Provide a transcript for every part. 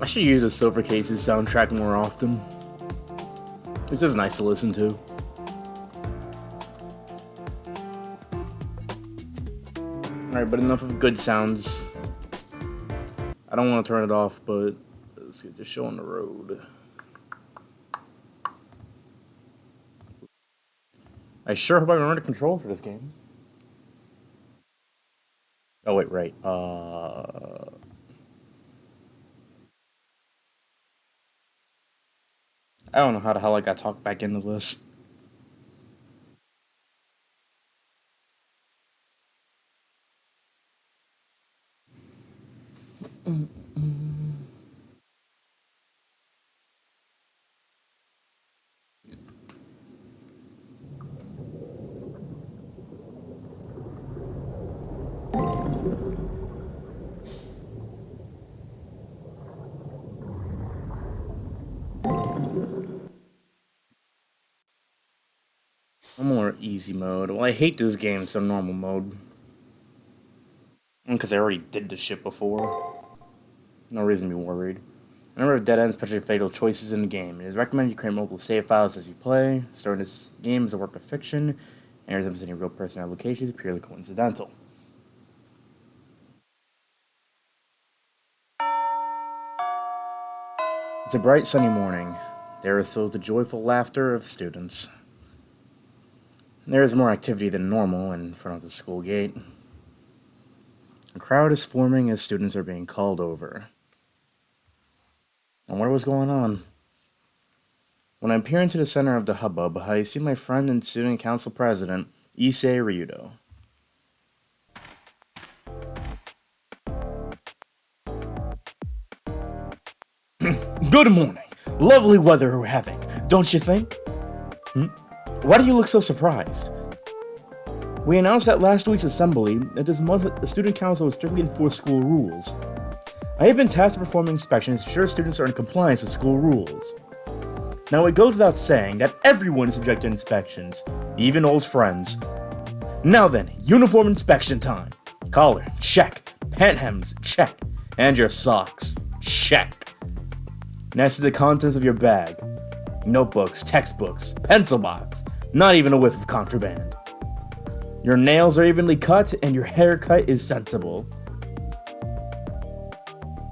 I should use the Silver Cases soundtrack more often. This is nice to listen to. Alright, but enough of good sounds. I don't want to turn it off, but let's get this show on the road. I sure hope I remember the control for this game. Oh wait, right. I don't know how the hell I got talked back into this. I'm more easy mode. Well, I hate this game, so normal mode. Because I already did this shit before. No reason to be worried. A number of dead ends, potentially fatal choices in the game. It is recommended you create multiple save files as you play. Starting this game is a work of fiction, and resembles any real person or location is purely coincidental. It's a bright sunny morning. There is still the joyful laughter of students. There is more activity than normal in front of the school gate. A crowd is forming as students are being called over. I wonder what's going on. When I peer into the center of the hubbub, I see my friend and student council president, Issei Ryudo. Good morning. Lovely weather we're having, don't you think? Why do you look so surprised? We announced at last week's assembly that this month the student council will strictly enforce school rules. I have been tasked with performing inspections to ensure students are in compliance with school rules. Now it goes without saying that everyone is subject to inspections, even old friends. Now then, uniform inspection time. Collar, check. Pant hems, check. And your socks, check. Next is the contents of your bag. Notebooks, textbooks, pencil box, not even a whiff of contraband. Your nails are evenly cut and your haircut is sensible.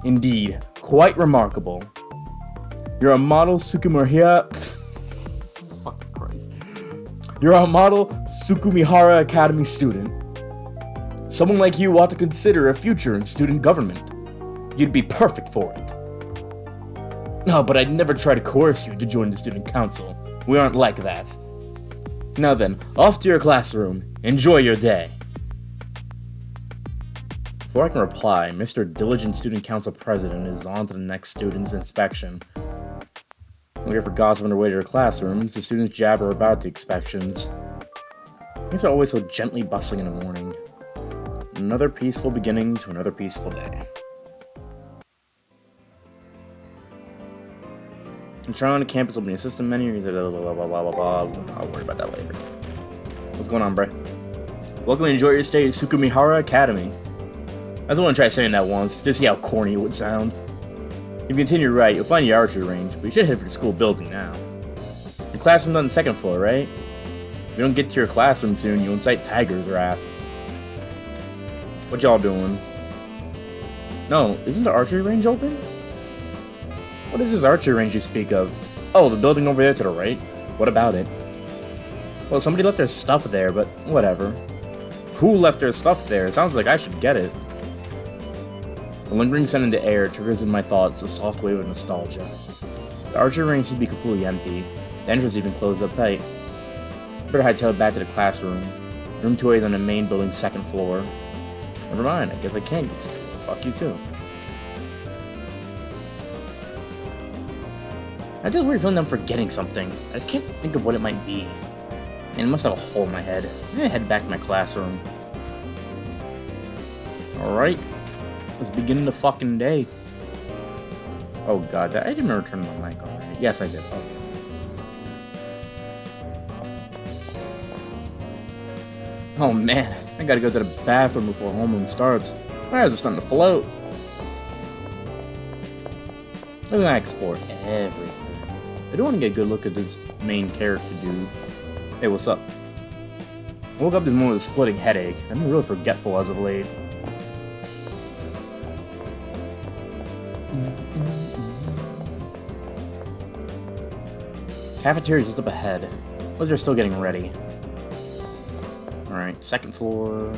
Indeed, quite remarkable. You're a model Sukumihara... Fucking Christ. You're a model Sukumihara Academy student. Someone like you ought to consider a future in student government. You'd be perfect for it. No, but I'd never try to coerce you to join the student council. We aren't like that. Now then, off to your classroom. Enjoy your day. Before I can reply, Mr. Diligent Student Council President is on to the next student's inspection. Looking for gossip on their way to their classrooms, the students jabber about the inspections. Things are always so gently bustling in the morning. Another peaceful beginning to another peaceful day. I'm trying on the campus, opening a system menu, blah, blah, blah, blah, blah, blah. I'll worry about that later. What's going on, bruh? Welcome and enjoy your stay at Sukumihara Academy. I just want to try saying that once, just to see how corny it would sound. If you continue right, you'll find your archery range, but you should head for the school building now. Your classroom's on the second floor, right? If you don't get to your classroom soon, you'll incite Tiger's wrath. What y'all doing? No, isn't the archery range open? What is this archery range you speak of? Oh, the building over there to the right? What about it? Well, somebody left their stuff there, but whatever. Who left their stuff there? It sounds like I should get it. The lingering scent in the air triggers in my thoughts a soft wave of nostalgia. The archery range seems to be completely empty. The entrance even closed up tight. I better hightail it back to the classroom. Room 2A is on the main building's second floor. Never mind, I guess I can't get school. Fuck you too. I just weird feeling I'm forgetting something. I just can't think of what it might be. And it must have a hole in my head. I'm gonna head back to my classroom. Alright. Let's begin the fucking day. Oh god, I didn't remember turning my mic on, right? Yes, I did. Okay. Oh man, I gotta go to the bathroom before homeroom starts. My eyes are starting to float. I'm gonna explore everything. I do want to get a good look at this main character dude. Hey, what's up? I woke up this morning with a splitting headache. I've been really forgetful as of late. Cafeteria's just up ahead. Looks like they're still getting ready. Alright, second floor.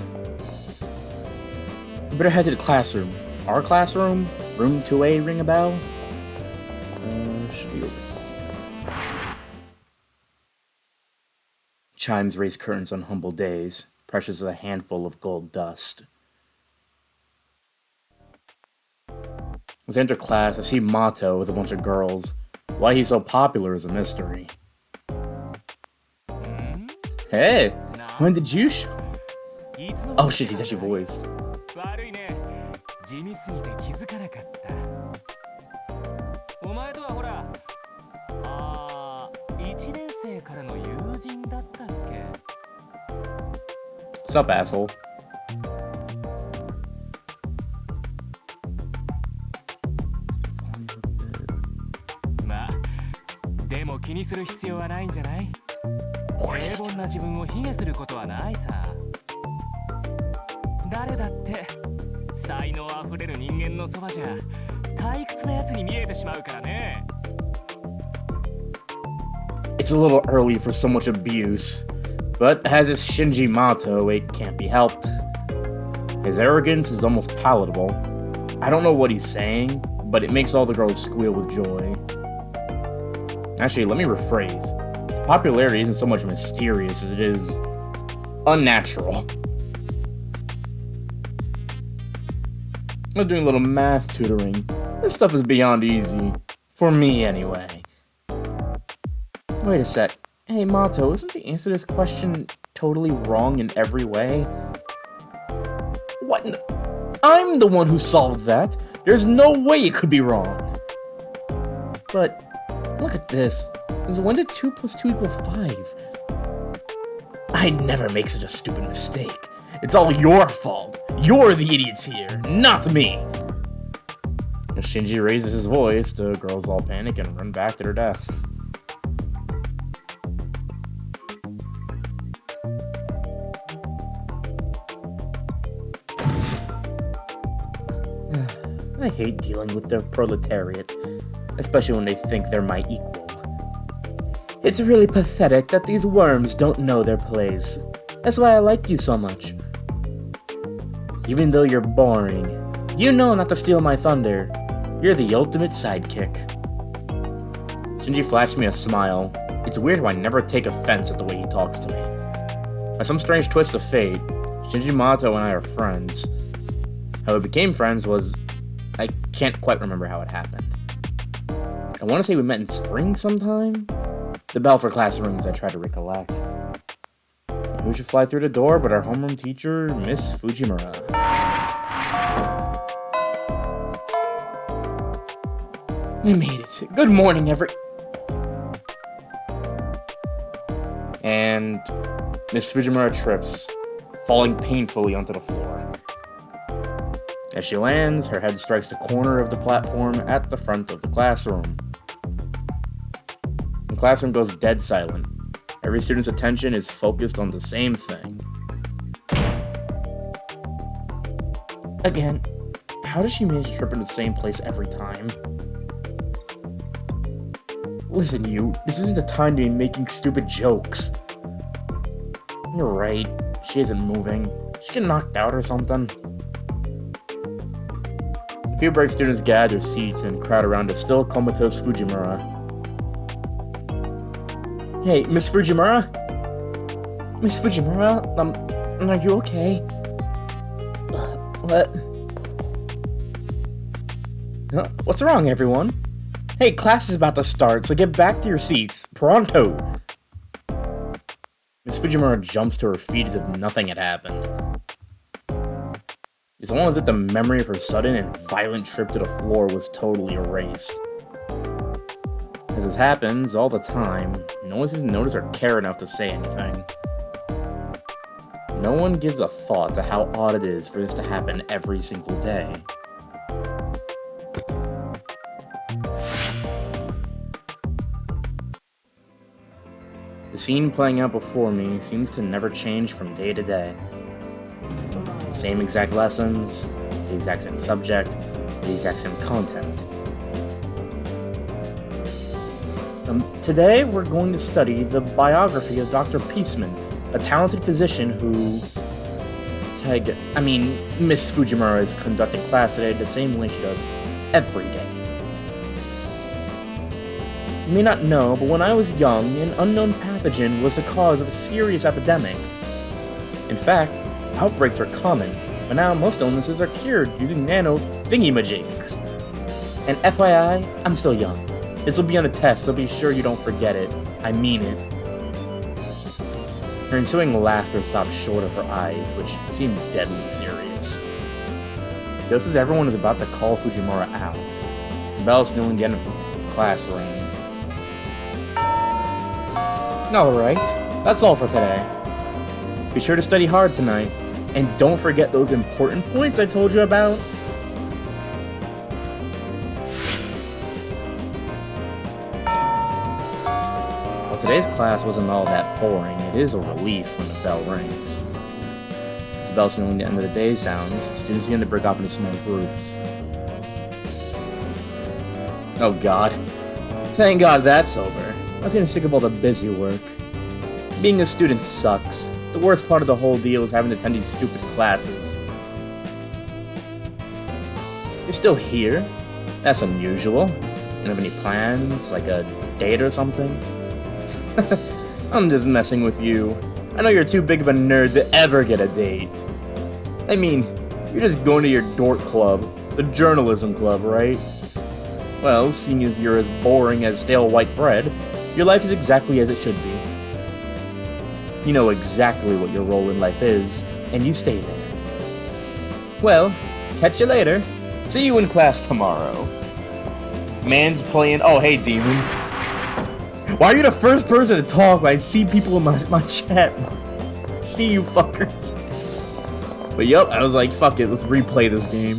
We better head to the classroom. Our classroom? Room 2A, ring a bell? Should be over here. Chimes raise curtains on humble days, precious as a handful of gold dust. As I enter class, I see Mato with a bunch of girls. Why he's so popular is a mystery. Hey, when did you Oh shit, he's actually voiced. What's up, asshole? It's a little early for so much abuse, but as is Shinji Mato, it can't be helped. His arrogance is almost palatable. I don't know what he's saying, but it makes all the girls squeal with joy. Actually, let me rephrase. His popularity isn't so much mysterious as it is unnatural. I'm doing a little math tutoring. This stuff is beyond easy. For me, anyway. Wait a sec. Hey, Mato, isn't the answer to this question totally wrong in every way? What? I'm the one who solved that. There's no way it could be wrong. But, look at this. When did 2 + 2 = 5? I never make such a stupid mistake. It's all your fault. You're the idiots here, not me. As Shinji raises his voice, the girls all panic and run back to their desks. I hate dealing with the proletariat, especially when they think they're my equal. It's really pathetic that these worms don't know their place. That's why I like you so much. Even though you're boring, you know not to steal my thunder. You're the ultimate sidekick. Shinji flashed me a smile. It's weird how I never take offense at the way he talks to me. By some strange twist of fate, Shinji Mato and I are friends. How we became friends was... I can't quite remember how it happened. I want to say we met in spring sometime? The bell for classrooms I try to recollect. Who should fly through the door but our homeroom teacher, Miss Fujimura. I made it. Good morning, And Miss Fujimura trips, falling painfully onto the floor. As she lands, her head strikes the corner of the platform at the front of the classroom. The classroom goes dead silent. Every student's attention is focused on the same thing. Again. how does she manage to trip in the same place every time? Listen, you, this isn't the time to be making stupid jokes. You're right, she isn't moving. She get knocked out or something. A few brave students gather seats and crowd around a still comatose Fujimura. Hey, Miss Fujimura? Miss Fujimura, are you okay? What? Huh? What's wrong, everyone? Hey, class is about to start, so get back to your seats. Pronto! Miss Fujimura jumps to her feet as if nothing had happened. It's almost as if the memory of her sudden and violent trip to the floor was totally erased. As this happens all the time, no one seems to notice or care enough to say anything. No one gives a thought to how odd it is for this to happen every single day. The scene playing out before me seems to never change from day to day. The same exact lessons, the exact same subject, the exact same content. Today we're going to study the biography of Dr. Peaceman, a talented physician who... Miss Fujimura is conducting class today the same way she does every day. You may not know, but when I was young, an unknown pathogen was the cause of a serious epidemic. In fact, outbreaks are common, but now most illnesses are cured using nano thingy-majigs. And FYI, I'm still young. This will be on a test, so be sure you don't forget it. I mean it. Her ensuing laughter stopped short of her eyes, which seemed deadly serious. Just as everyone is about to call Fujimura out, the bell is knowing the end of the class rings. Alright, that's all for today. Be sure to study hard tonight, and don't forget those important points I told you about. While today's class wasn't all that boring, it is a relief when the bell rings. As the bell signaling the end of the day sounds, students begin to break off into small groups. Oh god. Thank god that's over. I was getting sick of all the busy work. Being a student sucks. The worst part of the whole deal is having to attend these stupid classes. You're still here? That's unusual. You don't have any plans, like a date or something? I'm just messing with you. I know you're too big of a nerd to ever get a date. I mean, you're just going to your dork club, the journalism club, right? Well, seeing as you're as boring as stale white bread, your life is exactly as it should be. You know exactly what your role in life is, and you stay there. Well, catch you later. See you in class tomorrow. Man's playing... Oh, hey, Demon. Why are you the first person to talk when I see people in my chat? See you fuckers. But yup, I was like, fuck it, let's replay this game.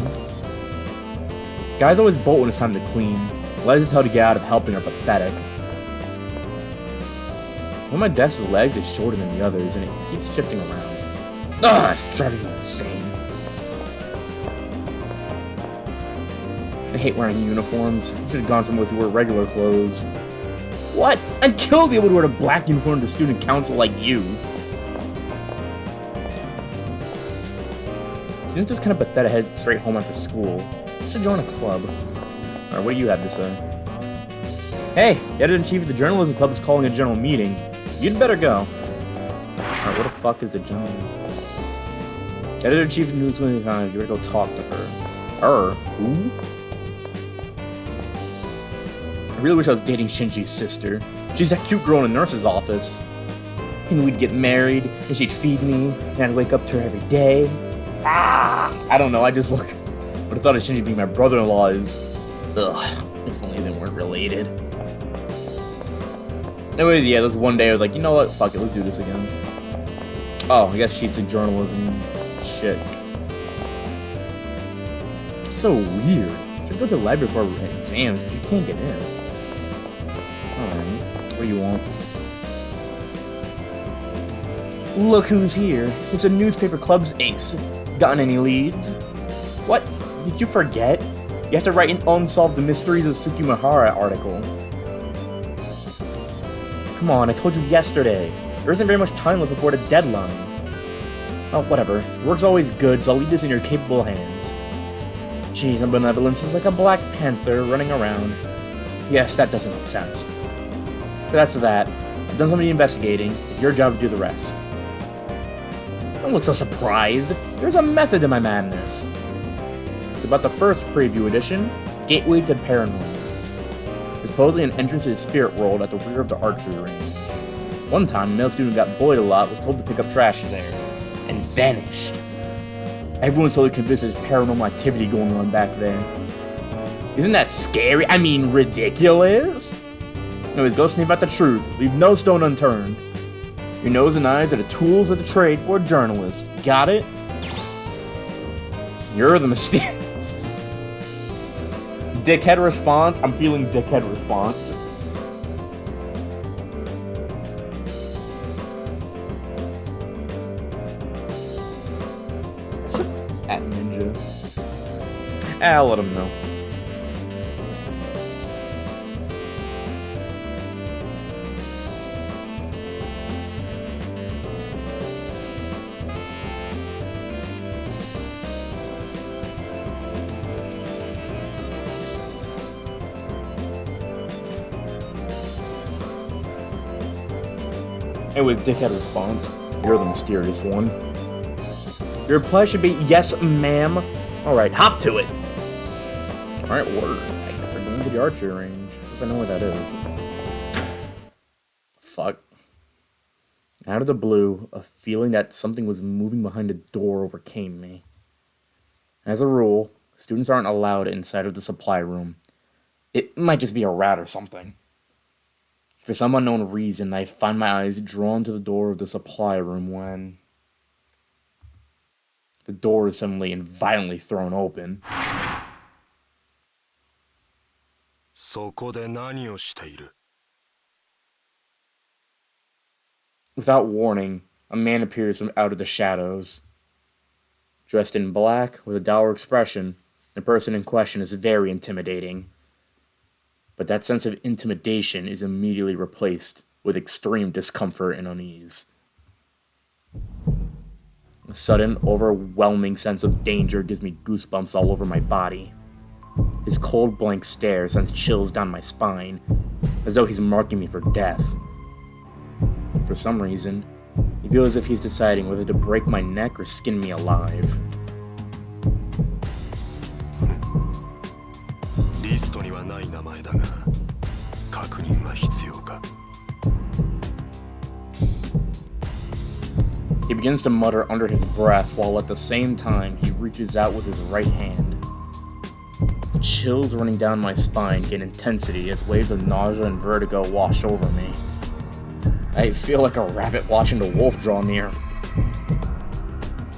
Guys always bolt when it's time to clean. Legs until to get out of helping are pathetic. One of my desk's legs is shorter than the others, and it keeps shifting around. Ugh, it's driving me insane. I hate wearing uniforms. You should have gone somewhere to wear regular clothes. What? I'd kill to be able to wear a black uniform to student council like you. Seems just kind of pathetic to head straight home after school. I should join a club. Alright, what do you have to say? Hey, the editor-in-chief of the journalism club is calling a general meeting. You'd better go. Alright, what the fuck is the general meeting? The editor-in-chief of News Time, you better go talk to her. Who? I really wish I was dating Shinji's sister. She's that cute girl in the nurse's office. And we'd get married, and she'd feed me, and I'd wake up to her every day. I don't know, I just look... But I thought of Shinji being my brother-in-law is... Ugh, if only they weren't related. Anyways, yeah, this one day I was like, you know what, fuck it, let's do this again. Oh, I guess she's the journalism chick. It's so weird. You should go to the library for exams, but you can't get in. Alright, what do you want? Look who's here. It's a newspaper club's ace. Gotten any leads? What? Did you forget? You have to write an Unsolved Mysteries of Tsukimihara article. Come on, I told you yesterday. There isn't very much time left before the deadline. Oh, whatever. Work's always good, so I'll leave this in your capable hands. Geez, my benevolence is like a Black Panther running around. Yes, that doesn't make sense. But that's that. I've done some of the investigating. It's your job to do the rest. Don't look so surprised. There's a method to my madness. It's about the first preview edition, Gateway to Paranormal. It's supposedly an entrance to the spirit world at the rear of the archery range. One time, a male student who got bullied a lot was told to pick up trash there, and vanished. Everyone's totally convinced there's paranormal activity going on back there. Isn't that scary? I mean, ridiculous? Anyways, go sniff out the truth. Leave no stone unturned. Your nose and eyes are the tools of the trade for a journalist. Got it? You're the mistake. Dickhead response? I'm feeling dickhead response. At Ninja. I'll let him know. Anyways, dickhead response. You're the mysterious one. Your reply should be, yes, ma'am. Alright, hop to it. Alright, word. I guess we're going to the archery range. Because I know where that is. Fuck. Out of the blue, a feeling that something was moving behind the door overcame me. As a rule, students aren't allowed inside of the supply room. It might just be a rat or something. For some unknown reason, I find my eyes drawn to the door of the supply room when the door is suddenly and violently thrown open. Without warning, a man appears from out of the shadows. Dressed in black, with a dour expression, the person in question is very intimidating. But that sense of intimidation is immediately replaced with extreme discomfort and unease. A sudden, overwhelming sense of danger gives me goosebumps all over my body. His cold, blank stare sends chills down my spine, as though he's marking me for death. For some reason, I feel as if he's deciding whether to break my neck or skin me alive. He begins to mutter under his breath while at the same time he reaches out with his right hand. The chills running down my spine gain intensity as waves of nausea and vertigo wash over me. I feel like a rabbit watching the wolf draw near.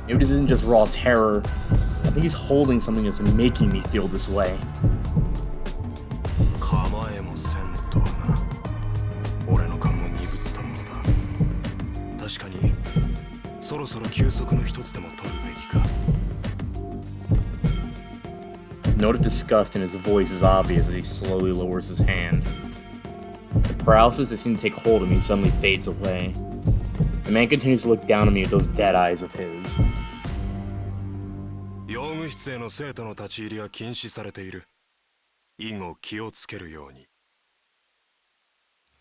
Maybe this isn't just raw terror. I think he's holding something that's making me feel this way. Note of disgust in his voice is obvious as he slowly lowers his hand. The paralysis that seemed to take hold of me suddenly fades away. The man continues to look down at me with those dead eyes of his.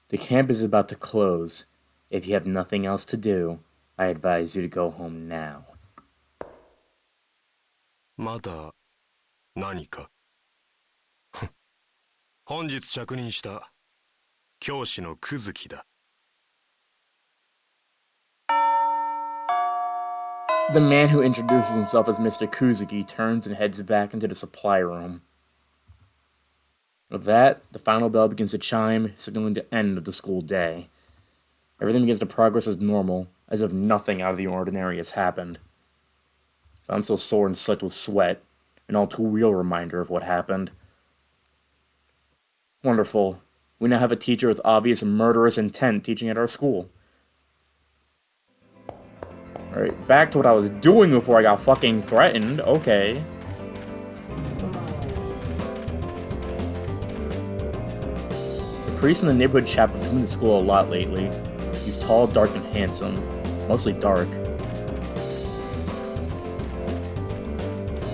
The camp is about to close. If you have nothing else to do, I advise you to go home now. まだ何か本日着任した教師のクズキだ The man who introduces himself as Mr. Kuzuki turns and heads back into the supply room. With that, the final bell begins to chime, signaling the end of the school day. Everything begins to progress as normal, as if nothing out of the ordinary has happened. But I'm still sore and slicked with sweat, an all too real reminder of what happened. Wonderful. We now have a teacher with obvious murderous intent teaching at our school. Alright, back to what I was doing before I got fucking threatened. Okay. priest in the neighborhood chapel has come to school a lot lately. He's tall, dark, and handsome. Mostly dark.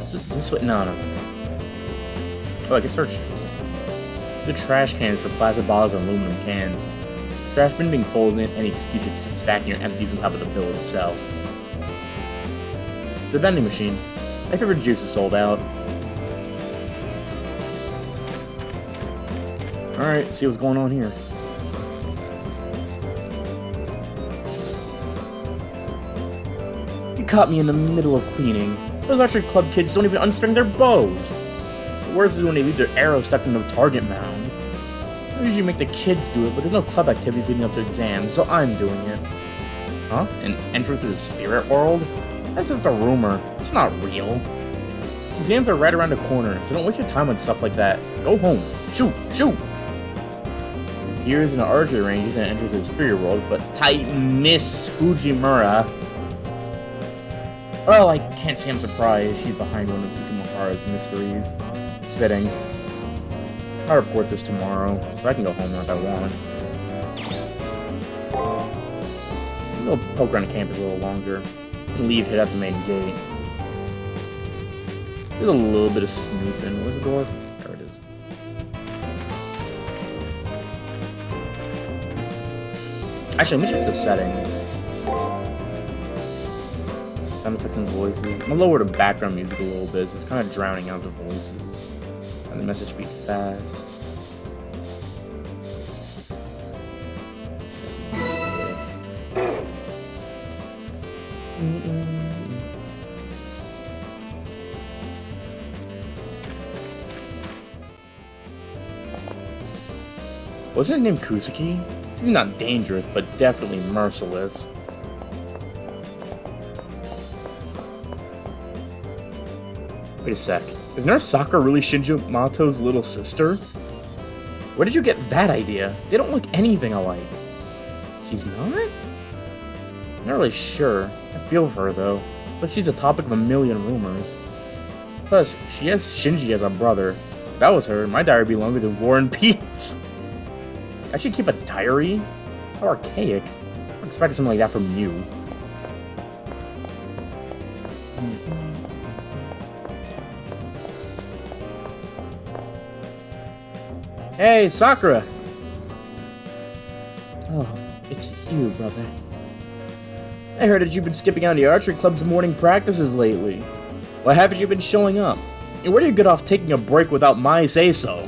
Is it this way? No. Oh, I can search this. The trash cans for plastic bottles and aluminum cans. Trash bin being folded, any excuse for stacking your empties on top of the bill itself. The vending machine. My favorite juice is sold out. Alright, let's see what's going on here. You caught me in the middle of cleaning. Those archery club kids don't even unstring their bows. The worst is when they leave their arrows stuck in the target mound. I usually make the kids do it, but there's no club activities leading up to exams, so I'm doing it. Huh? An entrance to the spirit world? That's just a rumor. It's not real. Exams are right around the corner, so don't waste your time on stuff like that. Go home. Shoot! Shoot! Here's an archery range and enters the spirit world, but tight Miss Fujimura. Well, I can't say I'm surprised. She's behind one of Tsukimahara's mysteries. It's fitting. I'll report this tomorrow, so I can go home if I want. I'll poke around the campus a little longer. And leave, head out the main gate. There's a little bit of snooping. Where's the door? There it is. Actually, let me check the settings. Sound effects and voices. I'm gonna lower the background music a little bit, so it's kind of drowning out the voices. And the message speed fast. Wasn't his name Kusuke? He's not dangerous, but definitely merciless. Wait a sec. Is Nurse Sakura really Shinji Mato's little sister? Where did you get that idea? They don't look anything alike. She's not? I'm not really sure. I feel for her, though. But she's a topic of a million rumors. Plus, she has Shinji as a brother. If that was her, my diary would be longer than War and Peace. I should keep a diary? How archaic. I expected something like that from you. Hey, Sakura! Oh, it's you, brother. I heard that you've been skipping out of the archery club's morning practices lately. Why haven't you been showing up? And where do you get off taking a break without my say-so?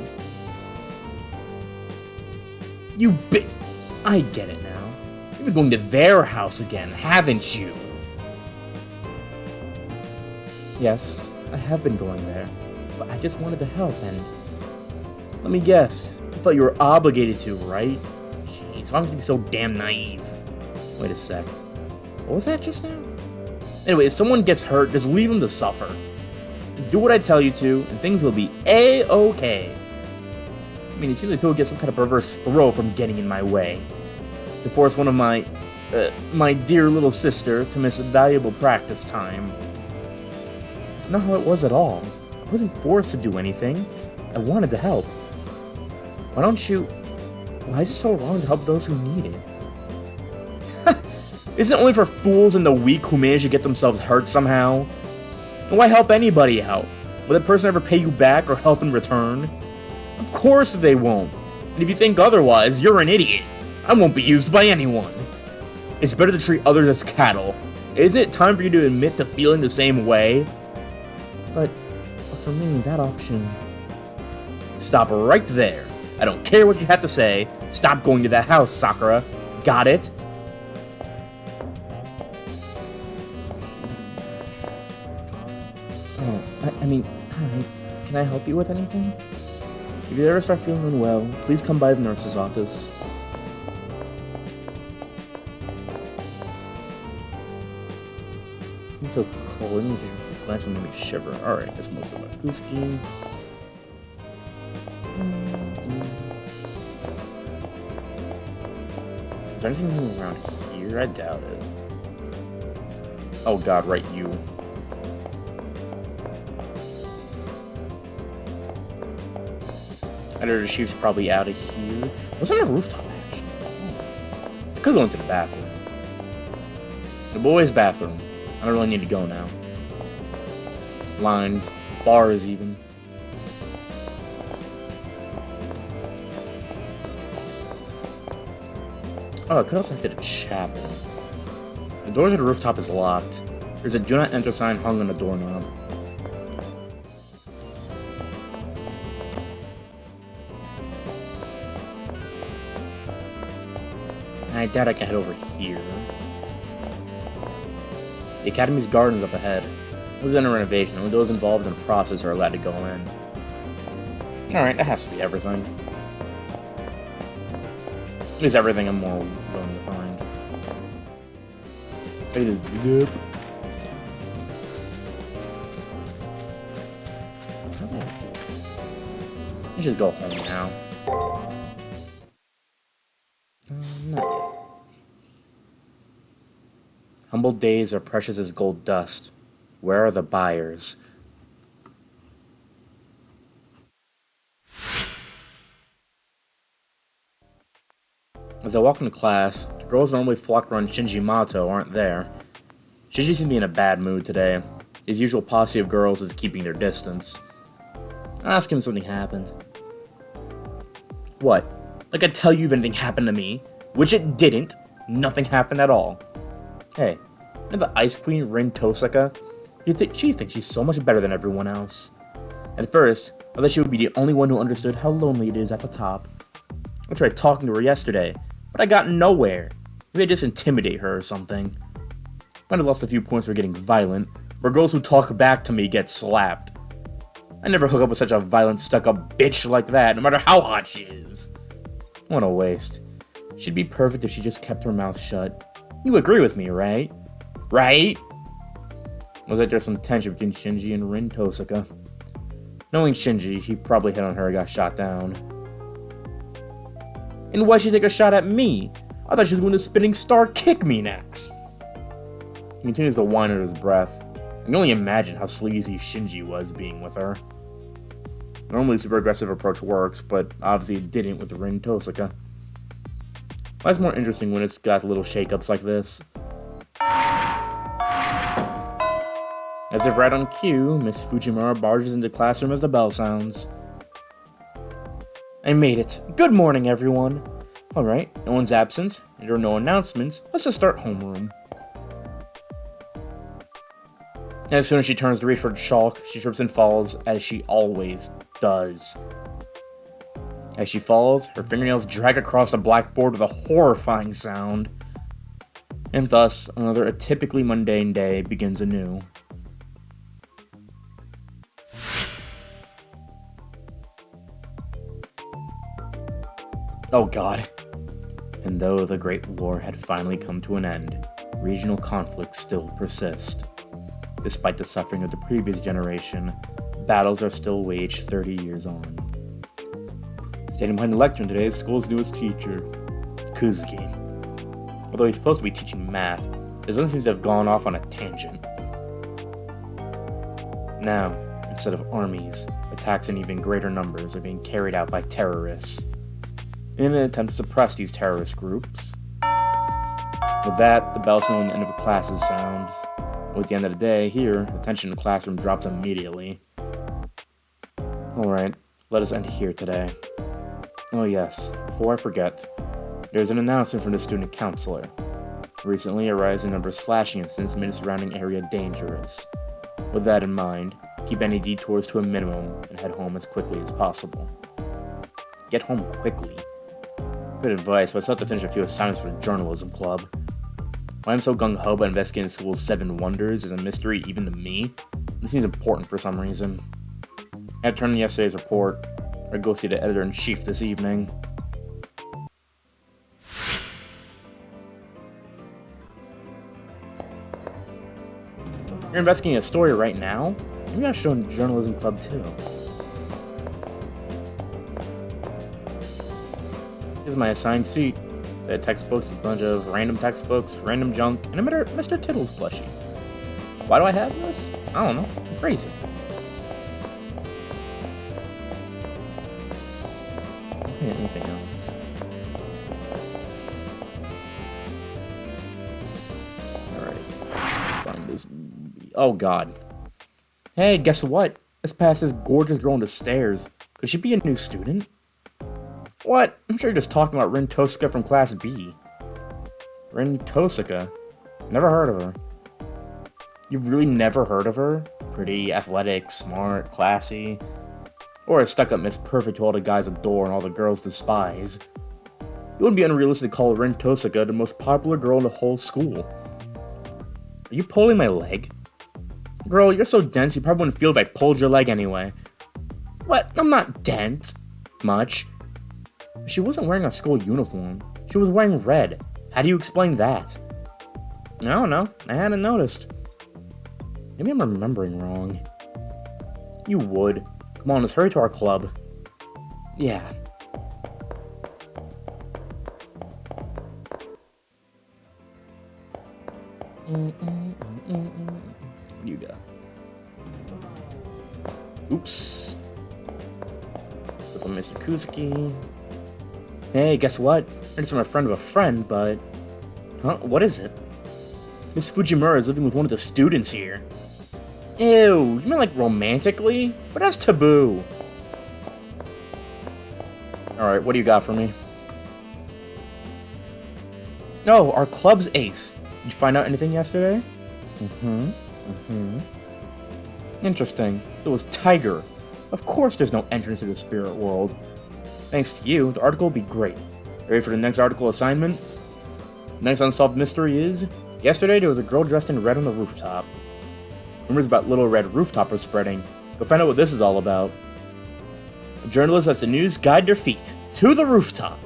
You I get it now. You've been going to their house again, haven't you? Yes, I have been going there. But I just wanted to help, and... let me guess. You thought you were obligated to, right? Jeez, why must you be so damn naive? Wait a sec. What was that just now? Anyway, if someone gets hurt, just leave them to suffer. Just do what I tell you to, and things will be A-okay. I mean, it seems like people get some kind of perverse thrill from getting in my way. To force one of my dear little sister to miss valuable practice time. It's not how it was at all. I wasn't forced to do anything. I wanted to help. Why is it so wrong to help those who need it? Isn't it only for fools and the weak who manage to get themselves hurt somehow? And why help anybody out? Will that person ever pay you back or help in return? Of course they won't. And if you think otherwise, you're an idiot. I won't be used by anyone. It's better to treat others as cattle. Isn't it time for you to admit to feeling the same way? But for me, that option... Stop right there. I don't care what you have to say. Stop going to that house, Sakura. Got it? Oh, I mean, hi. Can I help you with anything? If you ever start feeling unwell, please come by the nurse's office. It's so cold. Let me just glance and make me shiver. Alright, that's most of my Kusuke. Is there anything new around here? I doubt it. Oh god, right, you. Editor Chief's probably out of here. What's on the rooftop, actually? I could go into the bathroom. The boys' bathroom. I don't really need to go now. Lines, bars even. Oh, I could also head to the chapel. The door to the rooftop is locked. There's a do not enter sign hung on the doorknob. I doubt I can head over here. The Academy's garden is up ahead. It was under renovation. Only those involved in the process are allowed to go in. Alright, that has to be everything. At least everything I'm more willing to find. It is good. How do I do it? Let's just go home now. Not yet. Humble days are precious as gold dust. Where are the buyers? As I walk into class, the girls normally flock around Shinji Mato aren't there. Shinji seems to be in a bad mood today. His usual posse of girls is keeping their distance. I ask him if something happened. What? Like I tell you if anything happened to me? Which it didn't. Nothing happened at all. Hey, you know the Ice Queen, Rin Tosaka? She thinks she's so much better than everyone else. At first, I thought she would be the only one who understood how lonely it is at the top. I tried talking to her yesterday, but I got nowhere. Maybe I just intimidate her or something. Might have lost a few points for getting violent, but girls who talk back to me get slapped. I never hook up with such a violent, stuck-up bitch like that, no matter how hot she is. What a waste. She'd be perfect if she just kept her mouth shut. You agree with me, right? Right? Looks like there's some tension between Shinji and Rin Tosaka. Knowing Shinji, he probably hit on her and got shot down. And why'd she take a shot at me? I thought she was going to spinning star kick me next. He continues to whine under his breath. I can only imagine how sleazy Shinji was being with her. Normally, super aggressive approach works, but obviously it didn't with Rin Tosaka. Life's more interesting when it's got little shakeups like this. As if right on cue, Miss Fujimura barges into the classroom as the bell sounds. I made it. Good morning, everyone. Alright, no one's absent, and there are no announcements. Let's just start homeroom. As soon as she turns to reach for the chalk, she trips and falls, as she always does. As she falls, her fingernails drag across the blackboard with a horrifying sound. And thus, another atypically mundane day begins anew. Oh god. And though the Great War had finally come to an end, regional conflicts still persist. Despite the suffering of the previous generation, battles are still waged 30 years on. Standing behind the lectern today is the school's newest teacher, Kuzuki. Although he's supposed to be teaching math, his doesn't seem to have gone off on a tangent. Now, instead of armies, attacks in even greater numbers are being carried out by terrorists, in an attempt to suppress these terrorist groups. With that, the bell signaling the end of the classes sounds. At the end of the day, here, the tension in the classroom drops immediately. Alright, let us end here today. Oh yes, before I forget, there's an announcement from the student counselor. Recently, a rising number of slashing incidents made the surrounding area dangerous. With that in mind, keep any detours to a minimum and head home as quickly as possible. Get home quickly. Good advice, but I still have to finish a few assignments for the journalism club. Why I'm so gung-ho about investigating the school's 7 wonders is a mystery even to me. It seems important for some reason. I have turned in yesterday's report. I'll go see the editor-in-chief this evening. You're investigating a story right now? Maybe I should join the journalism club too. Here's my assigned seat. The textbooks, a bunch of random textbooks, random junk, and a Mr. Tittles plushie. Why do I have this? I don't know. I'm crazy. Anything else? Oh god. Hey, guess what? Let's pass this gorgeous girl on the stairs. Could she be a new student? What? I'm sure you're just talking about Rin Tosaka from Class B. Rin Tosaka? Never heard of her. You've really never heard of her? Pretty, athletic, smart, classy. Or a stuck-up Miss Perfect who all the guys adore and all the girls despise. It wouldn't be unrealistic to call Rin Tosaka the most popular girl in the whole school. Are you pulling my leg? Girl, you're so dense you probably wouldn't feel if I pulled your leg anyway. What? I'm not dense. Much. She wasn't wearing a school uniform. She was wearing red. How do you explain that? I don't know. I hadn't noticed. Maybe I'm remembering wrong. You would. Come on, let's hurry to our club. Yeah. What do you got? Oops. Flip on Mr. Kuzuki. Hey, guess what? I just am a friend of a friend, but... Huh? What is it? Miss Fujimura is living with one of the students here. Ew, you mean like romantically? But that's taboo. Alright, what do you got for me? No, our club's ace. Did you find out anything yesterday? Interesting. So it was Tiger. Of course there's no entrance to the spirit world. Thanks to you, the article will be great. Ready for the next article assignment? Next unsolved mystery is... Yesterday there was a girl dressed in red on the rooftop. Rumors about Little Red Rooftop are spreading. Go find out what this is all about. The journalists as the news guide their feet to the rooftop.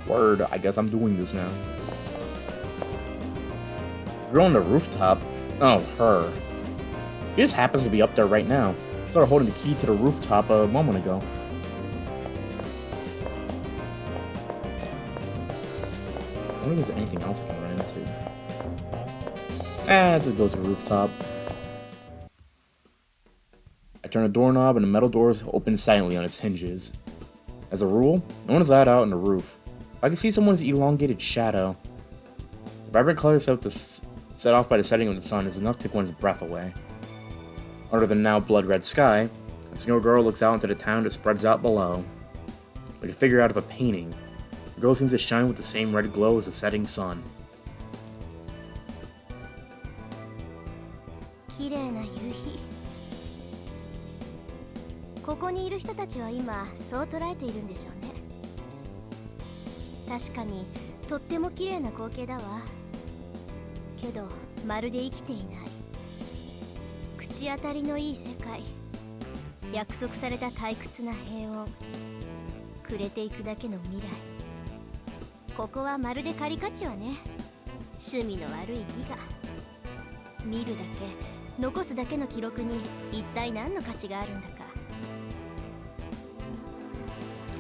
Word, I guess I'm doing this now. Girl on the rooftop? Oh, her. She just happens to be up there right now. I saw her holding the key to the rooftop a moment ago. I wonder if there's anything else I can run into. Just go to the rooftop. I turn a doorknob and the metal doors open silently on its hinges. As a rule, no one is allowed out on the roof. If I can see someone's elongated shadow. The vibrant color set off by the setting of the sun is enough to take one's breath away. Under the now blood-red sky, a single girl looks out into the town that spreads out below. Like a figure out of a painting, the girl seems to shine with the same red glow as the setting sun. 綺麗な夕日。ここにいる人たちは今そう捉えているんでしょうね。確かにとっても綺麗な光景だわ。けどまるで生きていない。口当たりのいい世界。約束された退屈な平穏。暮れていくだけの未来。ここはまるでカリカチュアね。趣味の悪いギガ。見るだけ。残すだけの記録に一体何の価値があるんだか。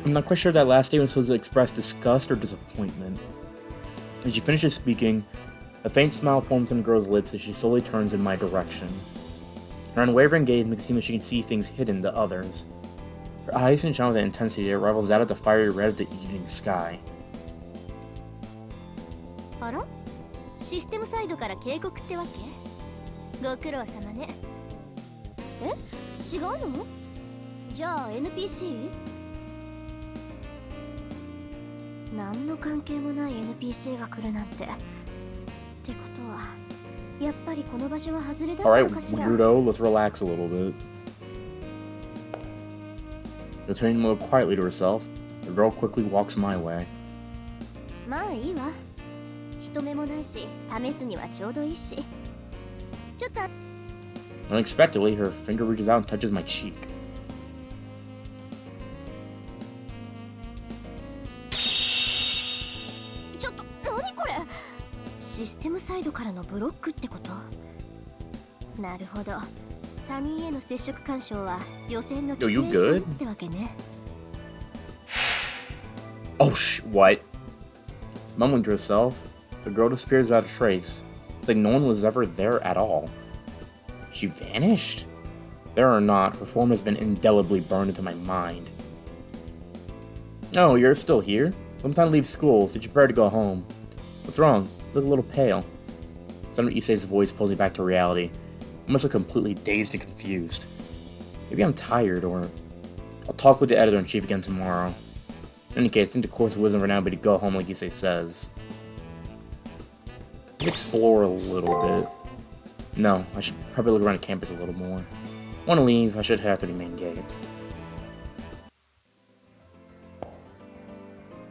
I'm not quite sure that last statement was supposed to express disgust or disappointment. As she finishes speaking, a faint smile forms on the girl's lips as she slowly turns in my direction. Her unwavering gaze makes it seem that she can see things hidden to others. Her eyes can shine with an intensity that rivals that of the fiery red of the evening sky. あら？システムサイドから警告ってわけ？ご苦労様ね。え？違うの？じゃあ NPC？ 何の関係もない NPC が来るなんて。ってことは、やっぱりこの場所は外れだったのかしら。Alright, weirdo, let's relax a little bit. Returning more quietly to herself, the girl quickly walks my way. まあいいわ。人目もないし、試すにはちょうどいいし。ちょっと。Unexpectedly, her finger reaches out and touches my cheek. ちょっと、何これ？システムサイドからのブロックってこと？なるほど。他人への接触干渉は予選の規定ってわけね。Oh what? Mumbling to herself, the girl disappears without a trace. It's like no one was ever there at all. She vanished? There or not, her form has been indelibly burned into my mind. Oh, you're still here? Sometime leave school, so you prepare to go home. What's wrong? You look a little pale. Some of Issei's voice pulls me back to reality. I must look completely dazed and confused. Maybe I'm tired, or I'll talk with the editor-in-chief again tomorrow. In any case, I think the course of wisdom for now would be to go home like Issei says. Let's explore a little bit. No, I should probably look around campus a little more. I want to leave, I should head through the main gates.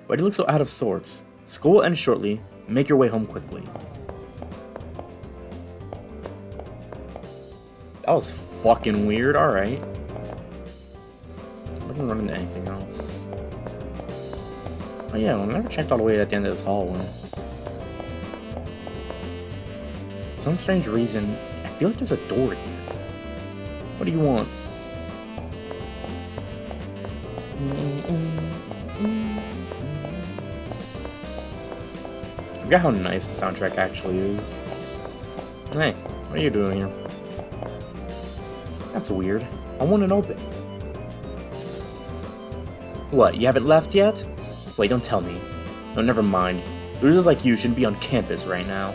Why do you look so out of sorts? School will end shortly. Make your way home quickly. That was fucking weird, alright. I didn't run into anything else. Oh yeah, I never checked all the way at the end of this hallway. For some strange reason, I feel like there's a door here. What do you want? I forgot how nice the soundtrack actually is. Hey, what are you doing here? That's weird. I want it open. What, you haven't left yet? Wait, don't tell me. No, never mind. Losers like you shouldn't be on campus right now.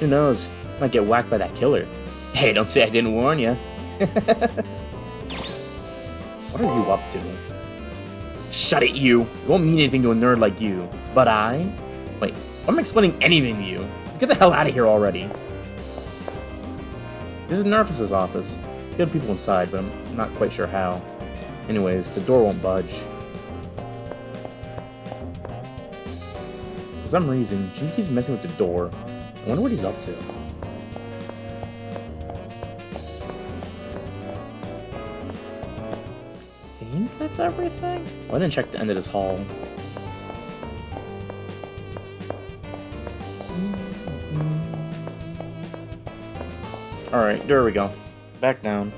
Who knows? Might get whacked by that killer. Hey, don't say I didn't warn you. What are you up to? Shut it, you! It won't mean anything to a nerd like you. But I? Wait, I'm explaining anything to you. Let's get the hell out of here already. This is Nerfus's office. There are people inside, but I'm not quite sure how. Anyways, the door won't budge. For some reason, Shinji keeps messing with the door. I wonder what he's up to. I think that's everything? Well, I didn't check the end of this hall. Alright, there we go. Back down.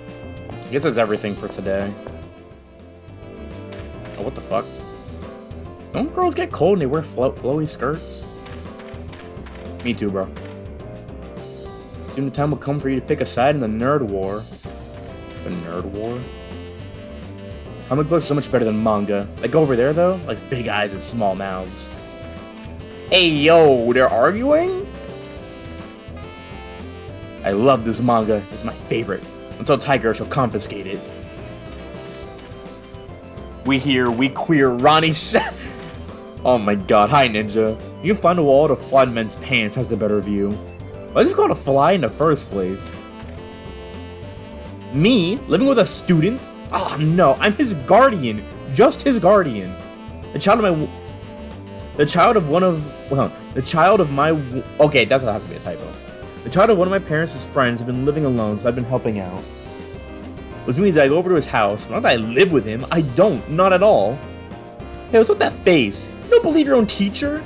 I guess that's everything for today. Oh, what the fuck? Don't girls get cold and they wear flowy skirts? Me too, bro. Soon the time will come for you to pick a side in the nerd war. The nerd war? Comic books are so much better than manga. Like over there, though, like big eyes and small mouths. Hey, yo, they're arguing? I love this manga. It's my favorite. Until Tiger shall confiscate it. We here, we queer, Ronnie Oh my god, hi Ninja. You can find a wall to fly in men's pants has the better view. Why is this called a fly in the first place? Me? Living with a student? Oh no, I'm his guardian. Just his guardian. The child of my... The child of one of... Well, the child of my... Okay, that has to be a typo. The child of one of my parents' friends have been living alone, so I've been helping out. Which means I go over to his house. Not that I live with him. I don't. Not at all. Hey, what's with that face? You don't believe your own teacher?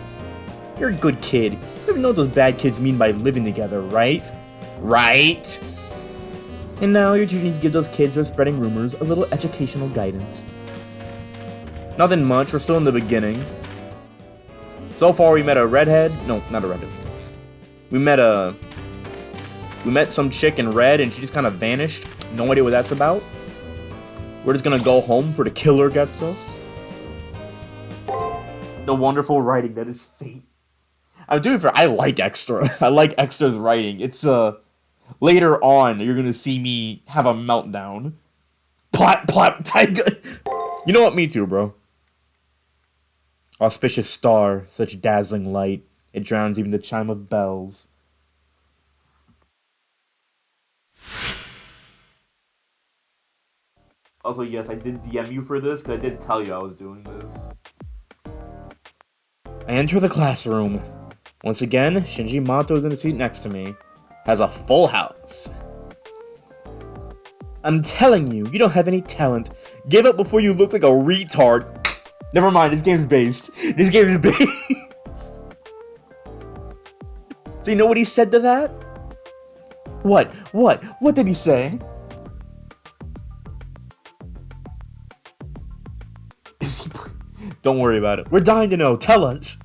You're a good kid. You don't even know what those bad kids mean by living together, right? Right? And now your teacher needs to give those kids who are spreading rumors a little educational guidance. Nothing much. We're still in the beginning. So far, we met a redhead. No, not a redhead. We met some chick in red, and she just kind of vanished. No idea what that's about. We're just gonna go home for the killer gets us. The wonderful writing that is fate. I'm doing it for... I like Extra. I like Extra's writing. It's, later on, you're gonna see me have a meltdown. Plop, plop, tiger. You know what? Me too, bro. Auspicious star, such dazzling light. It drowns even the chime of bells. Also, yes, I did DM you for this, because I did tell you I was doing this. I enter the classroom. Once again, Shinji Mato is in the seat next to me. Has a full house. I'm telling you, you don't have any talent. Give up before you look like a retard. Never mind, this game's based. This game is based. So you know what he said to that? What? What did he say? Don't worry about it. We're dying to know. Tell us.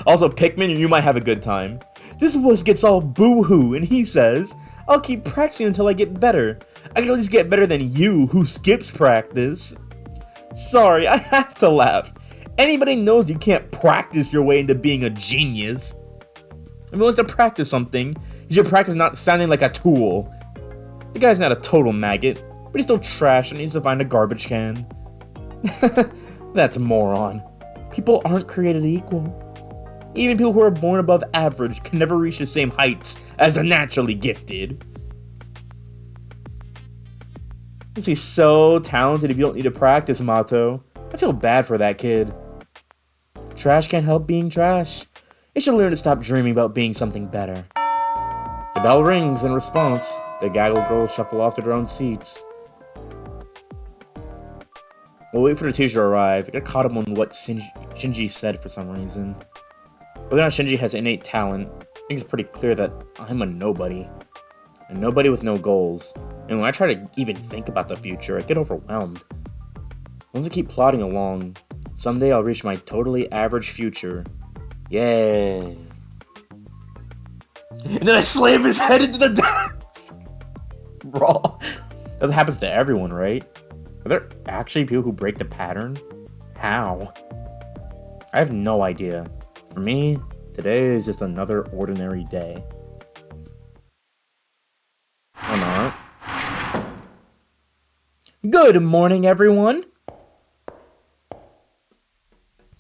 Also, Pikmin, you might have a good time. This wuss gets all boo-hoo, and he says, I'll keep practicing until I get better. I can at least get better than you, who skips practice. Sorry, I have to laugh. Anybody knows you can't practice your way into being a genius. If he wants to practice something, You should practice not sounding like a tool. The guy's not a total maggot, but he's still trash and needs to find a garbage can. That's a moron. People aren't created equal. Even people who are born above average can never reach the same heights as the naturally gifted. He's be so talented if you don't need to practice, Mato. I feel bad for that kid. Trash can't help being trash. It should learn to stop dreaming about being something better. The bell rings in response. The gaggle girls shuffle off to their own seats. We'll wait for the teacher to arrive. I got caught up on what Shinji said for some reason. Whether or not Shinji has innate talent, I think it's pretty clear that I'm a nobody. A nobody with no goals. And when I try to even think about the future, I get overwhelmed. Once I keep plodding along, someday I'll reach my totally average future. Yay. And then I slam his head into the desk! Raw. That happens to everyone, right? Are there actually people who break the pattern? How? I have no idea. For me, today is just another ordinary day. Or not. Good morning, everyone!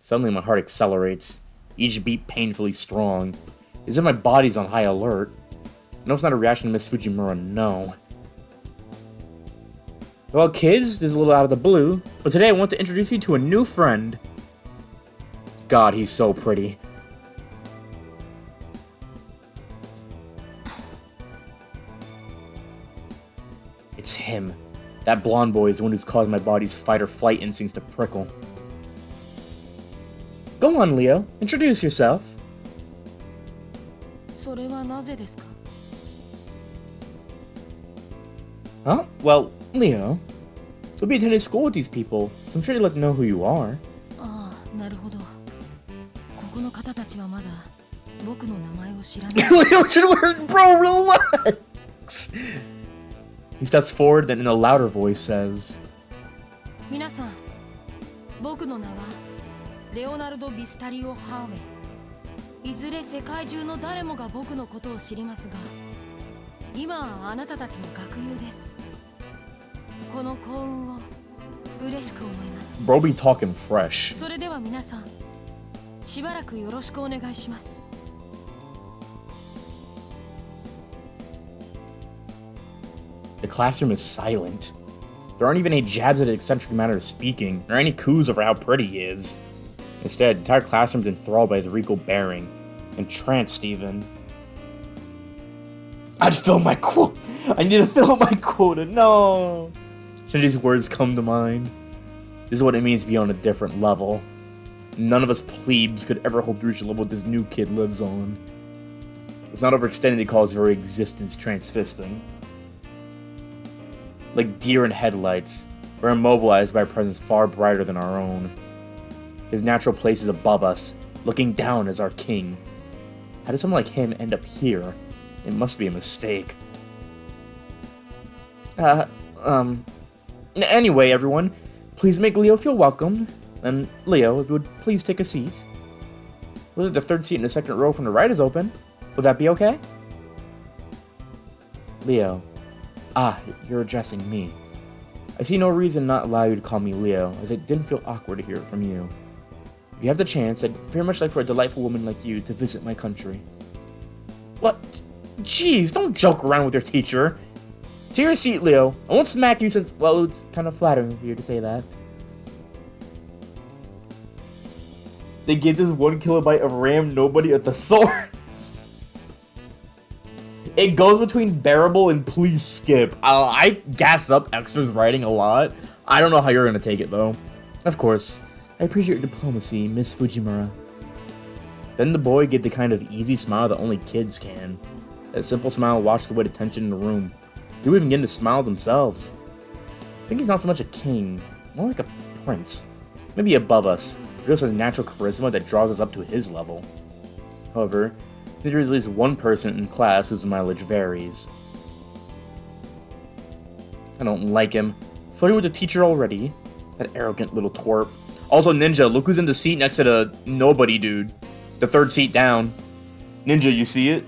Suddenly my heart accelerates, each beat painfully strong, as if my body's on high alert. I know it's not a reaction to Miss Fujimura, no. Well, kids, this is a little out of the blue, but today I want to introduce you to a new friend. God, he's so pretty. It's him. That blonde boy is the one who's caused my body's fight-or-flight instincts to prickle. Go on, Leo. Introduce yourself. Huh? Well, Leo, you'll be attending school with these people, so I'm sure you'd like to know who you are. Leo should learn, bro, relax! He steps forward and in a louder voice says, Bro be talking fresh. The classroom is silent. There aren't even any jabs at his eccentric manner of speaking, or any coos over how pretty he is. Instead, the entire classroom is enthralled by his regal bearing. Entranced, even. I'd fill my quota! I need to fill my quota, no! Shinji's words come to mind. This is what it means to be on a different level. None of us plebes could ever hope to reach the level this new kid lives on. It's not overextending to call his very existence transfisting. Like deer in headlights, we're immobilized by a presence far brighter than our own. His natural place is above us, looking down as our king. How does someone like him end up here? It must be a mistake. Anyway, everyone, please make Leo feel welcome. And Leo, if you would please take a seat. Looks like the third seat in the second row from the right is open. Would that be okay? Leo. Ah, you're addressing me. I see no reason not allow you to call me Leo, as it didn't feel awkward to hear it from you. If you have the chance, I'd very much like for a delightful woman like you to visit my country. What? Jeez, don't joke around with your teacher. To your seat, Leo. I won't smack you since, well, it's kind of flattering of you to say that. They gave this 1 kilobyte of RAM nobody a thesaurus. It goes between bearable and please skip. I gas up Extra's writing a lot. I don't know how you're gonna take it though. Of course. I appreciate your diplomacy, Miss Fujimura. Then the boy gave the kind of easy smile that only kids can. That simple smile washed away the tension in the room. People even begin to smile themselves. I think he's not so much a king, more like a prince. Maybe above us. He also has natural charisma that draws us up to his level. However, I think there is at least one person in class whose mileage varies. I don't like him. Flirting with the teacher already. That arrogant little twerp. Also, Ninja, look who's in the seat next to the nobody dude. The third seat down. Ninja, you see it?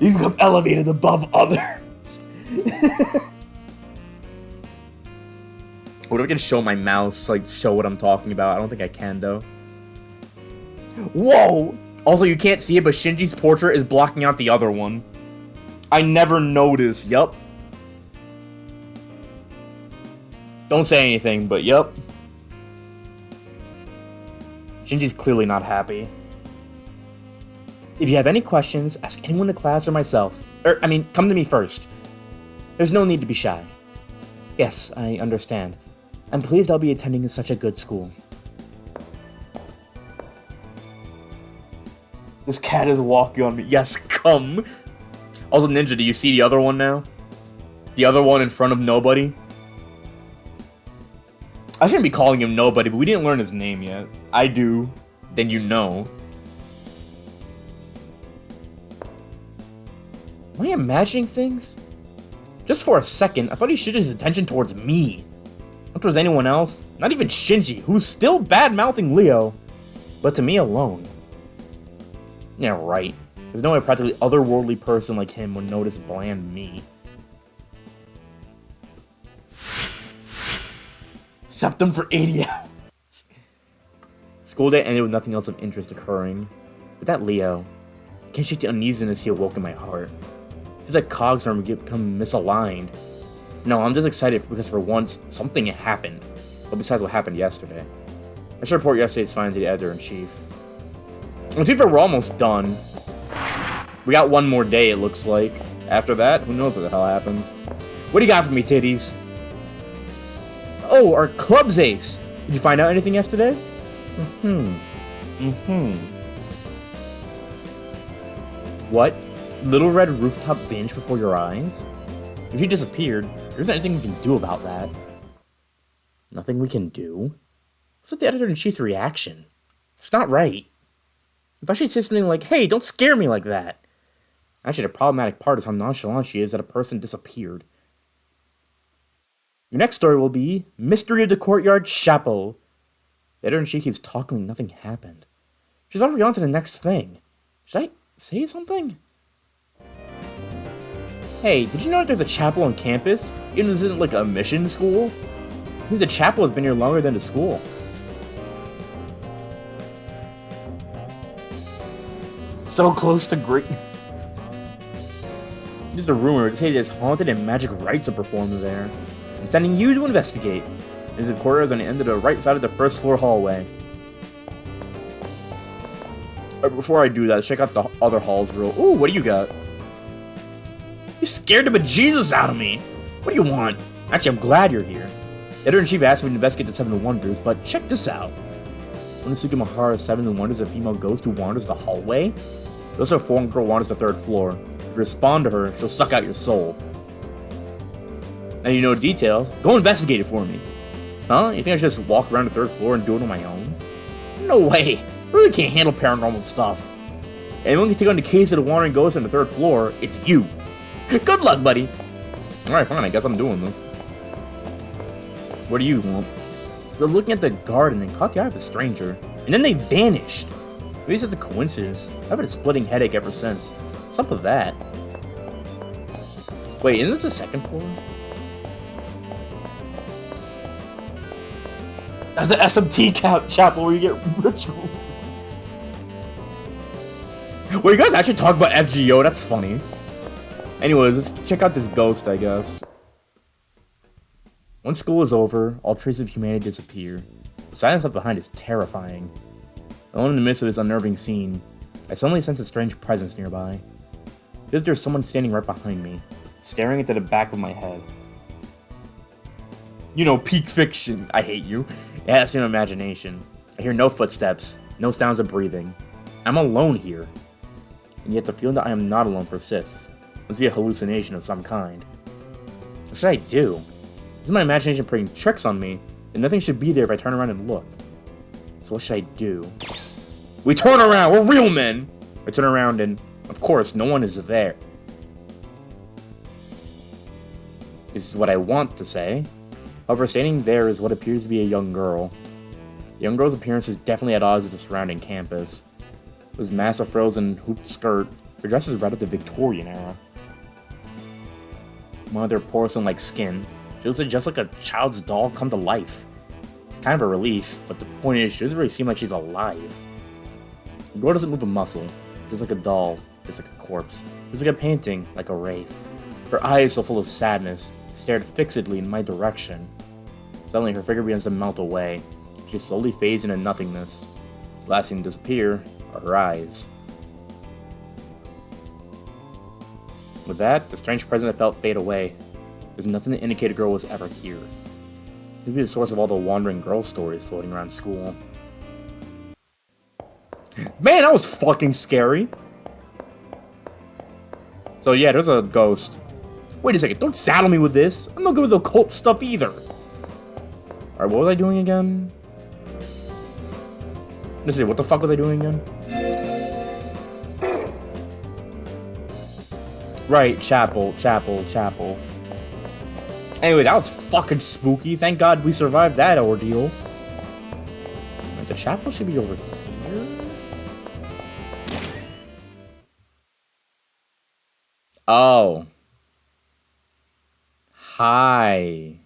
You become elevated above others. What if I can show my mouse, like, show what I'm talking about? I don't think I can, though. Whoa! Also, you can't see it, but Shinji's portrait is blocking out the other one. I never noticed. Yup. Don't say anything, but yup. Shinji's clearly not happy. If you have any questions, ask anyone in the class or myself. Come to me first. There's no need to be shy. Yes, I understand. I'm pleased I'll be attending such a good school. This cat is walking on me. Yes, come! Also, Ninja, do you see the other one now? The other one in front of nobody? I shouldn't be calling him nobody, but we didn't learn his name yet. I do. Then you know. Am I imagining things? Just for a second, I thought he shifted his attention towards me. Not towards anyone else. Not even Shinji, who's still bad-mouthing Leo. But to me alone. Yeah, right. There's no way a practically otherworldly person like him would notice bland me. Septum for 80 hours. School day ended with nothing else of interest occurring. But that Leo, I can't shake the uneasiness he awoke in my heart. Feels like cogs are become misaligned. No, I'm just excited because for once, something happened. Well, besides what happened yesterday. I should report yesterday's findings to the editor-in-chief. And to be fair, we're almost done. We got one more day, it looks like. After that, who knows what the hell happens. What do you got for me, titties? Oh, our club's ace! Did you find out anything yesterday? What? Little Red Rooftop vanished before your eyes? If she disappeared, there isn't anything we can do about that. Nothing we can do? What's with the editor-in-chief's reaction? It's not right. I thought she'd say something like, hey, don't scare me like that. Actually, the problematic part is how nonchalant she is that a person disappeared. Your next story will be Mystery of the Courtyard Chapel. The editor-in-chief keeps talking like nothing happened. She's already on to the next thing. Should I say something? Hey, did you know that there's a chapel on campus? Even though this isn't like a mission school? I think the chapel has been here longer than the school. So close to greatness. Just a rumor. They say there's haunted and magic rites are performed there. I'm sending you to investigate. There's a corridor on the end of the right side of the first floor hallway. Before I do that, let's check out the other halls real. Ooh, what do you got? You scared the bejesus out of me! What do you want? Actually, I'm glad you're here. The editor-in-chief asked me to investigate the Seven Wonders, but check this out. Onosuke Mahara's Seven Wonders, a female ghost who wanders the hallway. Also, a foreign girl wanders the third floor. If you respond to her, she'll suck out your soul. And you know details, go investigate it for me. Huh? You think I should just walk around the third floor and do it on my own? No way! I really can't handle paranormal stuff. Anyone can take on the case of the wandering ghost on the third floor, it's you. Good luck, buddy! Alright, fine, I guess I'm doing this. What do you want? I was looking at the garden and caught the eye of the stranger, and then they vanished. Maybe it's just a coincidence. I've had a splitting headache ever since. What's up with that? Wait, isn't this the second floor? That's the SMT chapel where you get rituals. Well, you guys actually talk about FGO, that's funny. Anyways, let's check out this ghost, I guess. Once school is over, all traces of humanity disappear. The silence left behind is terrifying. Alone in the midst of this unnerving scene, I suddenly sense a strange presence nearby. It is there's someone standing right behind me, staring into the back of my head. You know, peak fiction. I hate you. It has no imagination. I hear no footsteps, no sounds of breathing. I'm alone here. And yet the feeling that I am not alone persists. It must be a hallucination of some kind. What should I do? Is my imagination playing tricks on me? And nothing should be there if I turn around and look. So what should I do? We turn around! We're real men! I turn around and, of course, no one is there. This is what I want to say. However, standing there is what appears to be a young girl. The young girl's appearance is definitely at odds with the surrounding campus. With his massive frills and hooped skirt, Her dress is right of the Victorian era. One of their porcelain-like skin. She looks just like a child's doll come to life. It's kind of a relief, but the point is, she doesn't really seem like she's alive. The girl doesn't move a muscle. Just like a doll, just like a corpse. Just like a painting, like a wraith. Her eyes so full of sadness, stared fixedly in my direction. Suddenly, her figure begins to melt away. She slowly fades into nothingness. The last thing to disappear are her eyes. With that, the strange presence I felt fade away. There's nothing to indicate a girl was ever here. Maybe the source of all the wandering girl stories floating around school. Man, that was fucking scary! So yeah, there's a ghost. Wait a second, don't saddle me with this! I'm not good with occult stuff either! Alright, what was I doing again? Let's see, what the fuck was I doing again? Right, chapel. Anyway, that was fucking spooky. Thank God we survived that ordeal. Right, the chapel should be over here. Oh. Hi.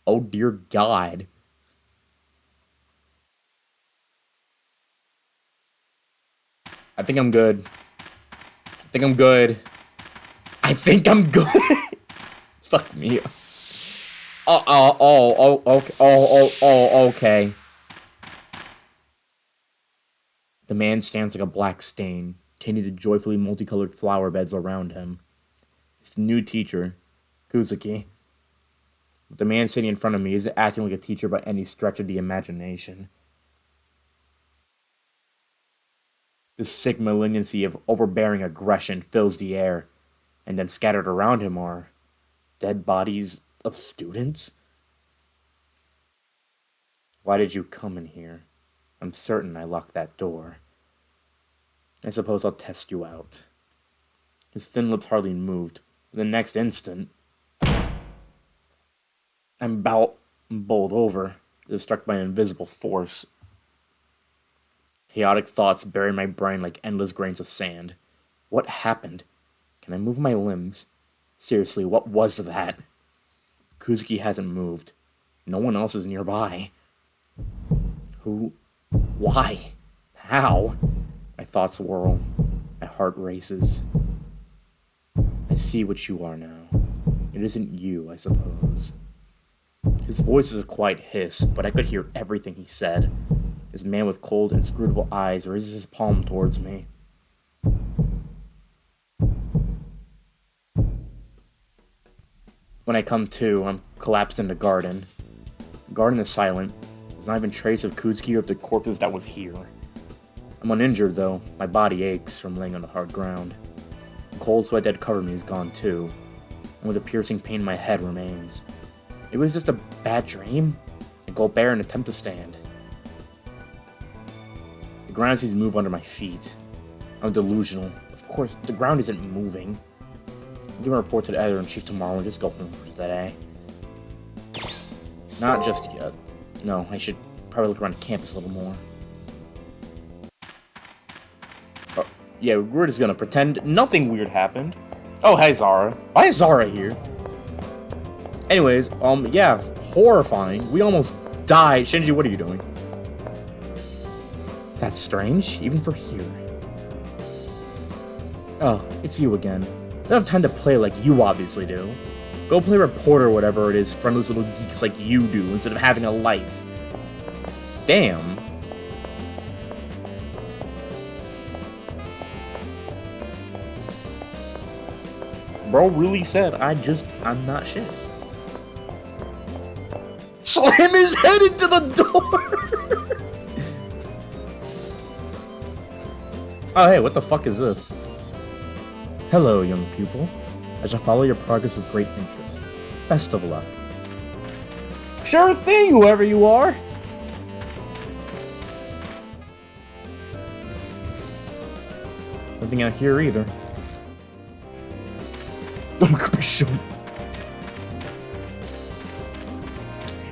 Oh dear God. I think I'm good. Fuck me. Okay. The man stands like a black stain, tending the joyfully multicolored flower beds around him. It's the new teacher, Kuzuki. But the man sitting in front of me isn't acting like a teacher by any stretch of the imagination. This sick malignancy of overbearing aggression fills the air, and then scattered around him are dead bodies of students? Why did you come in here? I'm certain I locked that door. I suppose I'll test you out. His thin lips hardly moved. The next instant, I'm bowled over, as struck by an invisible force. Chaotic thoughts bury my brain like endless grains of sand. What happened? Can I move my limbs? Seriously, what was that? Kuzuki hasn't moved. No one else is nearby. Who? Why? How? My thoughts whirl. My heart races. I see what you are now. It isn't you, I suppose. His voice is a quiet hiss, but I could hear everything he said. This man with cold, inscrutable eyes raises his palm towards me. When I come to, I'm collapsed in the garden. The garden is silent. There's not even trace of Kuzuki or of the corpses that was here. I'm uninjured, though. My body aches from laying on the hard ground. The cold sweat that covered me is gone, too. And with a piercing pain in my head remains. It was just a bad dream? I go bare and attempt to stand. The ground seems to move under my feet. I'm delusional. Of course, the ground isn't moving. I'll give a report to the editor-in-chief tomorrow and just go home for today. Not just yet. No, I should probably look around the campus a little more. Oh, yeah, we're just gonna pretend nothing weird happened. Oh, hey, Zara. Why is Zara here? Anyways, yeah, horrifying. We almost died. Shinji, what are you doing? That's strange, even for here. Oh, it's you again. I don't have time to play like you obviously do. Go play reporter or whatever it is friendless little geeks like you do, instead of having a life. Damn. Bro really said, I'm not shit. Slam his head into the door! Oh, hey, what the fuck is this? Hello, young pupil. I shall follow your progress with great interest. Best of luck. Sure thing, whoever you are! Nothing out here either.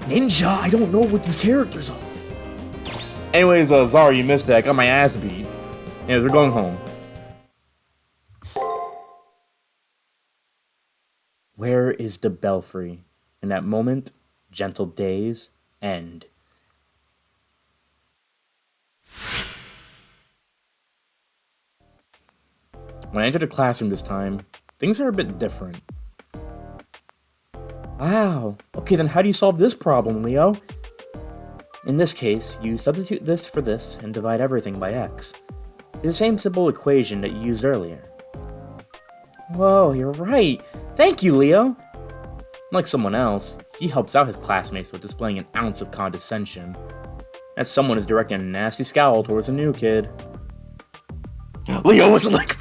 Ninja, I don't know what these characters are. Anyways, Zara, you missed it. I got my ass beat. Yeah, we're going home. is the belfry. In that moment, gentle days end. When I entered the classroom this time, things are a bit different. Wow, okay, then how do you solve this problem, Leo? In this case, you substitute this for this and divide everything by x. It's the same simple equation that you used earlier. Whoa, you're right. Thank you, Leo. Unlike someone else, he helps out his classmates with displaying an ounce of condescension. That someone is directing a nasty scowl towards a new kid. Leo was like,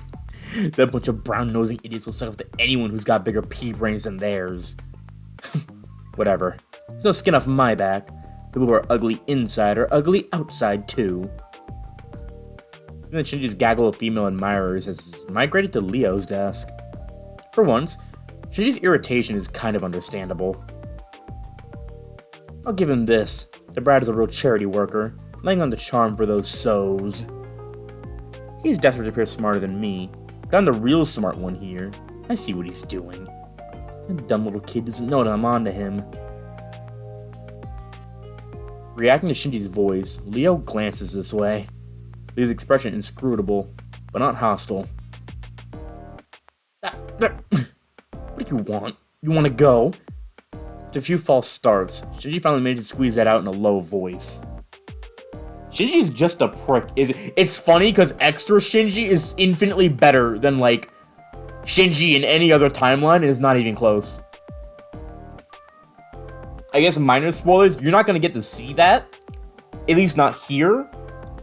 that bunch of brown-nosing idiots will suck up to anyone who's got bigger pea brains than theirs. Whatever. There's no skin off my back. People who are ugly inside are ugly outside, too. Even Shinji's gaggle of female admirers has migrated to Leo's desk. For once, Shinji's irritation is kind of understandable. I'll give him this. The brat is a real charity worker, laying on the charm for those so's. He's desperate to appear smarter than me, but I'm the real smart one here. I see what he's doing. That dumb little kid doesn't know that I'm onto him. Reacting to Shinji's voice, Leo glances this way. His expression inscrutable, but not hostile. What do you want? You want to go? After a few false starts, Shinji finally managed to squeeze that out in a low voice. Shinji is just a prick. It's funny because extra Shinji is infinitely better than, like, Shinji in any other timeline, and is not even close. I guess minor spoilers, you're not going to get to see that. At least not here.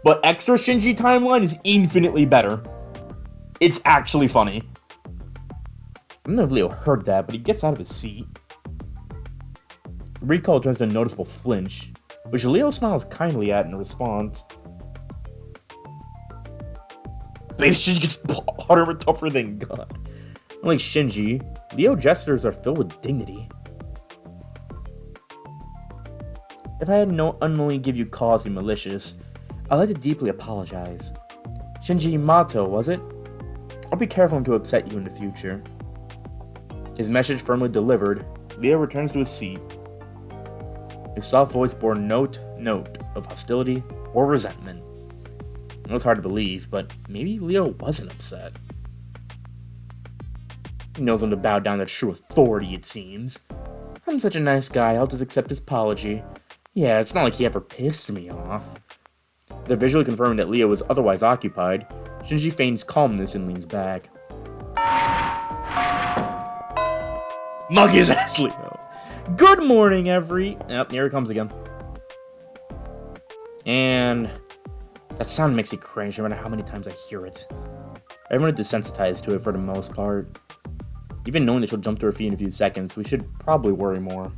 But extra Shinji timeline is infinitely better. It's actually funny. I don't know if Leo heard that, but he gets out of his seat. Recall turns to a noticeable flinch, which Leo smiles kindly at in response. Base Shinji gets harder and tougher than God. Unlike Shinji, Leo gestures are filled with dignity. If I had unknowingly give you cause to be malicious, I'd like to deeply apologize. Shinji Mato, was it? I'll be careful not to upset you in the future. His message firmly delivered, Leo returns to his seat. His soft voice bore note of hostility or resentment. It was hard to believe, but maybe Leo wasn't upset. He knows when to bow down to true authority, it seems. I'm such a nice guy, I'll just accept his apology. Yeah, it's not like he ever pissed me off. After visually confirming that Leo was otherwise occupied, Shinji feigns calmness and leans back. Mug his ass, Leo. Good morning, Yep, here it comes again. And that sound makes me cringe no matter how many times I hear it. Everyone is desensitized to it for the most part. Even knowing that she'll jump to her feet in a few seconds, we should probably worry more.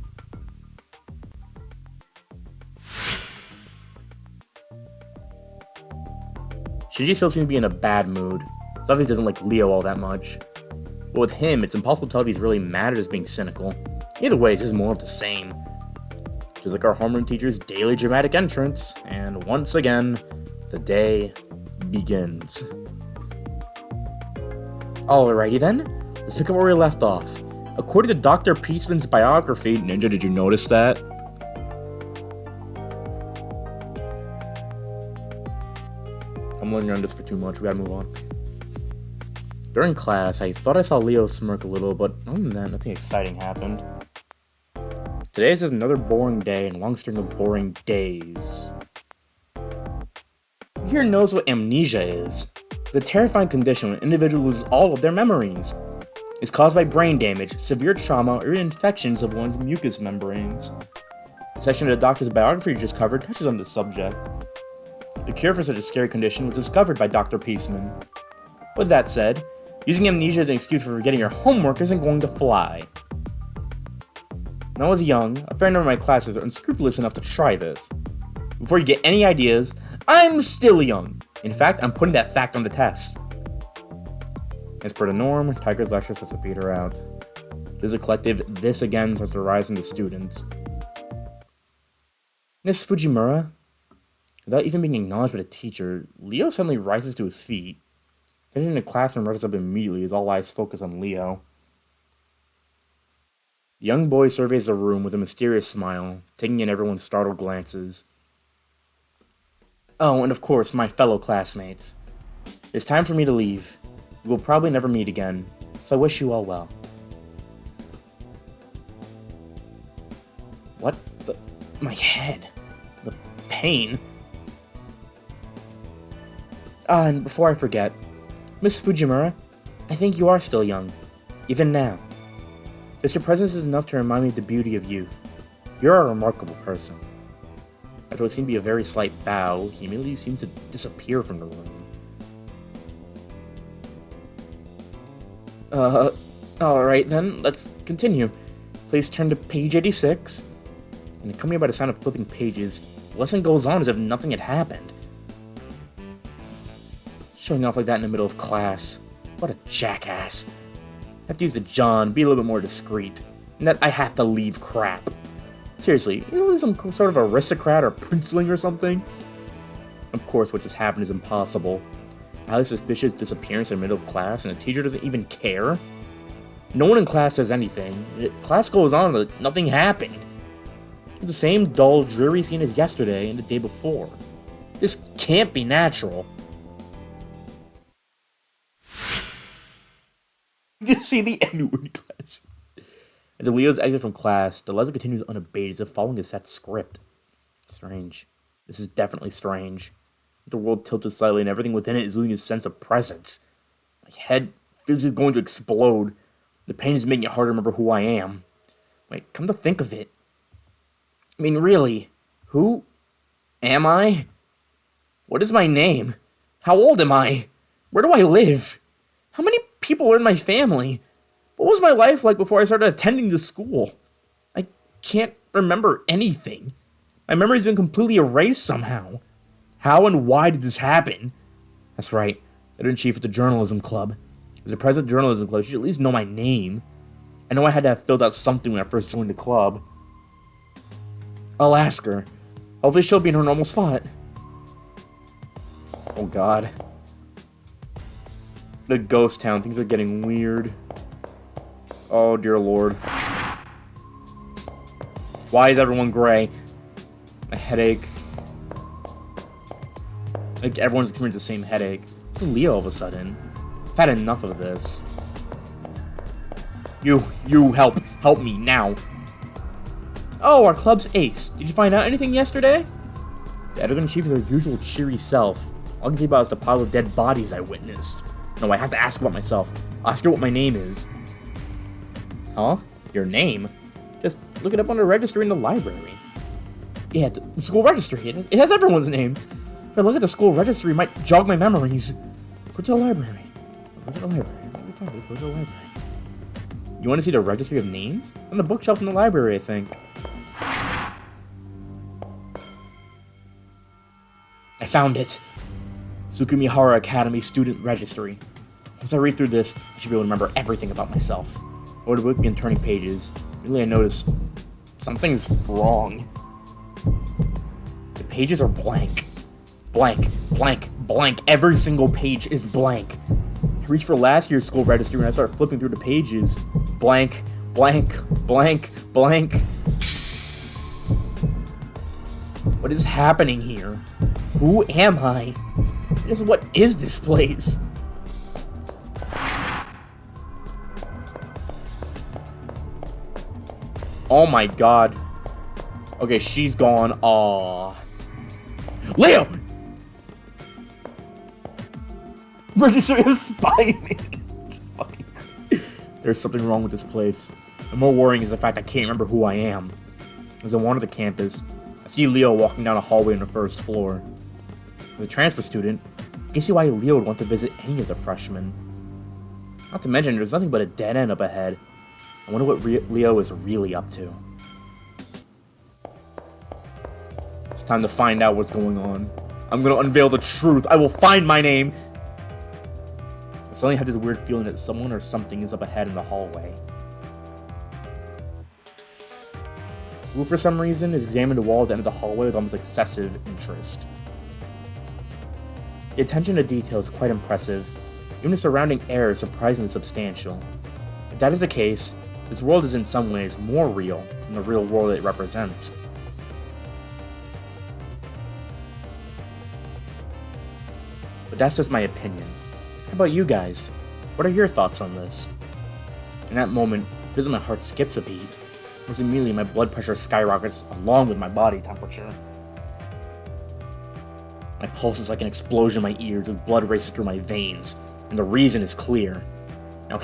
Shinji still seems to be in a bad mood. He obviously doesn't like Leo all that much. But with him, it's impossible to tell if he's really mad or just being cynical. Either way, it's just more of the same. Just like our homeroom teacher's daily dramatic entrance, and once again, the day begins. Alrighty then, let's pick up where we left off. According to Dr. Peaceman's biography, Ninja, did you notice that? I'm lingering on this for too much, we gotta move on. During class, I thought I saw Leo smirk a little, but other than that, nothing exciting happened. Today is just another boring day and a long string of boring days. Who here knows what amnesia is? It's a terrifying condition when an individual loses all of their memories. It's caused by brain damage, severe trauma, or infections of one's mucous membranes. The section of the doctor's biography you just covered touches on this subject. The cure for such a scary condition was discovered by Dr. Peaceman. With that said, using amnesia as an excuse for forgetting your homework isn't going to fly. When I was young, a fair number of my classes are unscrupulous enough to try this. Before you get any ideas, I'm still young. In fact, I'm putting that fact on the test. As per the norm, Tiger's lecture starts to peter out. There's a collective this again starts to rise from the students. Miss Fujimura? Without even being acknowledged by the teacher, Leo suddenly rises to his feet. Heading in the classroom runs up immediately as all eyes focus on Leo. The young boy surveys the room with a mysterious smile, taking in everyone's startled glances. Oh, and of course, my fellow classmates. It's time for me to leave. We will probably never meet again, so I wish you all well. What the... My head. The pain. And before I forget, Miss Fujimura, I think you are still young. Even now. Just your presence is enough to remind me of the beauty of youth. You're a remarkable person. After what seemed to be a very slight bow, he immediately seemed to disappear from the room. Alright then, let's continue. Please turn to page 86. And accompanied by the sound of flipping pages, the lesson goes on as if nothing had happened. Showing off like that in the middle of class. What a jackass. I have to use the John, be a little bit more discreet. And that I have to leave crap. Seriously, you know, some sort of aristocrat or princeling or something? Of course, what just happened is impossible. Ali's suspicious disappearance in the middle of class, and the teacher doesn't even care? No one in class says anything. Class goes on like nothing happened. It's the same dull, dreary scene as yesterday and the day before. This can't be natural. Just see the N-word class. As Leo's exit from class, the lesson continues unabated as if following a set script. Strange. This is definitely strange. The world tilted slightly and everything within it is losing a sense of presence. My head feels it's going to explode. The pain is making it hard to remember who I am. Wait, come to think of it. I mean, really, who am I? What is my name? How old am I? Where do I live? How many people are in my family? What was my life like before I started attending the school? I can't remember anything. My memory's been completely erased somehow. How and why did this happen? That's right, editor-in-chief at the journalism club. As the president of the journalism club, she should at least know my name. I know I had to have filled out something when I first joined the club. I'll ask her. Hopefully she'll be in her normal spot. Oh god. The ghost town, things are getting weird. Oh dear lord. Why is everyone gray? A headache. Like everyone's experiencing the same headache. What's Leo all of a sudden? I've had enough of this. You help me now. Oh, our club's ace. Did you find out anything yesterday? The editor-in-chief is her usual cheery self. All I can think about is the pile of dead bodies I witnessed. No, I have to ask about myself. I'll ask her what my name is. Huh? Your name? Just look it up on the registry in the library. Yeah, the school registry. It has everyone's names. If I look at the school registry, it might jog my memories. Go to the library. Go to the library. Go to the library. You want to see the registry of names? On the bookshelf in the library, I think. I found it. Tsukimihara Academy Student Registry. Once I read through this, I should be able to remember everything about myself. I would have begun turning pages. Really, I noticed something's wrong. The pages are blank. Blank, blank, blank. Every single page is blank. I reached for last year's school registry when I started flipping through the pages. Blank, blank, blank, blank. What is happening here? Who am I? What is this place? Oh my god. Okay, she's gone. Aww. Leo! Registry is spying me. It's fucking... There's something wrong with this place. The more worrying is the fact I can't remember who I am. As I wander the campus, I see Leo walking down a hallway on the first floor. As a transfer student, I can see why Leo would want to visit any of the freshmen. Not to mention, there's nothing but a dead end up ahead. I wonder what Leo is really up to. It's time to find out what's going on. I'm gonna unveil the truth. I will find my name. I suddenly had this weird feeling that someone or something is up ahead in the hallway. Who, for some reason, is examining the wall at the end of the hallway with almost excessive interest. The attention to detail is quite impressive. Even the surrounding air is surprisingly substantial. If that is the case, This world is in some ways more real than the real world it represents. But that's just my opinion. How about you guys? What are your thoughts on this? In that moment, it feels like my heart skips a beat. Almost immediately, my blood pressure skyrockets along with my body temperature. My pulse is like an explosion in my ears as blood races through my veins, and the reason is clear. Now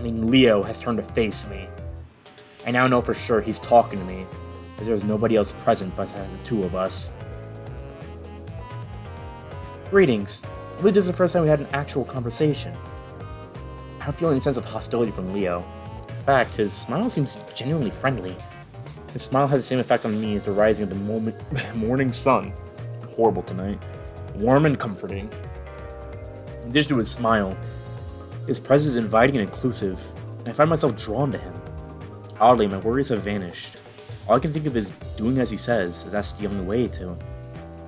Leo has turned to face me. I now know for sure he's talking to me, as there is nobody else present besides the two of us. Greetings. I believe this is the first time we had an actual conversation. I don't feel any sense of hostility from Leo. In fact, his smile seems genuinely friendly. His smile has the same effect on me as the rising of the morning sun. Horrible tonight. Warm and comforting. In addition to his smile, his presence is inviting and inclusive, and I find myself drawn to him. Oddly, my worries have vanished. All I can think of is doing as he says, as that's the only way to.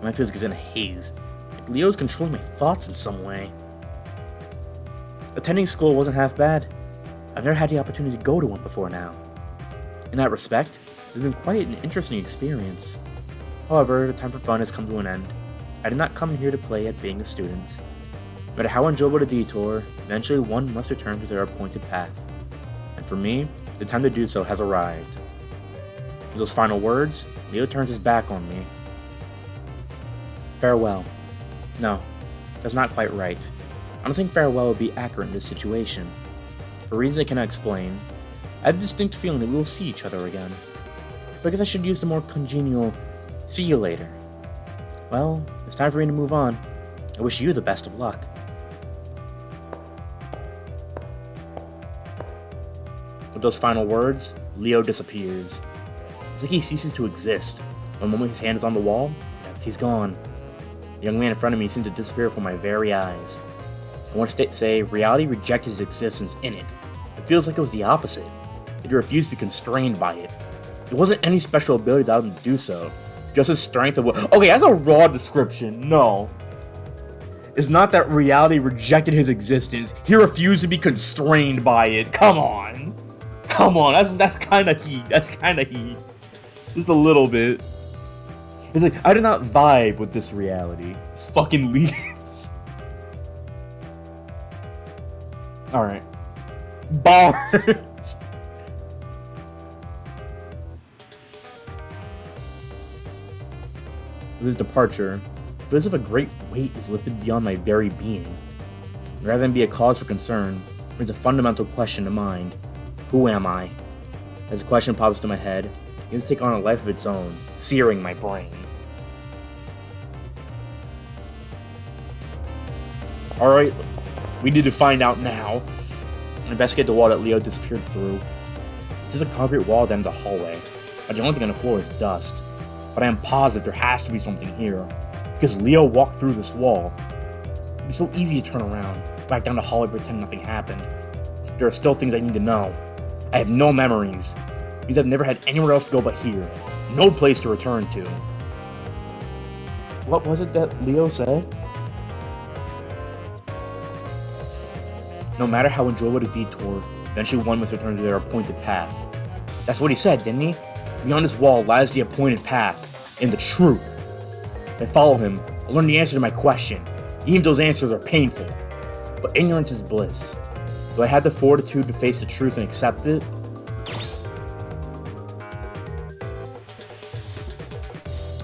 My feels is in a haze. Like Leo's controlling my thoughts in some way. Attending school wasn't half bad. I've never had the opportunity to go to one before now. In that respect, it's been quite an interesting experience. However, the time for fun has come to an end. I did not come here to play at being a student. No matter how enjoyable the detour, eventually one must return to their appointed path. And for me, the time to do so has arrived. With those final words, Leo turns his back on me. Farewell. No, that's not quite right. I don't think farewell would be accurate in this situation. For reasons I cannot explain, I have a distinct feeling that we will see each other again. But I guess I should use the more congenial, see you later. Well, it's time for me to move on. I wish you the best of luck. With those final words, Leo disappears. It's like he ceases to exist. One moment his hand is on the wall, next he's gone. The young man in front of me seemed to disappear before my very eyes. I want to say reality rejected his existence in it. It feels like it was the opposite. It refused to be constrained by it. It wasn't any special ability that allowed him to do so. Just his strength of will. Okay, that's a raw description. No. It's not that reality rejected his existence. He refused to be constrained by it. Come on. Come on. That's kind of heat. That's kind of heat. Just a little bit. It's like, I did not vibe with this reality. This fucking leaves. Alright. Bars. With his departure, it feels as if a great weight is lifted beyond my very being. Rather than be a cause for concern, brings a fundamental question to mind. Who am I? As the question pops into my head, it begins to take on a life of its own, searing my brain. Alright, we need to find out now. I investigate the wall that Leo disappeared through. It's just a concrete wall at the end of the hallway, but the only thing on the floor is dust. But I am positive there has to be something here, because Leo walked through this wall. It'd be so easy to turn around, back down the hallway and pretend nothing happened. There are still things I need to know. I have no memories, because I've never had anywhere else to go but here. No place to return to. What was it that Leo said? No matter how enjoyable the detour, eventually one must return to their appointed path. That's what he said, didn't he? Beyond this wall lies the appointed path, and the truth. If I follow him, I'll learn the answer to my question, even if those answers are painful. But ignorance is bliss. Do I have the fortitude to face the truth and accept it?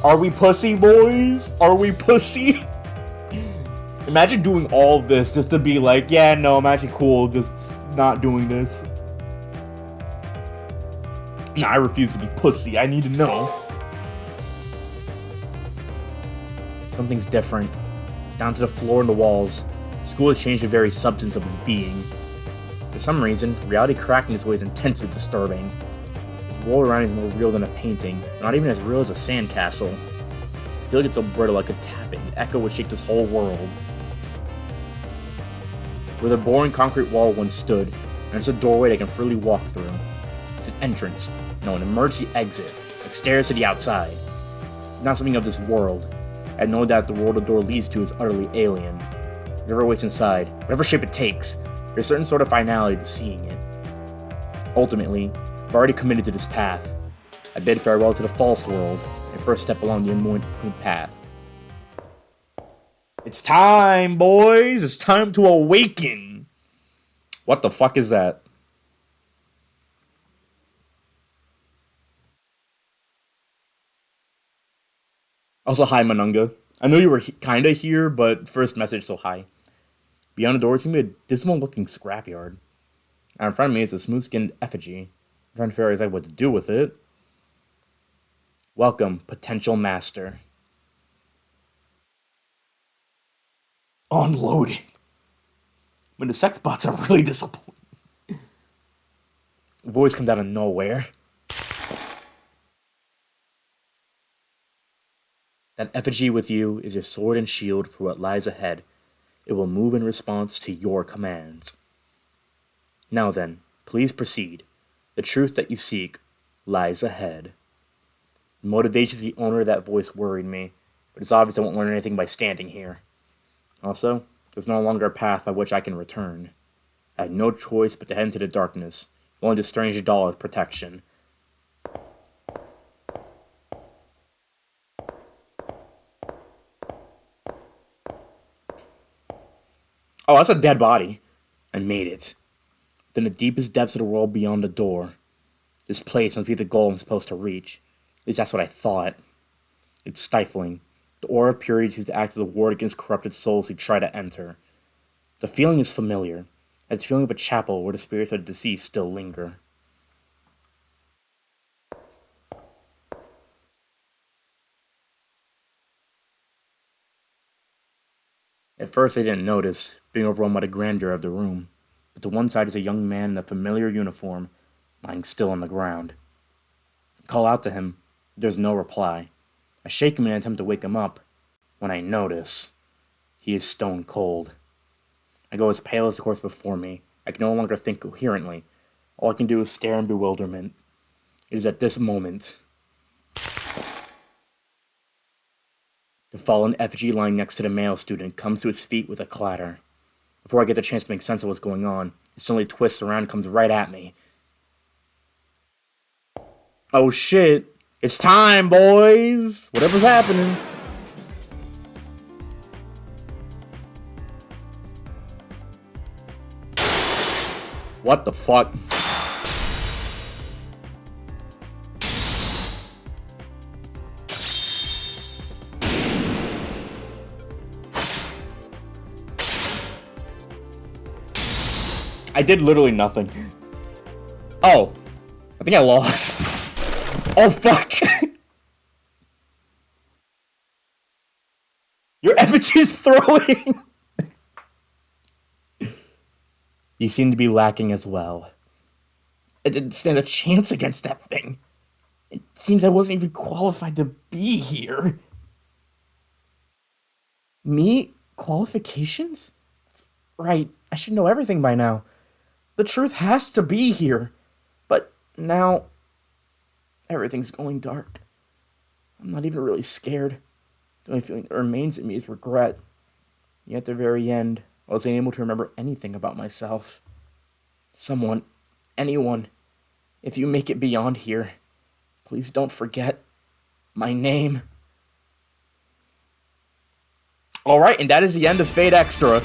Are we pussy, boys? Are we pussy? Imagine doing all of this just to be like, yeah, no, I'm actually cool, just not doing this. Nah, I refuse to be pussy. I need to know. Something's different. Down to the floor and the walls. School has changed the very substance of his being. For some reason, reality cracking this way is intensely disturbing. This world around is more real than a painting, not even as real as a sandcastle. I feel like it's so brittle I could tap it, and the echo would shake this whole world. Where the boring concrete wall once stood, and it's a doorway that I can freely walk through. It's an entrance, no, an emergency exit, like stairs to the outside. Not something of this world. I know that the world the door leads to is utterly alien. Whatever waits inside, whatever shape it takes, there's a certain sort of finality to seeing it. Ultimately, I've already committed to this path. I bid farewell to the false world and first step along the anointed path. It's time, boys! It's time to awaken! What the fuck is that? Also, hi, Manunga. I know you were kinda here, but first message, so hi. Beyond the door seems to be a dismal-looking scrapyard. And in front of me is a smooth-skinned effigy. I'm trying to figure out what to do with it. Welcome, potential master. Unloading. When the sex bots are really disappointing. Voice comes out of nowhere. That effigy with you is your sword and shield for what lies ahead. It will move in response to your commands. Now then, please proceed. The truth that you seek lies ahead. The motivations of the owner of that voice worried me, but it's obvious I won't learn anything by standing here. Also, there's no longer a path by which I can return. I have no choice but to head into the darkness, only the strange doll of protection. Oh, that's a dead body. I made it. Then the deepest depths of the world beyond the door. This place must be the goal I'm supposed to reach. At least that's what I thought. It's stifling. The aura of purity seems to act as a ward against corrupted souls who try to enter. The feeling is familiar, as the feeling of a chapel where the spirits of the deceased still linger. At first I didn't notice, being overwhelmed by the grandeur of the room, but to one side is a young man in a familiar uniform, lying still on the ground. I call out to him, but there's no reply. I shake him in an attempt to wake him up, when I notice he is stone cold. I go as pale as the corpse before me. I can no longer think coherently. All I can do is stare in bewilderment. It is at this moment. The fallen effigy lying next to the male student comes to his feet with a clatter. Before I get the chance to make sense of what's going on, it suddenly twists around and comes right at me. Oh shit. It's time, boys! Whatever's happening. What the fuck? I did literally nothing. Oh. I think I lost. Oh fuck! Your effigy is throwing! You seem to be lacking as well. I didn't stand a chance against that thing. It seems I wasn't even qualified to be here. Me? Qualifications? That's right, I should know everything by now. The truth has to be here. But now, everything's going dark. I'm not even really scared. The only feeling that remains in me is regret. Yet at the very end, I wasn't able to remember anything about myself. Someone, anyone, if you make it beyond here, please don't forget my name. Alright, and that is the end of Fate Extra.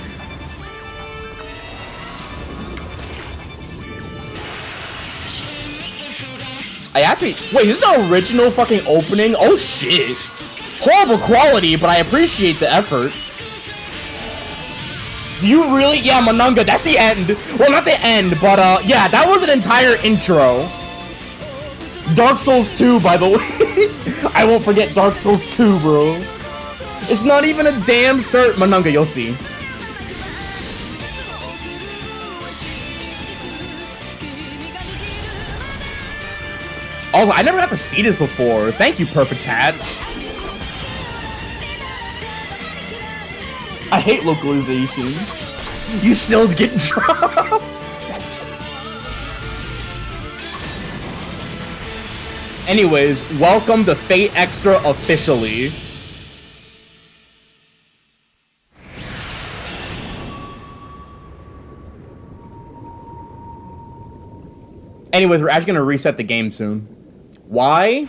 I actually... Wait, is this the original fucking opening? Oh shit. Horrible quality, but I appreciate the effort. Do you really? Yeah, Manunga, that's the end. Well, not the end, but yeah, that was an entire intro. Dark Souls 2, by the way. I won't forget Dark Souls 2, bro. It's not even a damn cert. Manunga, you'll see. Also, I never got to see this before. Thank you, Perfect Patch. I hate localization. You still get dropped. Anyways, welcome to Fate Extra officially. Anyways, we're actually gonna reset the game soon. Why?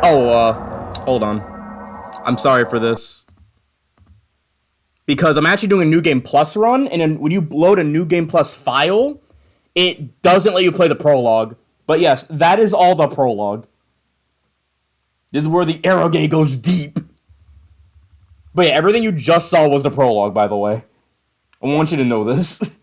Oh, hold on. I'm sorry for this. Because I'm actually doing a New Game Plus run, and then when you load a New Game Plus file, it doesn't let you play the prologue. But yes, that is all the prologue. This is where the eroge goes deep. But yeah, everything you just saw was the prologue, by the way. I want you to know this.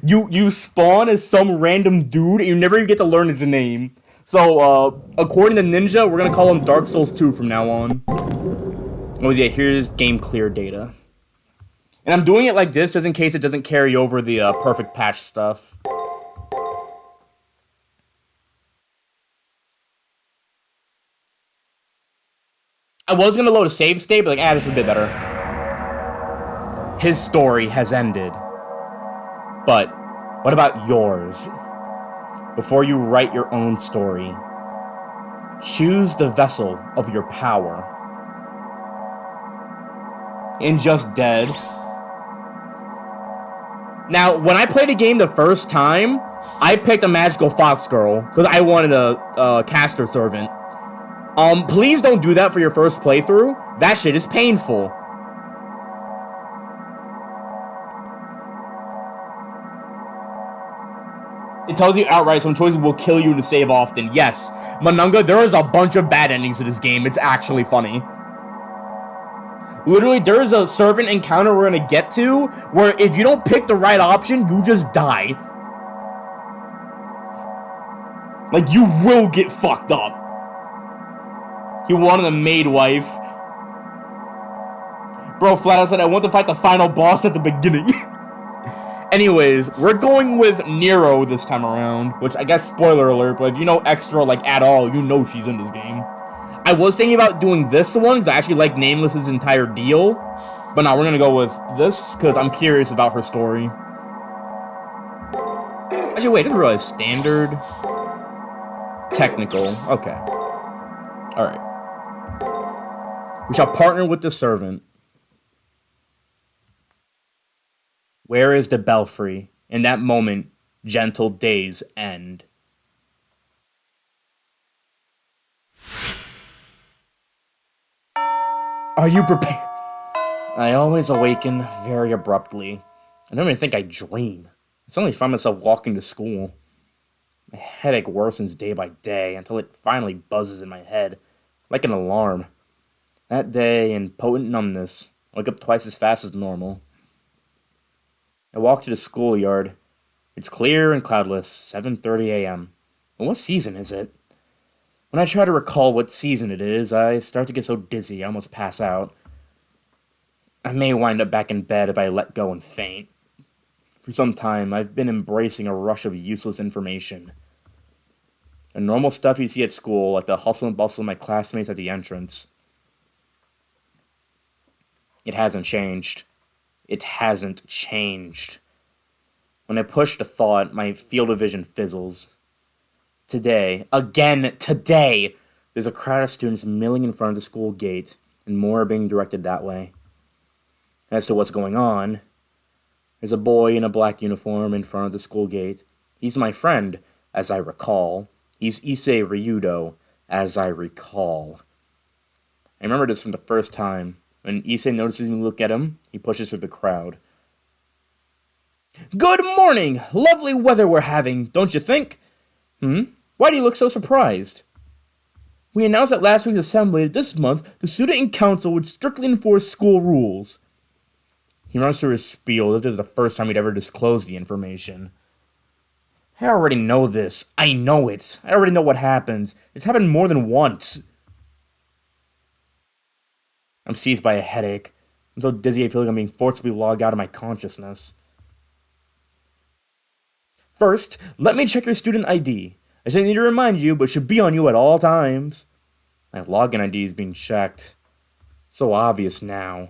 You spawn as some random dude, and you never even get to learn his name. So, according to Ninja, we're gonna call him Dark Souls 2 from now on. Oh yeah, here's game clear data. And I'm doing it like this just in case it doesn't carry over the perfect patch stuff. I was gonna load a save state, but like, this is a bit better. His story has ended. But what about yours? Before you write your own story, choose the vessel of your power. In Just Dead. Now, when I played a game the first time, I picked a magical fox girl because I wanted a caster servant. Please don't do that for your first playthrough. That shit is painful. It tells you outright some choices will kill you to save often. Yes, Manunga, there is a bunch of bad endings to this game. It's actually funny. Literally, there is a servant encounter we're gonna get to where if you don't pick the right option, you just die. Like, you will get fucked up. He wanted a maid wife. Bro flat out said, I want to fight the final boss at the beginning. Anyways, we're going with Nero this time around, which I guess spoiler alert, but if you know Extra like at all, you know she's in this game. I was thinking about doing this one because I actually like Nameless's entire deal, but no, we're gonna go with this because I'm curious about her story. Actually, wait, I didn't realize standard, technical. Okay, all right. We shall partner with the servant. Where is the belfry? In that moment, gentle days end. Are you prepared? I always awaken very abruptly. I don't even think I dream. I suddenly find myself walking to school. My headache worsens day by day until it finally buzzes in my head, like an alarm. That day, in potent numbness, I wake up twice as fast as normal. I walk to the schoolyard. It's clear and cloudless, 7:30 a.m. What season is it? When I try to recall what season it is, I start to get so dizzy I almost pass out. I may wind up back in bed if I let go and faint. For some time, I've been embracing a rush of useless information. The normal stuff you see at school, like the hustle and bustle of my classmates at the entrance. It hasn't changed. It hasn't changed. When I push the thought, my field of vision fizzles. Today, again today, there's a crowd of students milling in front of the school gate, and more are being directed that way. As to what's going on, there's a boy in a black uniform in front of the school gate. He's my friend, as I recall. He's Issei Ryudo, as I recall. I remember this from the first time. When Issei notices me look at him, he pushes through the crowd. Good morning! Lovely weather we're having, don't you think? Why do you look so surprised? We announced at last week's assembly that this month, the student in council would strictly enforce school rules. He runs through his spiel as if it was the first time he'd ever disclosed the information. I already know this. I know it. I already know what happens. It's happened more than once. I'm seized by a headache. I'm so dizzy I feel like I'm being forcibly logged out of my consciousness. First, let me check your student ID. I shouldn't need to remind you, but it should be on you at all times. My login ID is being checked. It's so obvious now.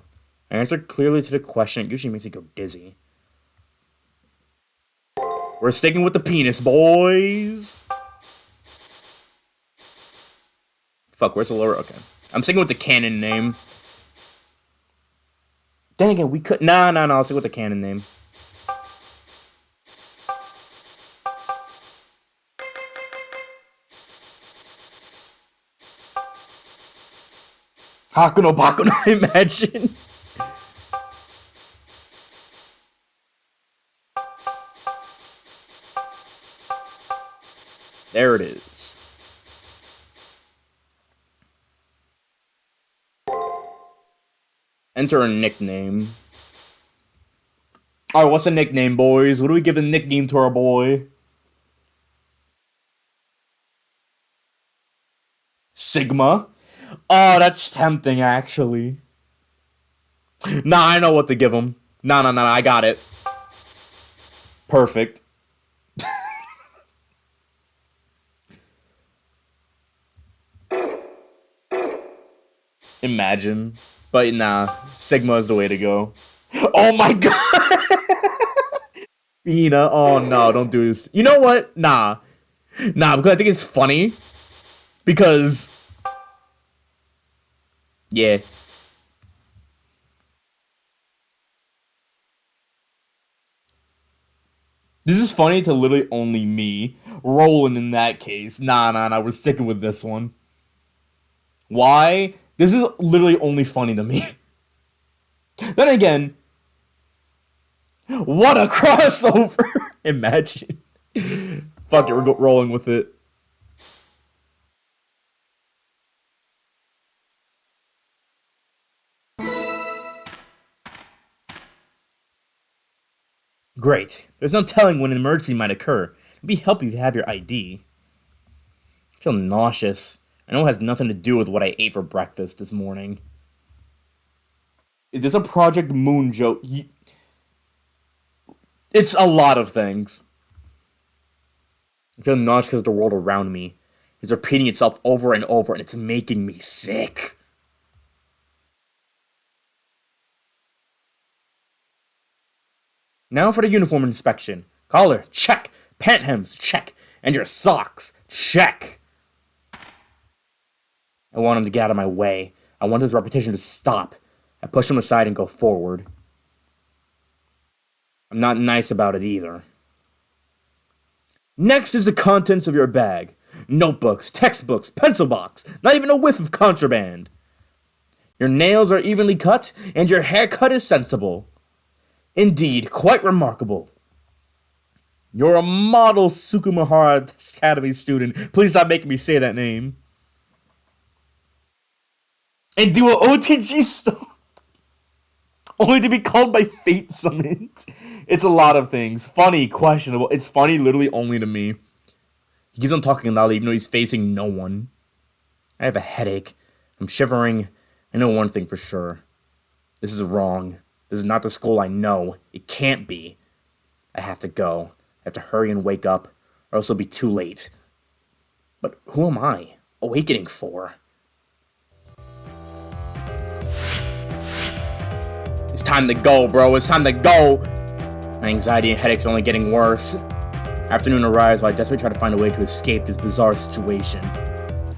I answer clearly to the question. It usually makes me go dizzy. We're sticking with the penis, boys. Fuck, where's the lower? Okay. I'm sticking with the canon name. Then again, we could... No, I'll stick with the canon name. Hakuno Bakuno, imagine. There it is. Enter a nickname. Alright, what's a nickname, boys? What do we give a nickname to our boy? Sigma? Oh, that's tempting, actually. Nah, I know what to give him. Nah, I got it. Perfect. Imagine. But nah, Sigma is the way to go. Oh my god! Ina, oh no, don't do this. You know what? Nah, because I think it's funny. Because... yeah. This is funny to literally only me. Rolling in that case. Nah, we're sticking with this one. Why? This is literally only funny to me. Then again, what a crossover! Imagine. Fuck it, we're rolling with it. Great. There's no telling when an emergency might occur. It'd be helpful if you have your ID. I feel nauseous. I know it has nothing to do with what I ate for breakfast this morning. Is this a Project Moon joke? It's a lot of things. I feel nauseous because of the world around me. It's repeating itself over and over, and it's making me sick. Now for the uniform inspection. Collar, check. Pant hems, check. And your socks, check. I want him to get out of my way. I want his repetition to stop. I push him aside and go forward. I'm not nice about it either. Next is the contents of your bag. Notebooks, textbooks, pencil box, not even a whiff of contraband. Your nails are evenly cut, and your haircut is sensible. Indeed, quite remarkable. You're a model Sukumahara Academy student. Please stop making me say that name. And do a OTG stuff. Only to be called by fate summoned. It's a lot of things. Funny, questionable. It's funny literally only to me. He keeps on talking loudly even though he's facing no one. I have a headache. I'm shivering. I know one thing for sure. This is wrong. This is not the school I know. It can't be. I have to go. I have to hurry and wake up, or else it'll be too late. But who am I awakening for? It's time to go, bro. It's time to go. My anxiety and headaches are only getting worse. Afternoon arrives while I desperately try to find a way to escape this bizarre situation.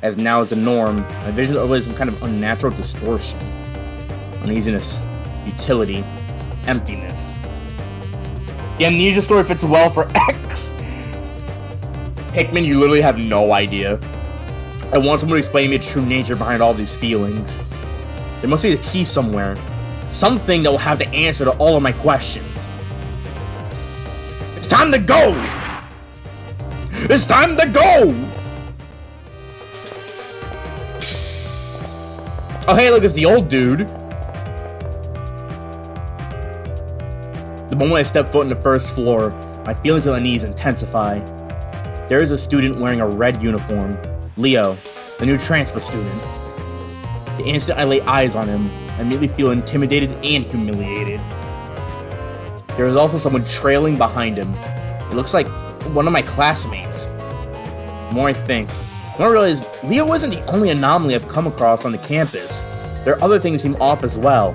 As now is the norm, my vision overlays some kind of unnatural distortion. Uneasiness, futility, emptiness. The amnesia story fits well for X. Hickman, you literally have no idea. I want someone to explain to me the true nature behind all these feelings. There must be a key somewhere. Something that will have the answer to all of my questions. It's time to go! It's time to go! Oh hey, look, it's the old dude. The moment I step foot on the first floor, my feelings of unease intensify. There is a student wearing a red uniform. Leo, the new transfer student. The instant I lay eyes on him, I immediately feel intimidated and humiliated. There is also someone trailing behind him. It looks like one of my classmates. The more I think, the more I realize Leo wasn't the only anomaly I've come across on the campus. There are other things seem off as well.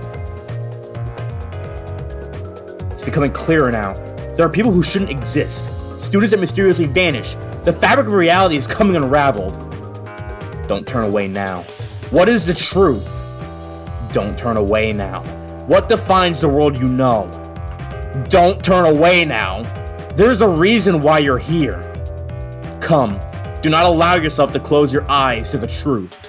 It's becoming clearer now. There are people who shouldn't exist. Students that mysteriously vanish. The fabric of reality is coming unraveled. Don't turn away now. What is the truth? Don't turn away now. What defines the world you know? Don't turn away now. There's a reason why you're here. Come, do not allow yourself to close your eyes to the truth.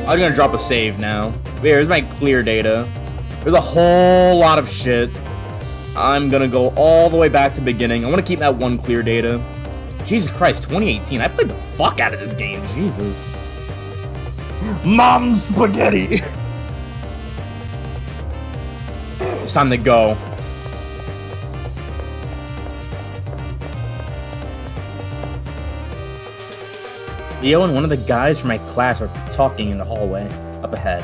I'm gonna drop a save now. Here's my clear data. There's a whole lot of shit. I'm gonna go all the way back to the beginning. I want to keep that one clear data. Jesus Christ, 2018. I played the fuck out of this game. Jesus. Mom spaghetti. It's time to go. Leo and one of the guys from my class are talking in the hallway up ahead.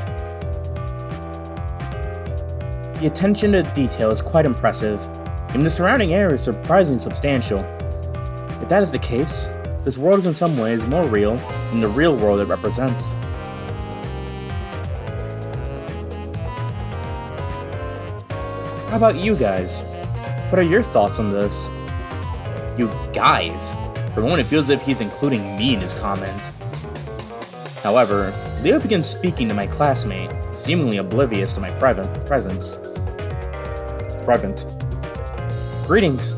The attention to detail is quite impressive, and the surrounding area is surprisingly substantial. If that is the case, this world is in some ways more real than the real world it represents. How about you guys? What are your thoughts on this? You guys? For a moment it feels as if he's including me in his comments. However, Leo begins speaking to my classmate, seemingly oblivious to my presence. Greetings.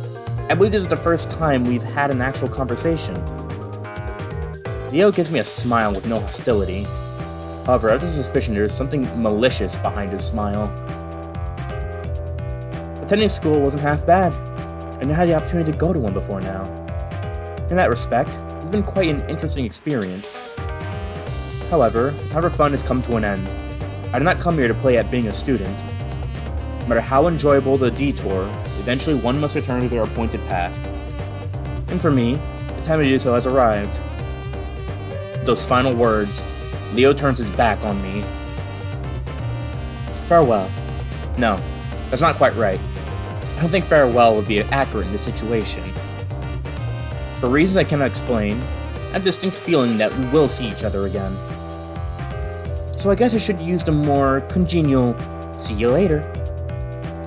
I believe this is the first time we've had an actual conversation. Leo gives me a smile with no hostility. However, I have the suspicion there's something malicious behind his smile. Attending school wasn't half bad. I never had the opportunity to go to one before now. In that respect, it's been quite an interesting experience. However, the time for fun has come to an end. I did not come here to play at being a student. No matter how enjoyable the detour, eventually one must return to their appointed path. And for me, the time to do so has arrived. With those final words, Leo turns his back on me. Farewell. No, that's not quite right. I don't think farewell would be accurate in this situation. For reasons I cannot explain, I have a distinct feeling that we will see each other again. So I guess I should use the more congenial, see you later.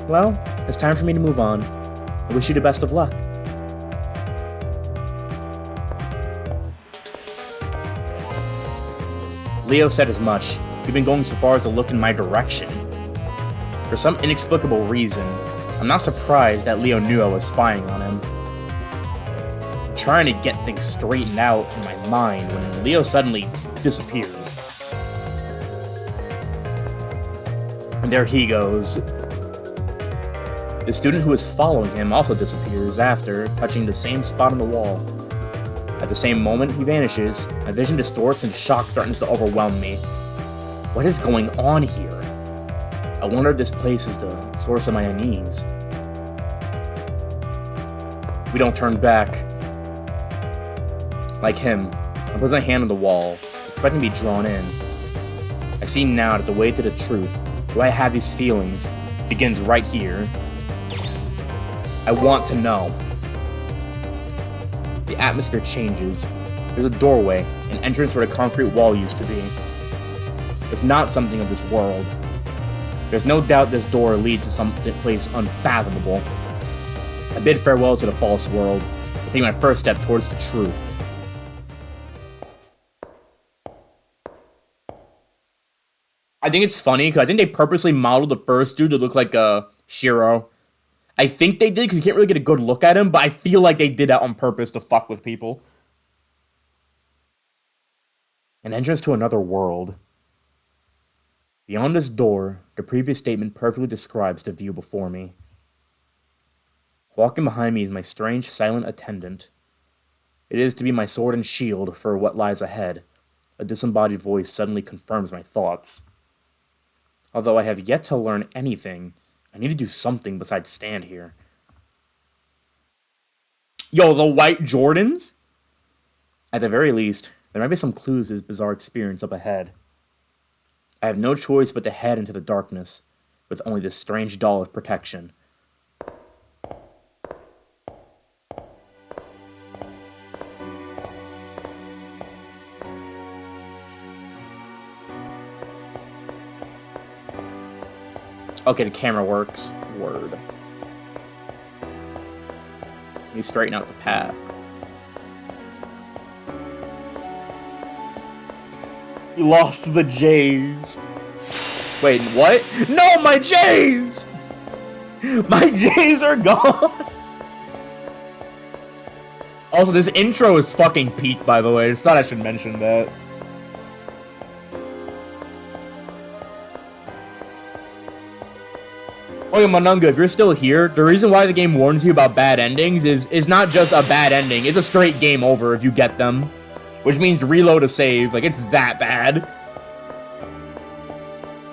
Well, it's time for me to move on. I wish you the best of luck. Leo said as much, even going so far as to look in my direction. For some inexplicable reason, I'm not surprised that Leo knew I was spying on him. I'm trying to get things straightened out in my mind when Leo suddenly disappears. And there he goes. The student who was following him also disappears after touching the same spot on the wall. At the same moment he vanishes, my vision distorts and shock threatens to overwhelm me. What is going on here? I wonder if this place is the source of my unease. We don't turn back. Like him, I put my hand on the wall, expecting to be drawn in. I see now that the way to the truth, why I have these feelings, begins right here. I want to know. The atmosphere changes. There's a doorway, an entrance where the concrete wall used to be. It's not something of this world. There's no doubt this door leads to some place unfathomable. I bid farewell to the false world, and take my first step towards the truth. I think it's funny, because I think they purposely modeled the first dude to look like Shiro. I think they did, because you can't really get a good look at him, but I feel like they did that on purpose to fuck with people. An entrance to another world. Beyond this door, the previous statement perfectly describes the view before me. Walking behind me is my strange, silent attendant. It is to be my sword and shield for what lies ahead. A disembodied voice suddenly confirms my thoughts. Although I have yet to learn anything, I need to do something besides stand here. Yo, the white Jordans? At the very least, there might be some clues to this bizarre experience up ahead. I have no choice but to head into the darkness, with only this strange doll of protection. Okay, the camera works. Word. Let me straighten out the path. You lost the J's. Wait, what? No, my J's! My J's are gone! Also, this intro is fucking peak, by the way. I thought I should mention that. Oh yeah, Manunga, if you're still here, the reason why the game warns you about bad endings is not just a bad ending, it's a straight game over if you get them. Which means reload a save, like it's that bad.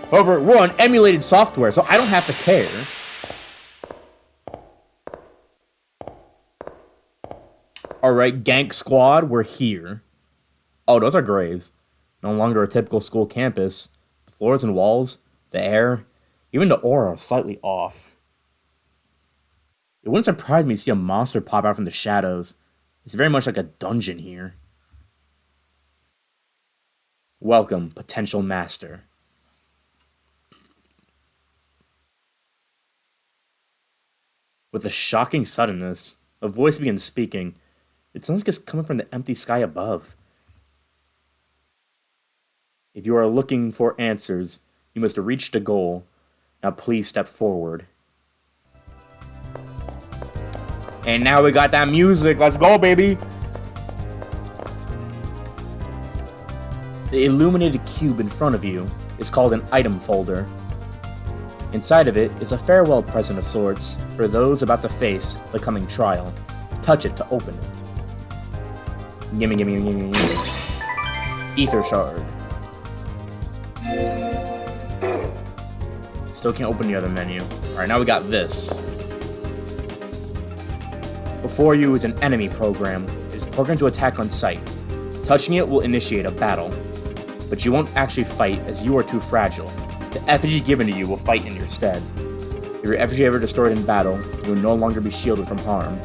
However, we're on emulated software, so I don't have to care. Alright, Gank Squad, we're here. Oh, those are graves. No longer a typical school campus. The floors and walls, the air, even the aura are slightly off. It wouldn't surprise me to see a monster pop out from the shadows. It's very much like a dungeon here. Welcome, potential master. With a shocking suddenness, a voice begins speaking. It sounds like it's coming from the empty sky above. If you are looking for answers, you must reach the goal. Now please step forward. And now we got that music. Let's go, baby! The illuminated cube in front of you is called an item folder. Inside of it is a farewell present of sorts for those about to face the coming trial. Touch it to open it. Gimme, gimme, gimme, gimme, gimme. Ether shard. Still can't open the other menu. Alright, now we got this. Before you is an enemy program. It is programmed to attack on sight. Touching it will initiate a battle. But you won't actually fight as you are too fragile. The effigy given to you will fight in your stead. If your effigy ever destroyed in battle, you will no longer be shielded from harm.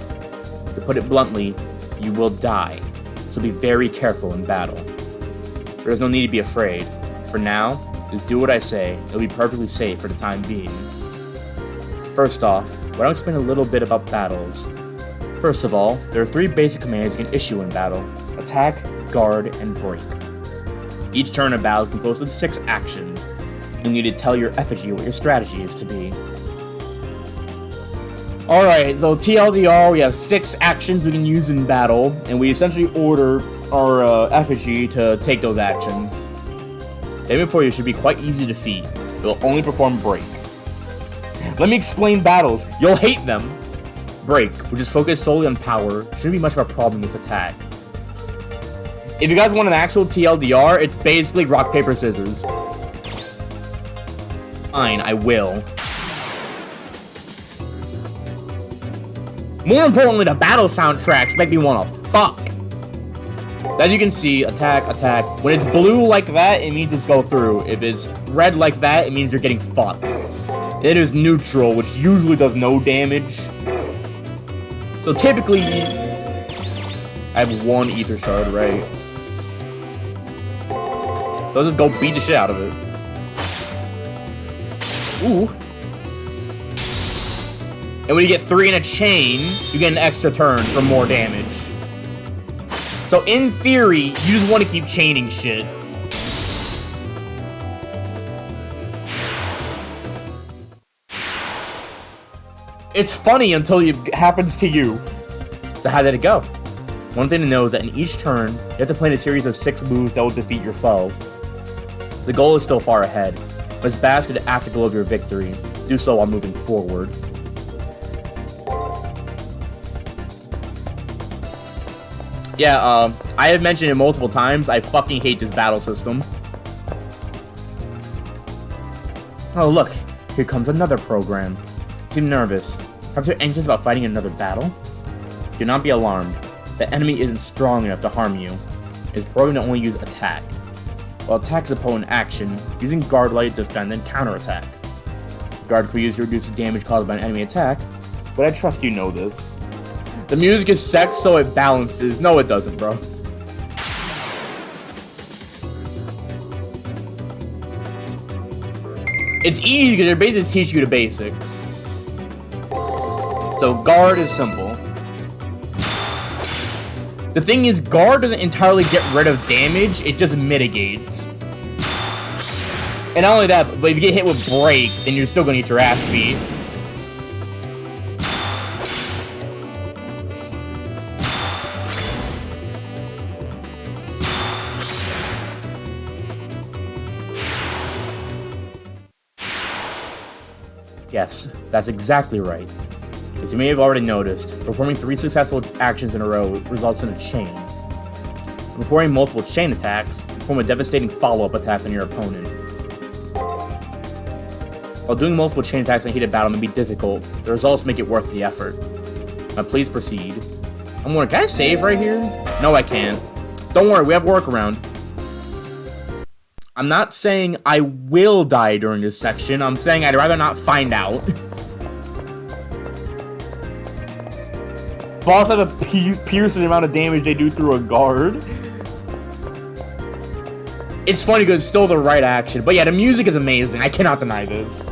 To put it bluntly, you will die. So be very careful in battle. There is no need to be afraid. For now, just do what I say. It'll be perfectly safe for the time being. First off, why don't I explain a little bit about battles? First of all, there are 3 basic commands you can issue in battle. Attack, guard, and break. Each turn of battle is composed of 6 actions. You need to tell your effigy what your strategy is to be. Alright, so TLDR, we have 6 actions we can use in battle, and we essentially order our effigy to take those actions. The enemy for you should be quite easy to defeat. It will only perform break. Let me explain battles. You'll hate them. Break, which is focused solely on power, shouldn't be much of a problem against attack. If you guys want an actual TLDR, it's basically rock, paper, scissors. Fine, I will. More importantly, the battle soundtracks make me wanna fuck. As you can see, attack, attack. When it's blue like that, it means just go through. If it's red like that, it means you're getting fucked. It is neutral, which usually does no damage. So typically, I have 1 ether shard, right? So I'll just go beat the shit out of it. Ooh. And when you get 3 in a chain, you get an extra turn for more damage. So in theory, you just want to keep chaining shit. It's funny until it happens to you. So how did it go? One thing to know is that in each turn, you have to plan a series of 6 moves that will defeat your foe. The goal is still far ahead, but it's bask in the afterglow of your victory. Do so while moving forward. Yeah, I have mentioned it multiple times, I fucking hate this battle system. Oh look, here comes another program. You seem nervous. Perhaps you're anxious about fighting another battle? Do not be alarmed. The enemy isn't strong enough to harm you. It is programmed to only use attack. While attack is a potent action, using guard light to defend and counterattack. Guard can be used to reduce the damage caused by an enemy attack, but I trust you know this. The music is set so it balances. No, it doesn't, bro. It's easy because they're basically teaching you the basics. So guard is simple. The thing is, guard doesn't entirely get rid of damage, it just mitigates. And not only that, but if you get hit with break, then you're still gonna get your ass beat. Yes, that's exactly right. As you may have already noticed, performing 3 successful actions in a row results in a chain. Performing multiple chain attacks, perform a devastating follow-up attack on your opponent. While doing multiple chain attacks in a heated battle may be difficult, the results make it worth the effort. Now please proceed. I'm wondering, can I save right here? No, I can't. Don't worry, we have a workaround. I'm not saying I will die during this section, I'm saying I'd rather not find out. Boss have to pierce the amount of damage they do through a guard. It's funny because it's still the right action. But yeah, the music is amazing. I cannot deny this.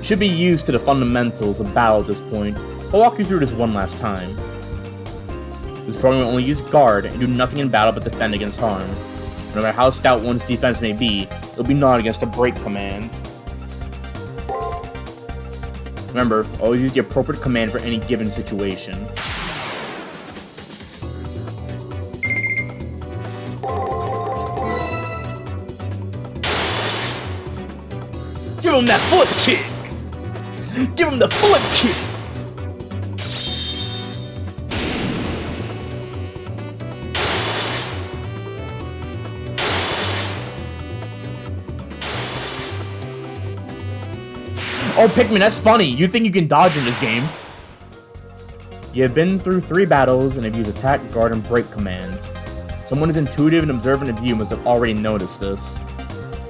Should be used to the fundamentals of battle at this point. I'll walk you through this one last time. This program will only use guard and do nothing in battle but defend against harm. No matter how stout one's defense may be, it'll be not against a break command. Remember, always use the appropriate command for any given situation. Give him that flip kick! Give him the flip kick! Oh, Pikmin, that's funny. You think you can dodge in this game. You have been through 3 battles and have used attack, guard, and break commands. Someone as intuitive and observant of you must have already noticed this.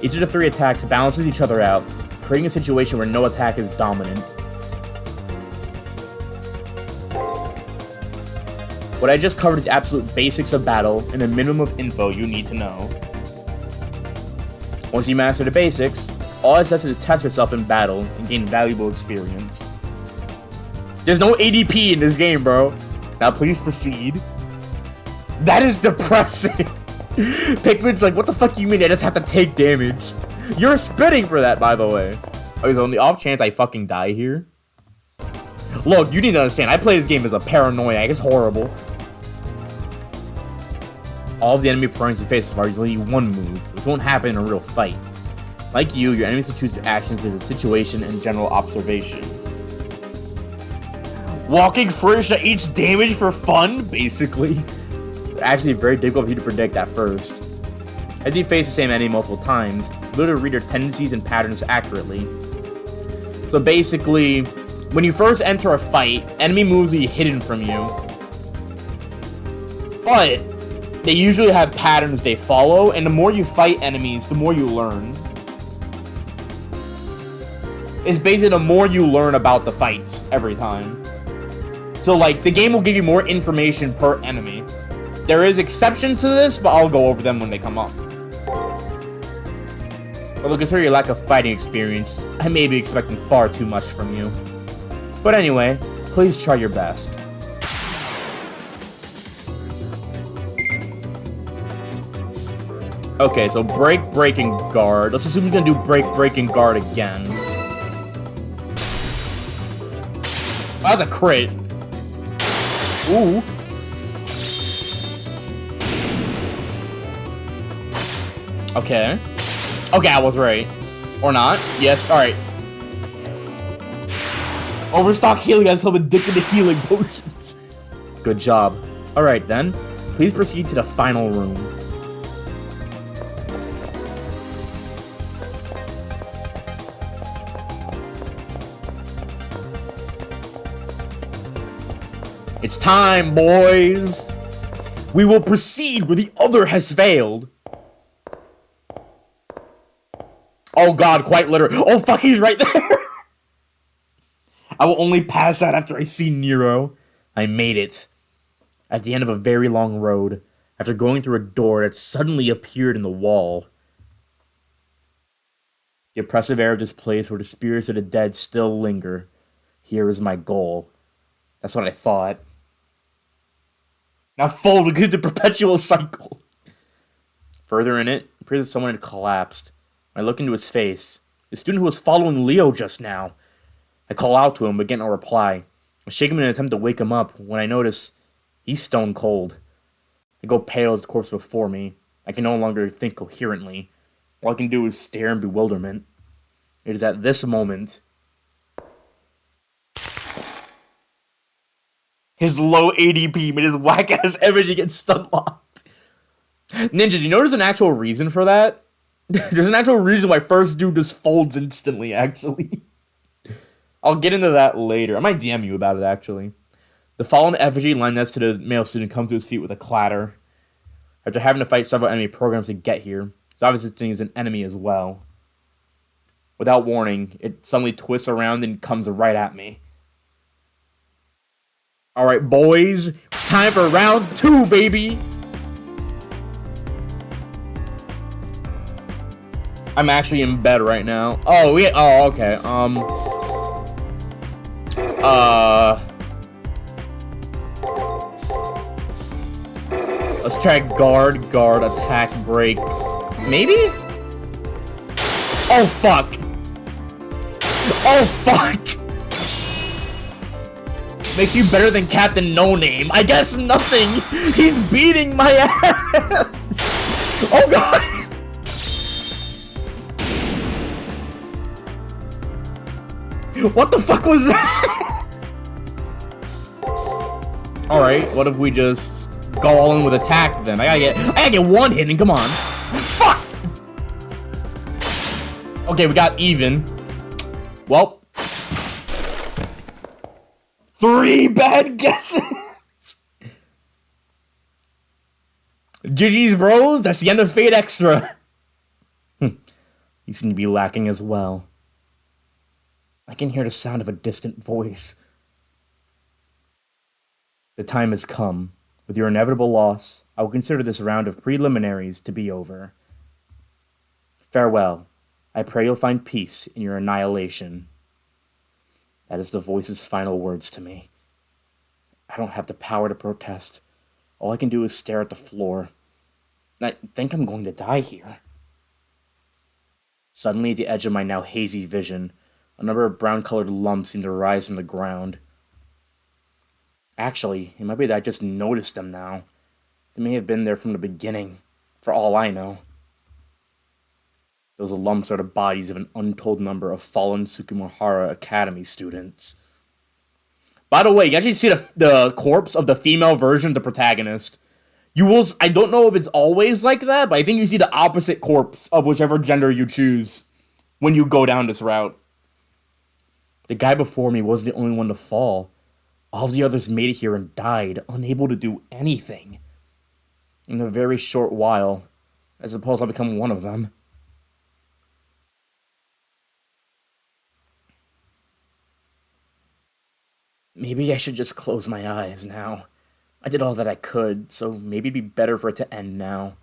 Each of the 3 attacks balances each other out, creating a situation where no attack is dominant. What I just covered is the absolute basics of battle and the minimum of info you need to know. Once you master the basics, all it does is test yourself in battle and gain valuable experience. There's no ADP in this game, bro. Now please proceed. That is depressing. Pikmin's like, what the fuck you mean I just have to take damage? You're spitting for that, by the way. Okay, so on the off chance I fucking die here. Look, you need to understand, I play this game as a paranoiac. It's horrible. All of the enemy opponents you face are usually one move, which won't happen in a real fight. Like you, your enemies will choose their actions based on situation and general observation. Walking furniture that eats damage for fun, basically. It's actually very difficult for you to predict at first. As you face the same enemy multiple times, you'll be able to read their tendencies and patterns accurately. So basically, when you first enter a fight, enemy moves will be hidden from you. But they usually have patterns they follow, and the more you fight enemies, the more you learn. It's basically the more you learn about the fights every time. So like, the game will give you more information per enemy. There is exceptions to this, but I'll go over them when they come up. But considering your lack of fighting experience, I may be expecting far too much from you. But anyway, please try your best. Okay, so break, and guard. Let's assume he's gonna do break, and guard again. That was a crit. Ooh. Okay. Okay, I was right. Or not. Yes, alright. Overstock healing has some addicted to healing potions. Good job. Alright then. Please proceed to the final room. It's time, boys! We will proceed where the other has failed. Oh god, quite literally. Oh fuck, he's right there! I will only pass out after I see Nero. I made it. At the end of a very long road, after going through a door that suddenly appeared in the wall. The oppressive air of this place where the spirits of the dead still linger. Here is my goal. That's what I thought. Now fold into the perpetual cycle. Further in it, it appears that someone had collapsed. I look into his face. The student who was following Leo just now. I call out to him, but get no reply. I shake him in an attempt to wake him up, when I notice he's stone cold. I go pale as the corpse before me. I can no longer think coherently. All I can do is stare in bewilderment. It is at this moment. His low ADP made his whack-ass effigy get stun-locked. Ninja, do you know there's an actual reason for that? There's an actual reason why first dude just folds instantly, actually. I'll get into that later. I might DM you about it, actually. The fallen effigy lying next to the male student comes to his feet with a clatter. After having to fight several enemy programs to get here, it's obviously thinking he's an enemy as well. Without warning, it suddenly twists around and comes right at me. Alright, boys. Time for round 2, baby! I'm actually in bed right now. Oh, yeah. Oh, okay. Let's try guard, attack, break. Maybe? Oh, fuck! Oh, fuck! Makes you better than Captain No Name. I guess nothing. He's beating my ass. Oh god. What the fuck was that? All right. What if we just go all in with attack then? I gotta get one hit. And come on. Fuck. Okay, we got even. Well. 3 bad guesses! GG's, bros. That's the end of Fate Extra. You seem to be lacking as well. I can hear the sound of a distant voice. The time has come. With your inevitable loss, I will consider this round of preliminaries to be over. Farewell. I pray you'll find peace in your annihilation. That is the voice's final words to me. I don't have the power to protest. All I can do is stare at the floor. I think I'm going to die here. Suddenly, at the edge of my now hazy vision, a number of brown-colored lumps seem to rise from the ground. Actually, it might be that I just noticed them now. They may have been there from the beginning, for all I know. Those lumps are the bodies of an untold number of fallen Tsukimihara Academy students. By the way, you actually see the corpse of the female version of the protagonist. You will. I don't know if it's always like that, but I think you see the opposite corpse of whichever gender you choose when you go down this route. The guy before me wasn't the only one to fall. All the others made it here and died, unable to do anything. In a very short while, I suppose I'll become one of them. Maybe I should just close my eyes now. I did all that I could, so maybe it'd be better for it to end now.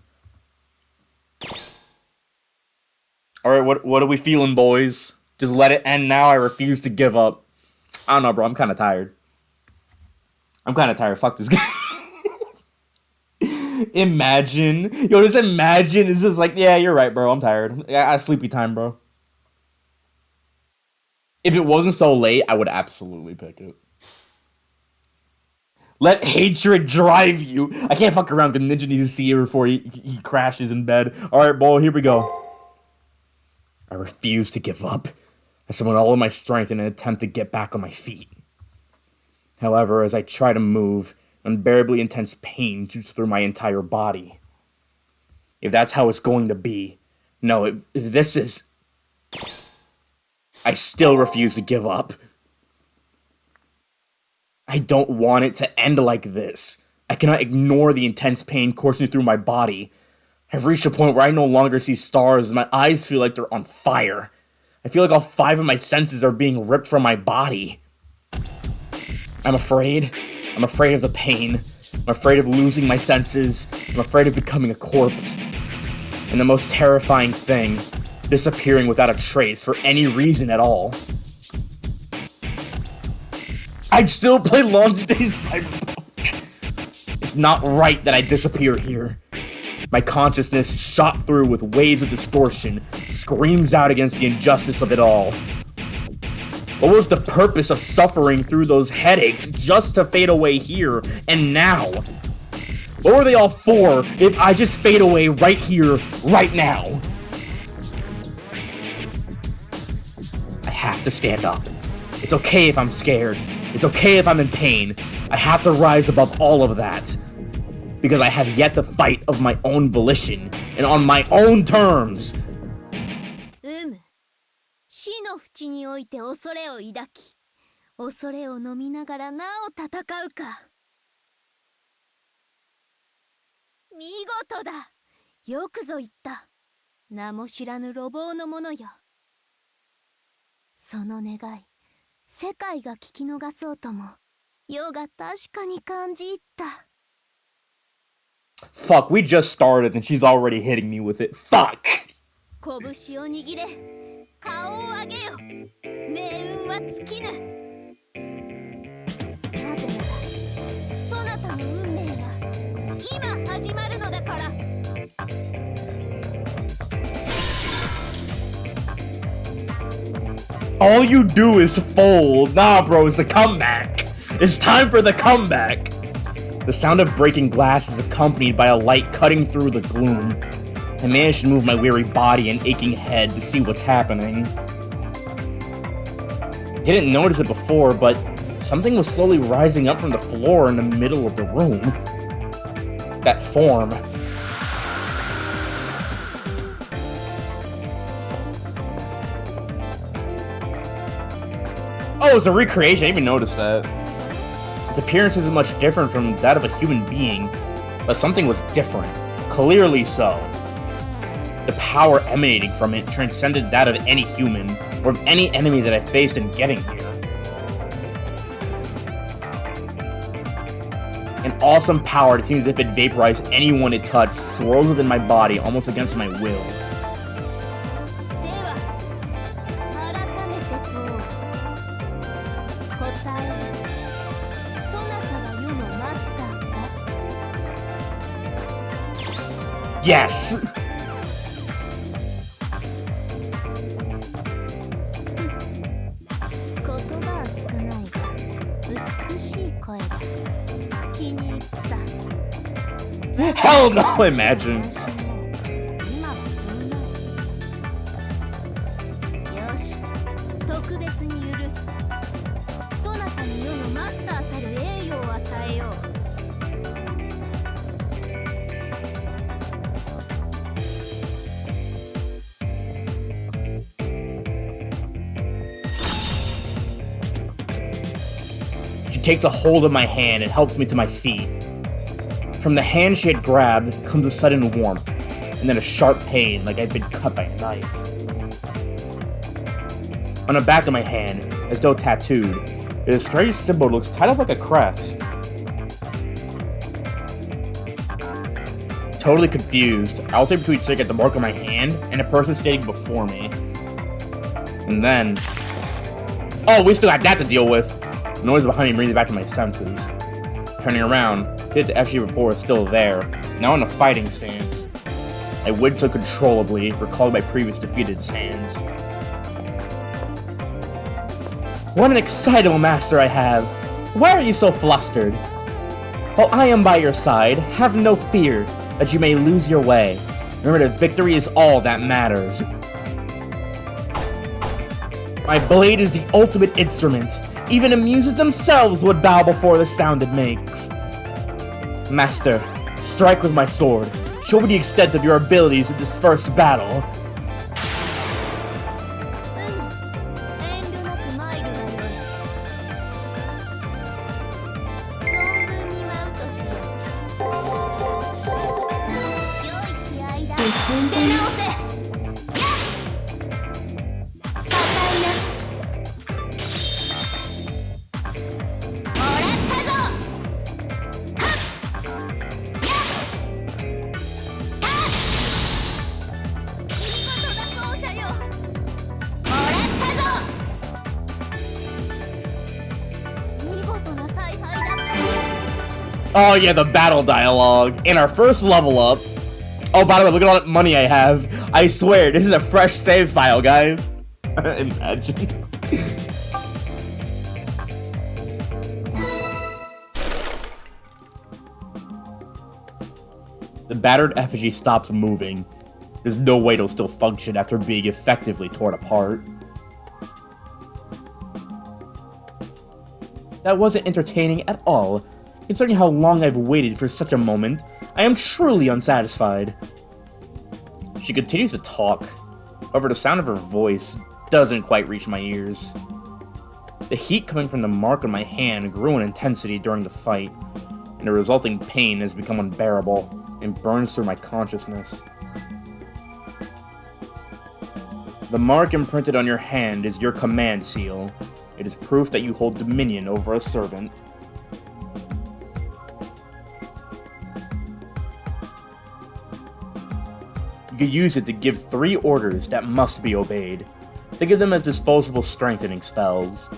Alright, what are we feeling, boys? Just let it end now, I refuse to give up. I don't know, bro, I'm kind of tired. Fuck this guy. Imagine. Yo, just imagine. It's just like, yeah, you're right, bro, I'm tired. I got sleepy time, bro. If it wasn't so late, I would absolutely pick it. Let hatred drive you. I can't fuck around because Ninja needs to see it before he crashes in bed. Alright, boy, here we go. I refuse to give up. I summon all of my strength in an attempt to get back on my feet. However, as I try to move, unbearably intense pain shoots through my entire body. If that's how it's going to be, no, if this is... I still refuse to give up. I don't want it to end like this. I cannot ignore the intense pain coursing through my body. I've reached a point where I no longer see stars and my eyes feel like they're on fire. I feel like all 5 of my senses are being ripped from my body. I'm afraid. I'm afraid of the pain. I'm afraid of losing my senses. I'm afraid of becoming a corpse. And the most terrifying thing, disappearing without a trace for any reason at all. I'd still play Launch Days Cyberpunk. It's not right that I disappear here. My consciousness, shot through with waves of distortion, screams out against the injustice of it all. What was the purpose of suffering through those headaches just to fade away here and now? What were they all for if I just fade away right here, right now? have to stand up. It's okay if I'm scared. It's okay if I'm in pain. I have to rise above all of that. Because I have yet to fight of my own volition and on my own terms. 死の淵において恐れを抱き、恐れを飲みながらなお戦うか。見事だ。よくぞ言った。名も知らぬ路傍の者よ。その願い、世界が聞き逃そうとも、世が確かに感じ入った。Fuck, we just started and she's already hitting me with it. Fuck! 拳を握れ、顔を上げよ。命運は尽きぬ。なぜなら、そなたの運命は今始まるのだから。All you do is fold. Nah, bro, it's the comeback. It's time for the comeback. The sound of breaking glass is accompanied by a light cutting through the gloom. I managed to move my weary body and aching head to see what's happening. Didn't notice it before, but something was slowly rising up from the floor in the middle of the room. That form. Oh, it's a recreation. I didn't even notice that. Its appearance isn't much different from that of a human being, but something was different. Clearly so. The power emanating from it transcended that of any human, or of any enemy that I faced in getting here. An awesome power that seems as if it vaporized anyone it touched, swirls within my body almost against my will. Yes! Hell no, imagine. She takes a hold of my hand and helps me to my feet. From the hand she had grabbed comes a sudden warmth, and then a sharp pain like I'd been cut by a knife. On the back of my hand, as though tattooed, is a strange symbol that looks kind of like a crest. Totally confused, I alternate between staring at the mark on my hand and a person standing before me. And then... oh, we still got that to deal with! The noise behind me brings me back to my senses. Turning around, the FG before is still there, now in a fighting stance. I winced uncontrollably, recalling my previous defeat at its hands. What an excitable master I have! Why are you so flustered? While I am by your side, have no fear that you may lose your way. Remember that victory is all that matters. My blade is the ultimate instrument. Even the muses themselves would bow before the sound it makes. Master, strike with my sword. Show me the extent of your abilities in this first battle. Oh yeah, the battle dialogue. In our first level up. Oh, by the way, look at all that money I have. I swear, this is a fresh save file, guys. Imagine. The battered effigy stops moving. There's no way it'll still function after being effectively torn apart. That wasn't entertaining at all. Considering how long I've waited for such a moment, I am truly unsatisfied. She continues to talk. However, the sound of her voice doesn't quite reach my ears. The heat coming from the mark on my hand grew in intensity during the fight, and the resulting pain has become unbearable and burns through my consciousness. The mark imprinted on your hand is your command seal. It is proof that you hold dominion over a servant. You could use it to give 3 orders that must be obeyed. Think of them as disposable strengthening spells.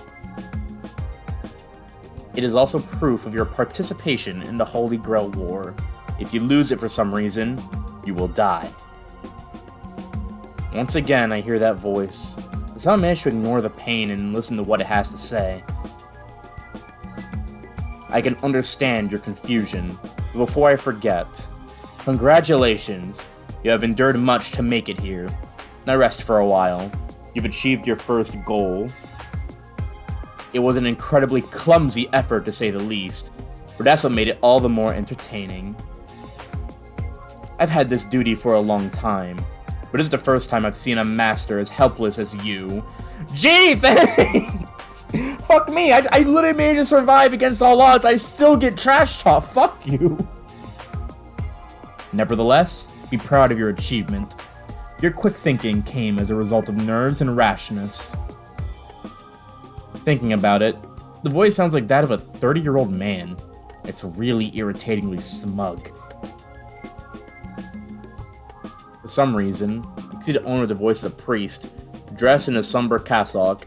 It is also proof of your participation in the Holy Grail War. If you lose it for some reason, you will die. Once again, I hear that voice. I somehow manage to ignore the pain and listen to what it has to say. I can understand your confusion, but before I forget, congratulations. You have endured much to make it here. Now rest for a while. You've achieved your first goal. It was an incredibly clumsy effort to say the least, but that's what made it all the more entertaining. I've had this duty for a long time, but this is the first time I've seen a master as helpless as you. Gee, thanks! Fuck me, I literally managed to survive against all odds. I still get trash talk. Fuck you. Nevertheless, be proud of your achievement. Your quick thinking came as a result of nerves and rashness. Thinking about it, the voice sounds like that of a 30-year-old man. It's really irritatingly smug. For some reason, I can see the owner of the voice is a priest, dressed in a somber cassock.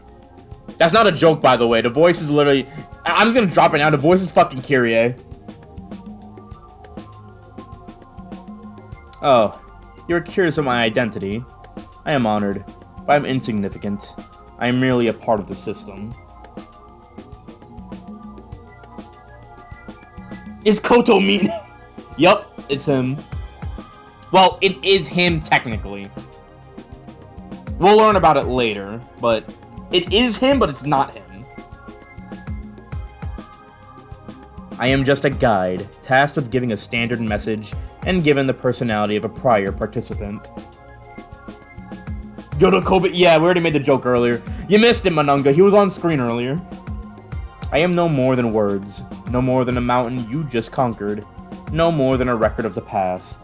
That's not a joke, by the way. The voice is literally... I'm just gonna drop it now. The voice is fucking Kyrie. Oh, you're curious of my identity. I am honored, but I'm insignificant. I am merely a part of the system. Is Koto mean? Yup, it's him. Well, it is him technically. We'll learn about it later, but it is him, but it's not him. I am just a guide, tasked with giving a standard message and given the personality of a prior participant. Yoda Kobe, yeah, we already made the joke earlier. You missed it, Manunga, he was on screen earlier. I am no more than words, no more than a mountain you just conquered, no more than a record of the past.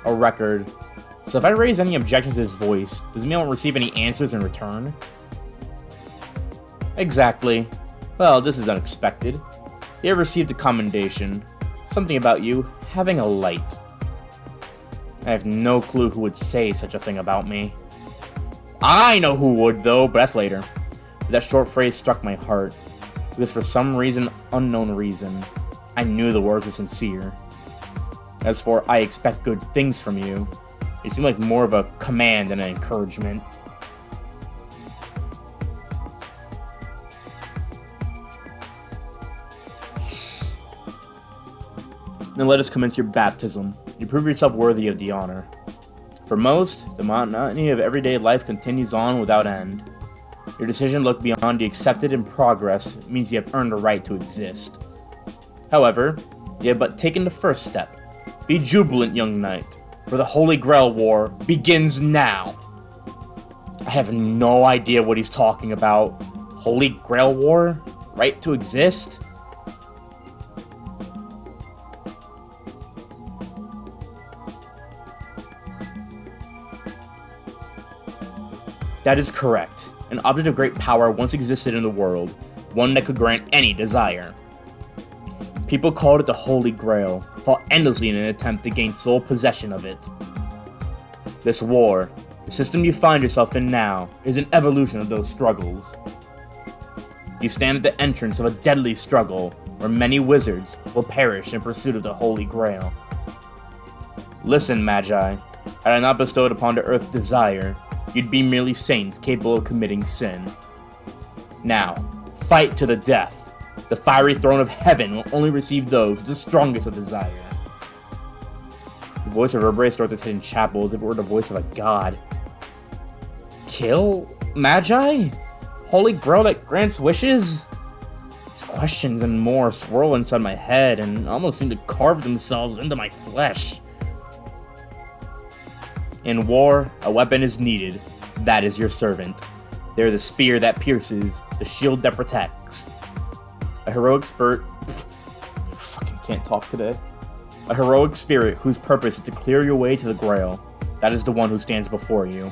A record. So if I raise any objections to his voice, does it mean I won't receive any answers in return? Exactly. Well, this is unexpected. You have received a commendation. Something about you having a light. I have no clue who would say such a thing about me. I know who would, though, but that's later. But that short phrase struck my heart, because for some reason, unknown reason, I knew the words were sincere. As for, I expect good things from you, it seemed like more of a command than an encouragement. Then let us commence your baptism. You prove yourself worthy of the honor. For most, the monotony of everyday life continues on without end. Your decision to look beyond the accepted in progress means you have earned a right to exist. However, you have but taken the first step. Be jubilant, young knight, for the Holy Grail War begins now. I have no idea what he's talking about. Holy Grail War? Right to exist? That is correct. An object of great power once existed in the world, one that could grant any desire. People called it the Holy Grail, fought endlessly in an attempt to gain sole possession of it. This war, the system you find yourself in now, is an evolution of those struggles. You stand at the entrance of a deadly struggle, where many wizards will perish in pursuit of the Holy Grail. Listen, Magi, had I not bestowed upon the earth desire, you'd be merely saints capable of committing sin. Now, fight to the death. The fiery throne of heaven will only receive those with the strongest of desire. The voice of reverberates throughout this hidden chapel as if it were the voice of a god. kill Magi? Holy Grail that grants wishes? These questions and more swirl inside my head and almost seem to carve themselves into my flesh. In war, a weapon is needed. That is your servant. They're the spear that pierces, the shield that protects. A heroic spirit... fucking can't talk today. A heroic spirit whose purpose is to clear your way to the Grail. That is the one who stands before you.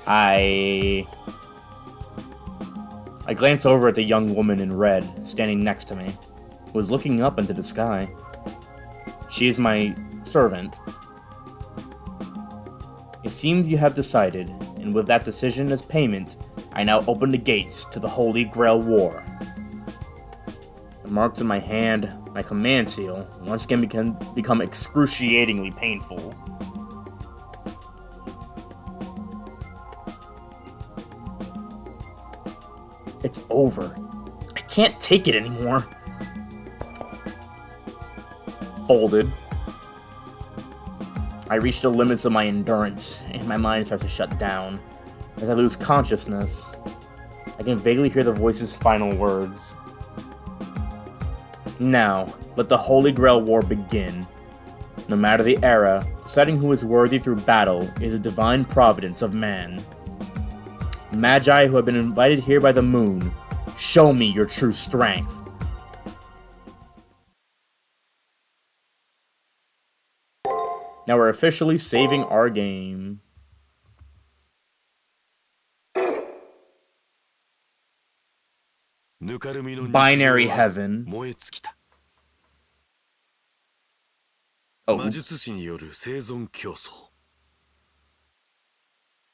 I glance over at the young woman in red, standing next to me, who is looking up into the sky. She is my servant. It seems you have decided, and with that decision as payment, I now open the gates to the Holy Grail War. The marks on my hand, my command seal, once again become excruciatingly painful. It's over. I can't take it anymore. Folded. I reach the limits of my endurance, and my mind starts to shut down. As I lose consciousness, I can vaguely hear the voice's final words. Now, let the Holy Grail War begin. No matter the era, deciding who is worthy through battle is a divine providence of man. Magi who have been invited here by the moon, show me your true strength. Now we're officially saving our game. Binary Heaven. Oh. 魔術師による生存競争。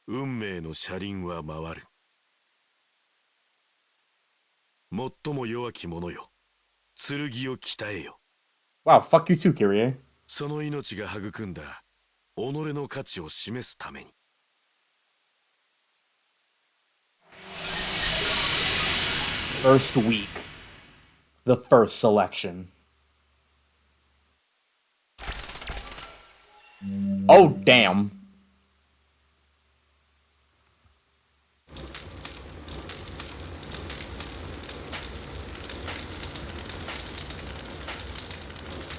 運命の車輪は回る。最も弱き者よ。剣を鍛えよ。Wow, fuck you too, Kyrie. その命が育んだ己の価値を示すために。First week. The first selection. Oh, damn.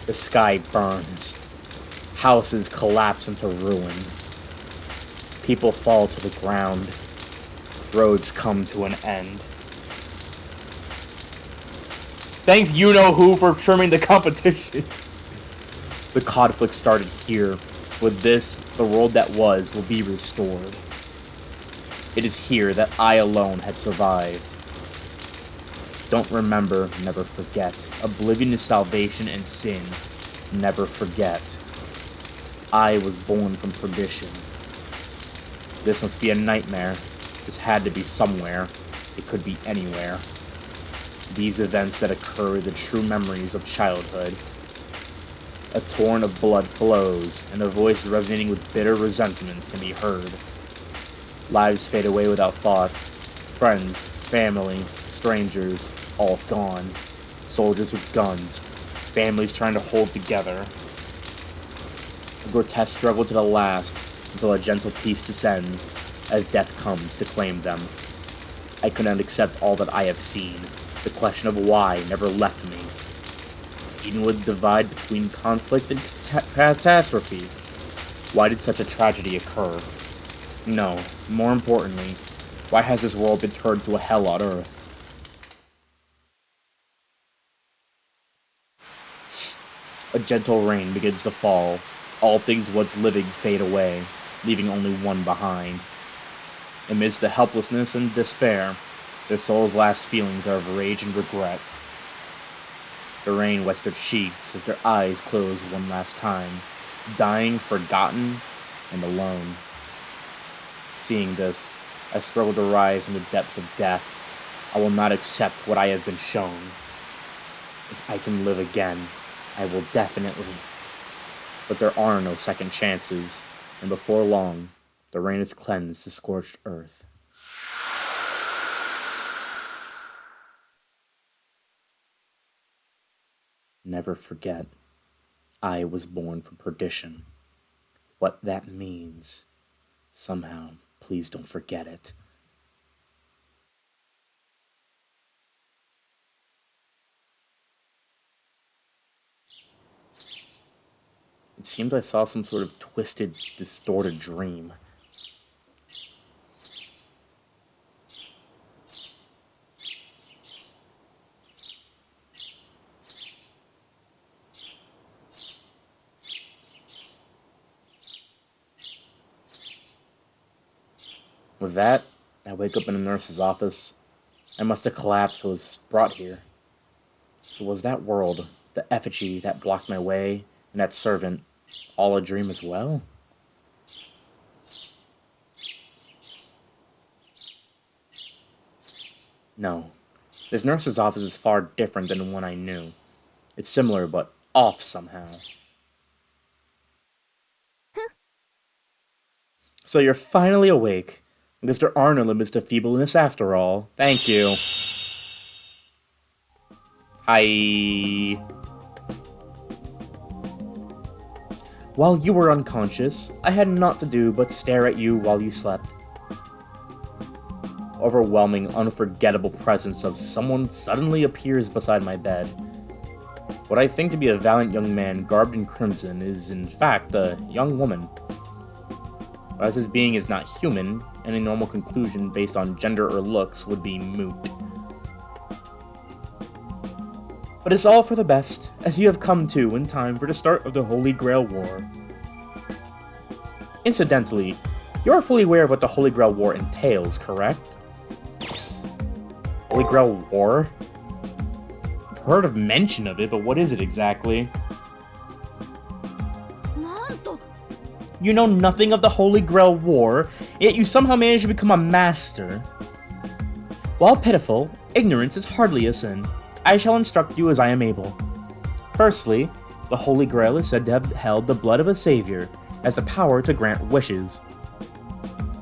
The sky burns. Houses collapse into ruin. People fall to the ground. Roads come to an end. Thanks you-know-who for trimming the competition. The conflict started here. With this, the world that was will be restored. It is here that I alone had survived. Don't remember, never forget. Oblivion is salvation and sin. Never forget. I was born from perdition. This must be a nightmare. This had to be somewhere. It could be anywhere. These events that occur are the true memories of childhood. A torrent of blood flows, and a voice resonating with bitter resentment can be heard. Lives fade away without thought. Friends, family, strangers, all gone. Soldiers with guns. Families trying to hold together. A grotesque struggle to the last, until a gentle peace descends, as death comes to claim them. I could not accept all that I have seen. The question of why never left me. Even with the divide between conflict and catastrophe, why did such a tragedy occur? No, more importantly, why has this world been turned to a hell on Earth? A gentle rain begins to fall. All things once living fade away, leaving only one behind. Amidst the helplessness and despair, their souls' last feelings are of rage and regret. The rain wets their cheeks as their eyes close one last time, dying, forgotten, and alone. Seeing this, I struggle to rise from the depths of death. I will not accept what I have been shown. If I can live again, I will definitely. But there are no second chances, and before long, the rain has cleansed the scorched earth. Never forget, I was born from perdition. What that means. Somehow, please don't forget it. It seems I saw some sort of twisted, distorted dream. With that, I wake up in the nurse's office. I must have collapsed or was brought here. So was that world, the effigy that blocked my way, and that servant, all a dream as well? No. This nurse's office is far different than the one I knew. It's similar, but off somehow. So you're finally awake. I guess there are no limits to feebleness after all. Thank you. Hi. While you were unconscious, I had naught to do but stare at you while you slept. Overwhelming, unforgettable presence of someone suddenly appears beside my bed. What I think to be a valiant young man garbed in crimson is, in fact, a young woman. But as his being is not human, any normal conclusion based on gender or looks would be moot. But it's all for the best, as you have come to in time for the start of the Holy Grail War. Incidentally, you are fully aware of what the Holy Grail War entails, correct? Holy Grail War? I've heard of mention of it, but what is it exactly? You know nothing of the Holy Grail War, yet you somehow managed to become a master. While pitiful, ignorance is hardly a sin. I shall instruct you as I am able. Firstly, the Holy Grail is said to have held the blood of a savior, as the power to grant wishes.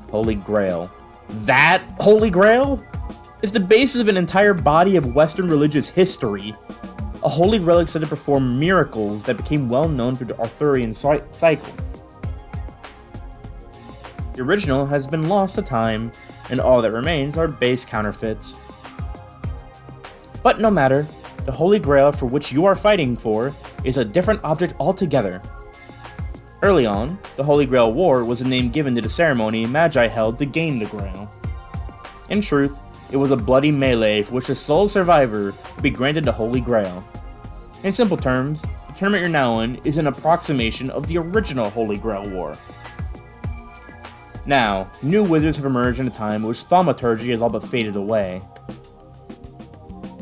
Holy Grail. That Holy Grail? Is the basis of an entire body of Western religious history. A holy relic said to perform miracles that became well known through the Arthurian cycle. The original has been lost to time, and all that remains are base counterfeits. But no matter, the Holy Grail for which you are fighting for is a different object altogether. Early on, the Holy Grail War was a name given to the ceremony Magi held to gain the Grail. In truth, it was a bloody melee for which the sole survivor would be granted the Holy Grail. In simple terms, the tournament you're now in is an approximation of the original Holy Grail War. Now, new wizards have emerged in a time in which thaumaturgy has all but faded away.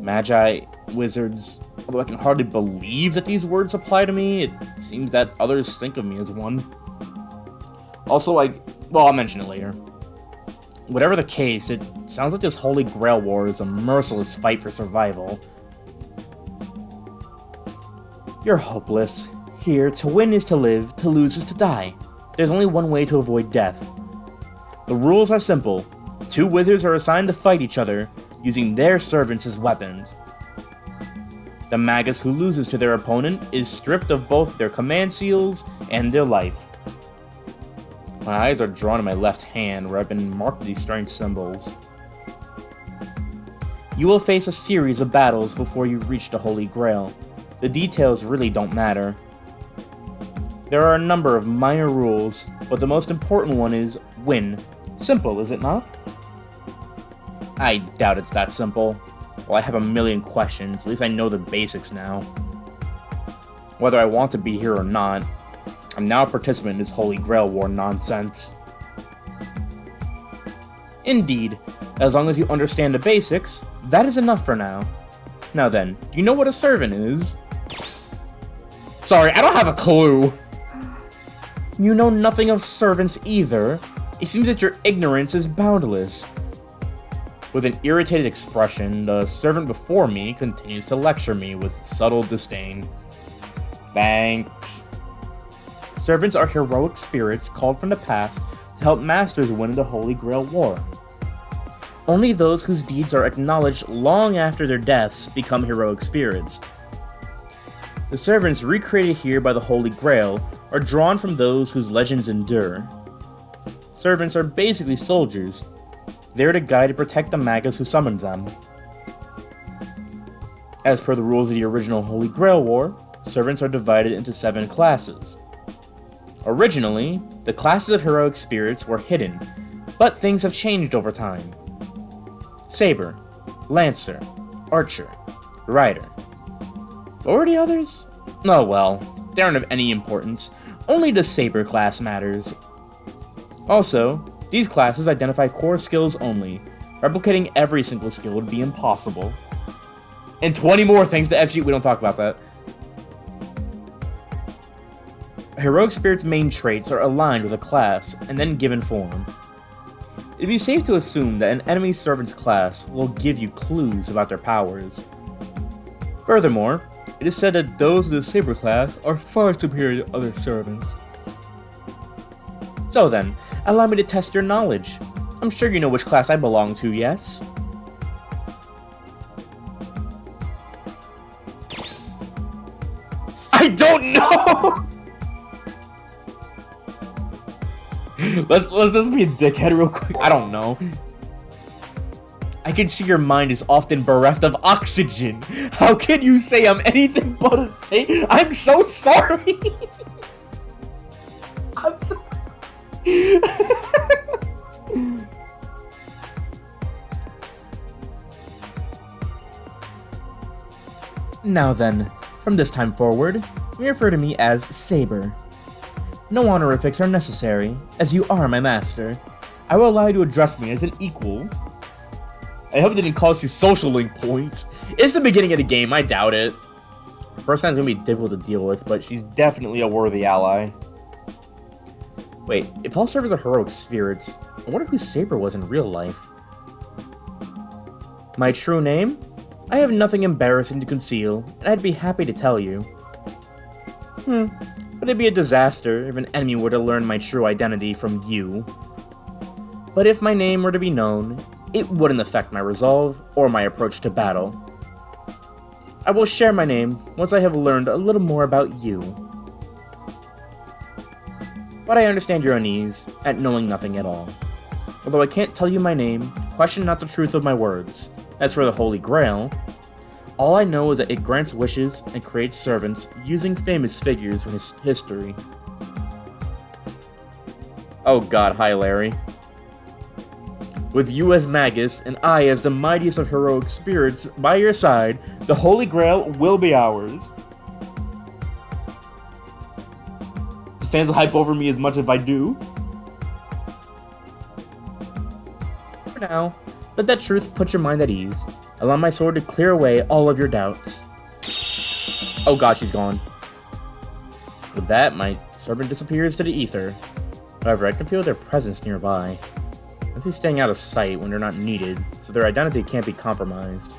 Magi, wizards, although I can hardly believe that these words apply to me, it seems that others think of me as one. Also, I'll mention it later. Whatever the case, it sounds like this Holy Grail War is a merciless fight for survival. You're hopeless. Here, to win is to live, to lose is to die. There's only one way to avoid death. The rules are simple. Two wizards are assigned to fight each other, using their servants as weapons. The magus who loses to their opponent is stripped of both their command seals and their life. My eyes are drawn to my left hand, where I've been marked with these strange symbols. You will face a series of battles before you reach the Holy Grail. The details really don't matter. There are a number of minor rules, but the most important one is win. Simple, is it not? I doubt it's that simple. Well, I have a million questions. At least I know the basics now. Whether I want to be here or not, I'm now a participant in this Holy Grail War nonsense. Indeed, as long as you understand the basics, that is enough for now. Now then, do you know what a servant is? Sorry, I don't have a clue! You know nothing of servants either. It seems that your ignorance is boundless. With an irritated expression, the servant before me continues to lecture me with subtle disdain. Thanks. Servants are heroic spirits called from the past to help masters win the Holy Grail War. Only those whose deeds are acknowledged long after their deaths become heroic spirits. The servants recreated here by the Holy Grail are drawn from those whose legends endure. Servants are basically soldiers. They're to guide and protect the magus who summoned them. As per the rules of the original Holy Grail War, servants are divided into 7 classes. Originally, the classes of heroic spirits were hidden, but things have changed over time. Saber, Lancer, Archer, Rider. What were the others? Oh well, they aren't of any importance. Only the Saber class matters. Also, these classes identify core skills only. Replicating every single skill would be impossible. And 20 more things to F-sheet, we don't talk about that. A heroic spirit's main traits are aligned with a class, and then given form. It'd be safe to assume that an enemy servant's class will give you clues about their powers. Furthermore, it is said that those of the Saber class are far superior to other servants. So then, allow me to test your knowledge. I'm sure you know which class I belong to, yes? I don't know! Let's just be a dickhead real quick. I don't know. I can see your mind is often bereft of oxygen. How can you say I'm anything but a saint? I'm so sorry. I'm sorry. Now then, from this time forward, you refer to me as Saber. No honorifics are necessary, as you are my master. I will allow you to address me as an equal. I hope it didn't cost you social link points. It's the beginning of the game, I doubt it. First time's gonna be difficult to deal with, but she's definitely a worthy ally. Wait, if all servers are heroic spirits, I wonder who Saber was in real life. My true name? I have nothing embarrassing to conceal, and I'd be happy to tell you. But it'd be a disaster if an enemy were to learn my true identity from you. But if my name were to be known, it wouldn't affect my resolve or my approach to battle. I will share my name once I have learned a little more about you. But I understand your unease at knowing nothing at all. Although I can't tell you my name, question not the truth of my words. As for the Holy Grail, all I know is that it grants wishes and creates servants using famous figures from history. Oh god, hi Larry. With you as Magus, and I as the mightiest of heroic spirits by your side, the Holy Grail will be ours. The fans will hype over me as much if I do. For now, let that truth put your mind at ease. Allow my sword to clear away all of your doubts. Oh god, she's gone. With that, my servant disappears to the ether. However, I can feel their presence nearby. They're staying out of sight when they're not needed, so their identity can't be compromised.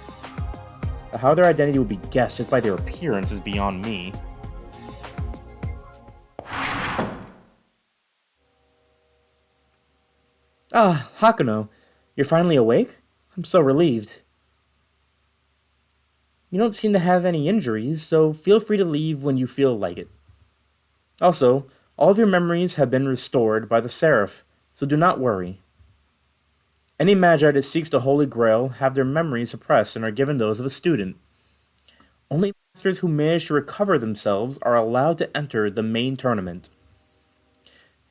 But how their identity would be guessed just by their appearance is beyond me. Ah, Hakuno, you're finally awake? I'm so relieved. You don't seem to have any injuries, so feel free to leave when you feel like it. Also, all of your memories have been restored by the Seraph, so do not worry. Any Magi that seeks the Holy Grail have their memories suppressed and are given those of a student. Only masters who manage to recover themselves are allowed to enter the main tournament.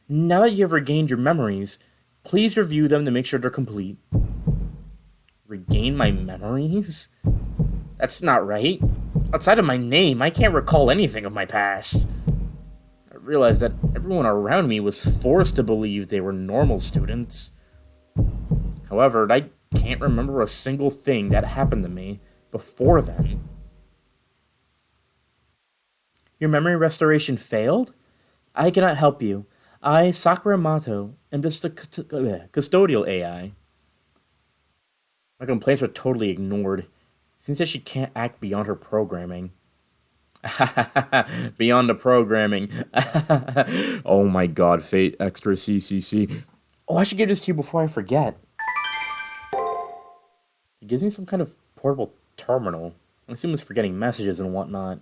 Now that you have regained your memories, please review them to make sure they're complete. Regain my memories? That's not right. Outside of my name, I can't recall anything of my past. I realized that everyone around me was forced to believe they were normal students. However, I can't remember a single thing that happened to me before then. Your memory restoration failed? I cannot help you. I, Sakura Mato, am just a custodial AI. My complaints were totally ignored. Since that she can't act beyond her programming. Beyond the programming. Oh my god, Fate Extra CCC. Oh, I should give this to you before I forget. It gives me some kind of portable terminal. I assume it's for getting messages and whatnot.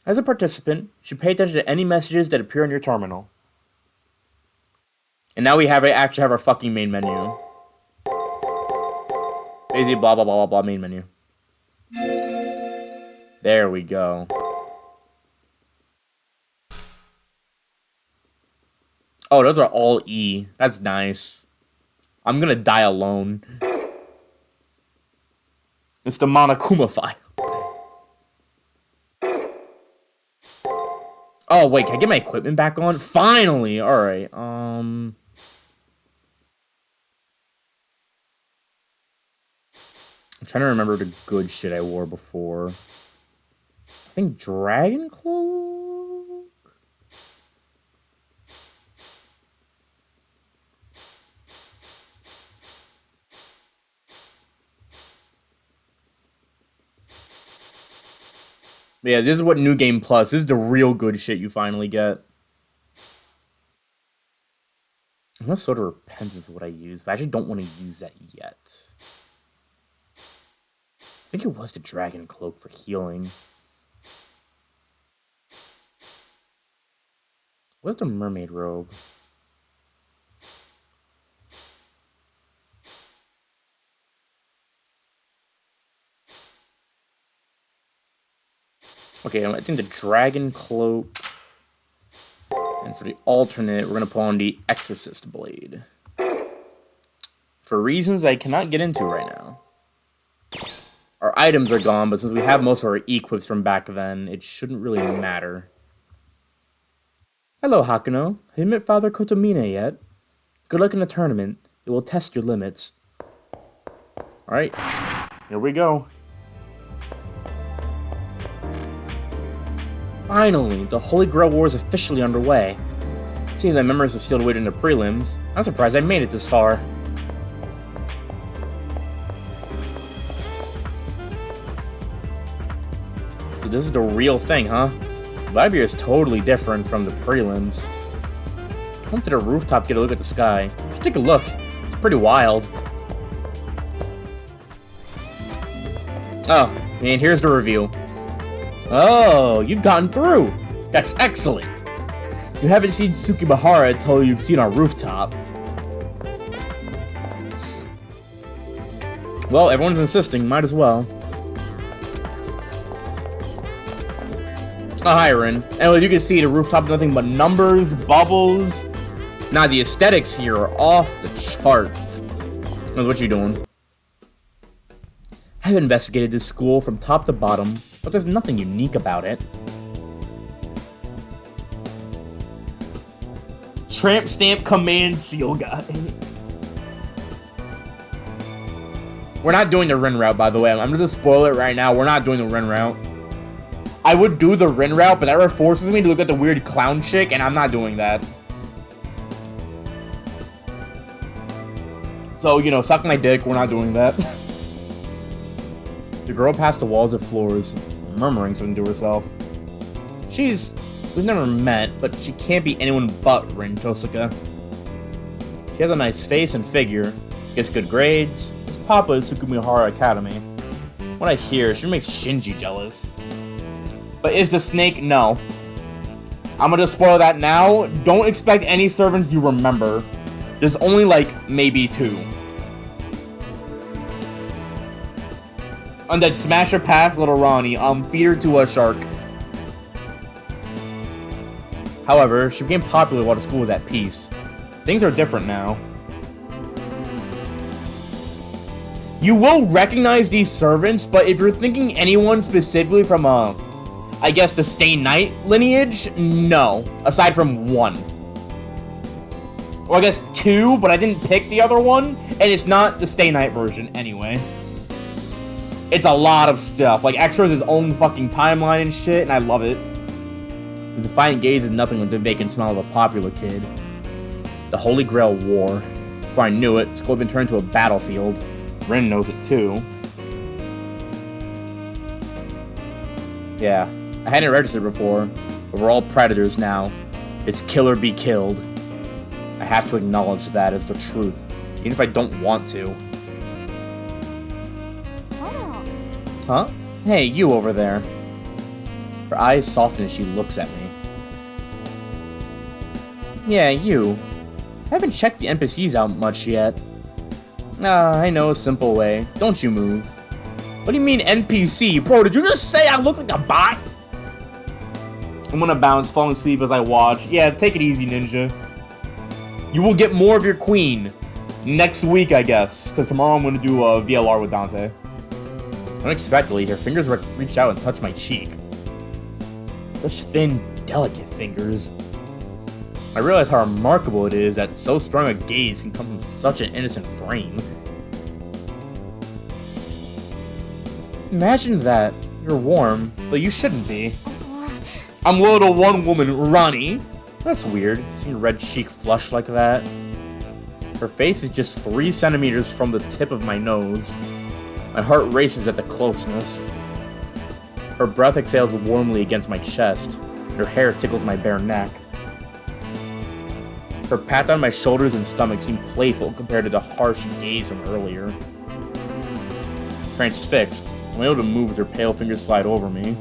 As a participant, you should pay attention to any messages that appear on your terminal. And now we actually have our fucking main menu. Basically, blah, blah, blah, blah, blah, main menu. There we go. Oh, those are all E. That's nice. I'm gonna die alone. It's the Monokuma file. Oh, wait, can I get my equipment back on? Finally! Alright, I'm trying to remember the good shit I wore before. I think Dragon Cloak? Yeah, this is what New Game Plus. This is the real good shit you finally get. Unless Soda Repentance is what I use, but I actually don't want to use that yet. I think it was the Dragon Cloak for healing. What's the Mermaid Robe? Okay, I think the Dragon Cloak. And for the alternate, we're going to put on the Exorcist Blade. For reasons I cannot get into right now. Our items are gone, but since we have most of our equips from back then, it shouldn't really matter. Hello, Hakuno. Have you met Father Kotomine yet? Good luck in the tournament. It will test your limits. Alright, here we go. Finally, the Holy Grail War is officially underway. Seeing that members are still waiting in the prelims, I'm surprised I made it this far. So this is the real thing, huh? Vibe here is totally different from the prelims. I went to the rooftop to get a look at the sky. You should take a look. It's pretty wild. Oh, and here's the review. Oh, you've gotten through! That's excellent! You haven't seen Tsukimahara until you've seen our rooftop. Well, everyone's insisting, might as well. Oh, hi, Rin. And as you can see, the rooftop is nothing but numbers, bubbles. Now, the aesthetics here are off the charts. What you doing? I've investigated this school from top to bottom, but there's nothing unique about it. Tramp stamp command seal guy. We're not doing the Rin route, by the way. I'm gonna spoil it right now. We're not doing the Rin route. I would do the Rin route, but that forces me to look at the weird clown chick, and I'm not doing that. So, you know, suck my dick. We're not doing that. The girl passed the walls of floors, murmuring something to herself. We've never met, but she can't be anyone but Rin Tosaka. She has a nice face and figure, gets good grades, is popular at Tsukimihara Academy. What I hear, she makes Shinji jealous. But is the snake? No. I'm gonna spoil that now. Don't expect any servants you remember. There's only, like, maybe 2. And then smash her past little Ronnie, feed her to a shark. However, she became popular while the school was at peace. Things are different now. You will recognize these servants, but if you're thinking anyone specifically from, I guess the Stay Night lineage, no. Aside from 1. Or I guess 2, but I didn't pick the other one, and it's not the Stay Night version anyway. It's a lot of stuff. Like, X has his own fucking timeline and shit, and I love it. The Defiant Gaze is nothing like the vacant smile of a popular kid. The Holy Grail War. Before I knew it, school had been turned into a battlefield. Rin knows it too. Yeah, I hadn't registered before, but we're all predators now. It's kill or be killed. I have to acknowledge that as the truth, even if I don't want to. Huh? Hey, you over there. Her eyes soften as she looks at me. Yeah, you. I haven't checked the NPCs out much yet. Ah, I know a simple way. Don't you move. What do you mean NPC? Bro, did you just say I look like a bot? I'm gonna bounce, falling asleep as I watch. Yeah, take it easy, Ninja. You will get more of your queen next week, I guess. Because tomorrow I'm gonna do a VLR with Dante. Unexpectedly, her fingers reached out and touched my cheek. Such thin, delicate fingers. I realize how remarkable it is that so strong a gaze can come from such an innocent frame. Imagine that. You're warm, but you shouldn't be. I'm loyal to one woman, Ronnie. That's weird, seeing a red cheek flush like that. Her face is just 3 centimeters from the tip of my nose. My heart races at the closeness. Her breath exhales warmly against my chest. Her hair tickles my bare neck. Her pat on my shoulders and stomach seemed playful compared to the harsh gaze from earlier. Transfixed, I'm able to move as her pale fingers slide over me.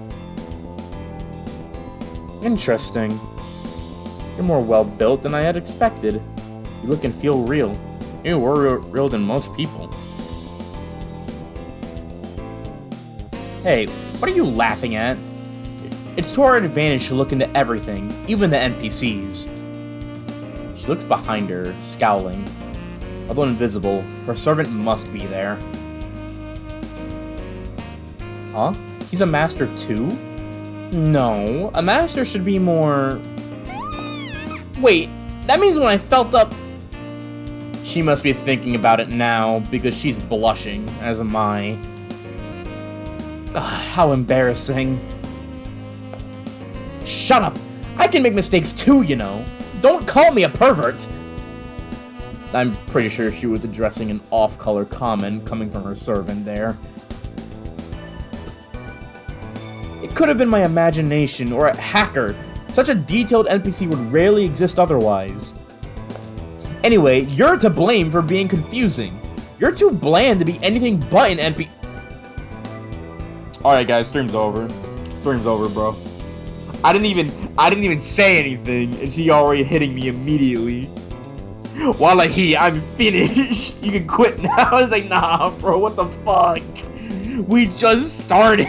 Interesting. You're more well-built than I had expected. You look and feel real. You're more real than most people. Hey, what are you laughing at? It's to our advantage to look into everything, even the NPCs. She looks behind her, scowling. Although invisible, her servant must be there. Huh? He's a master too? No, a master should be more... Wait, that means when I felt up... She must be thinking about it now, because she's blushing, as am I. Ugh, how embarrassing. Shut up! I can make mistakes too, you know. Don't call me a pervert! I'm pretty sure she was addressing an off-color comment coming from her servant there. It could have been my imagination, or a hacker. Such a detailed NPC would rarely exist otherwise. Anyway, you're to blame for being confusing. You're too bland to be anything but an NPC. Alright guys, stream's over. Stream's over, bro. I didn't even say anything, and she already hitting me immediately. While like, I'm finished. You can quit now. I was like, nah, bro, what the fuck? We just started.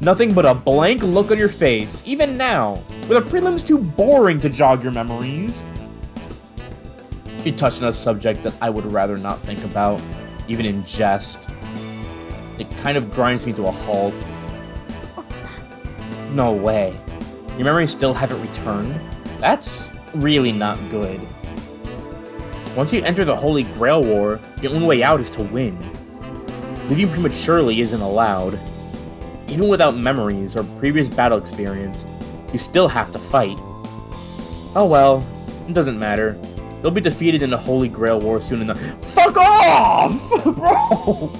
Nothing but a blank look on your face, even now, with the prelims too boring to jog your memories. She touched on a subject that I would rather not think about, even in jest. It kind of grinds me to a halt. No way. Your memories still haven't returned? That's really not good. Once you enter the Holy Grail War, the only way out is to win. Leaving prematurely isn't allowed. Even without memories or previous battle experience, you still have to fight. Oh well, it doesn't matter. They'll be defeated in the Holy Grail War soon enough. Fuck off! Bro!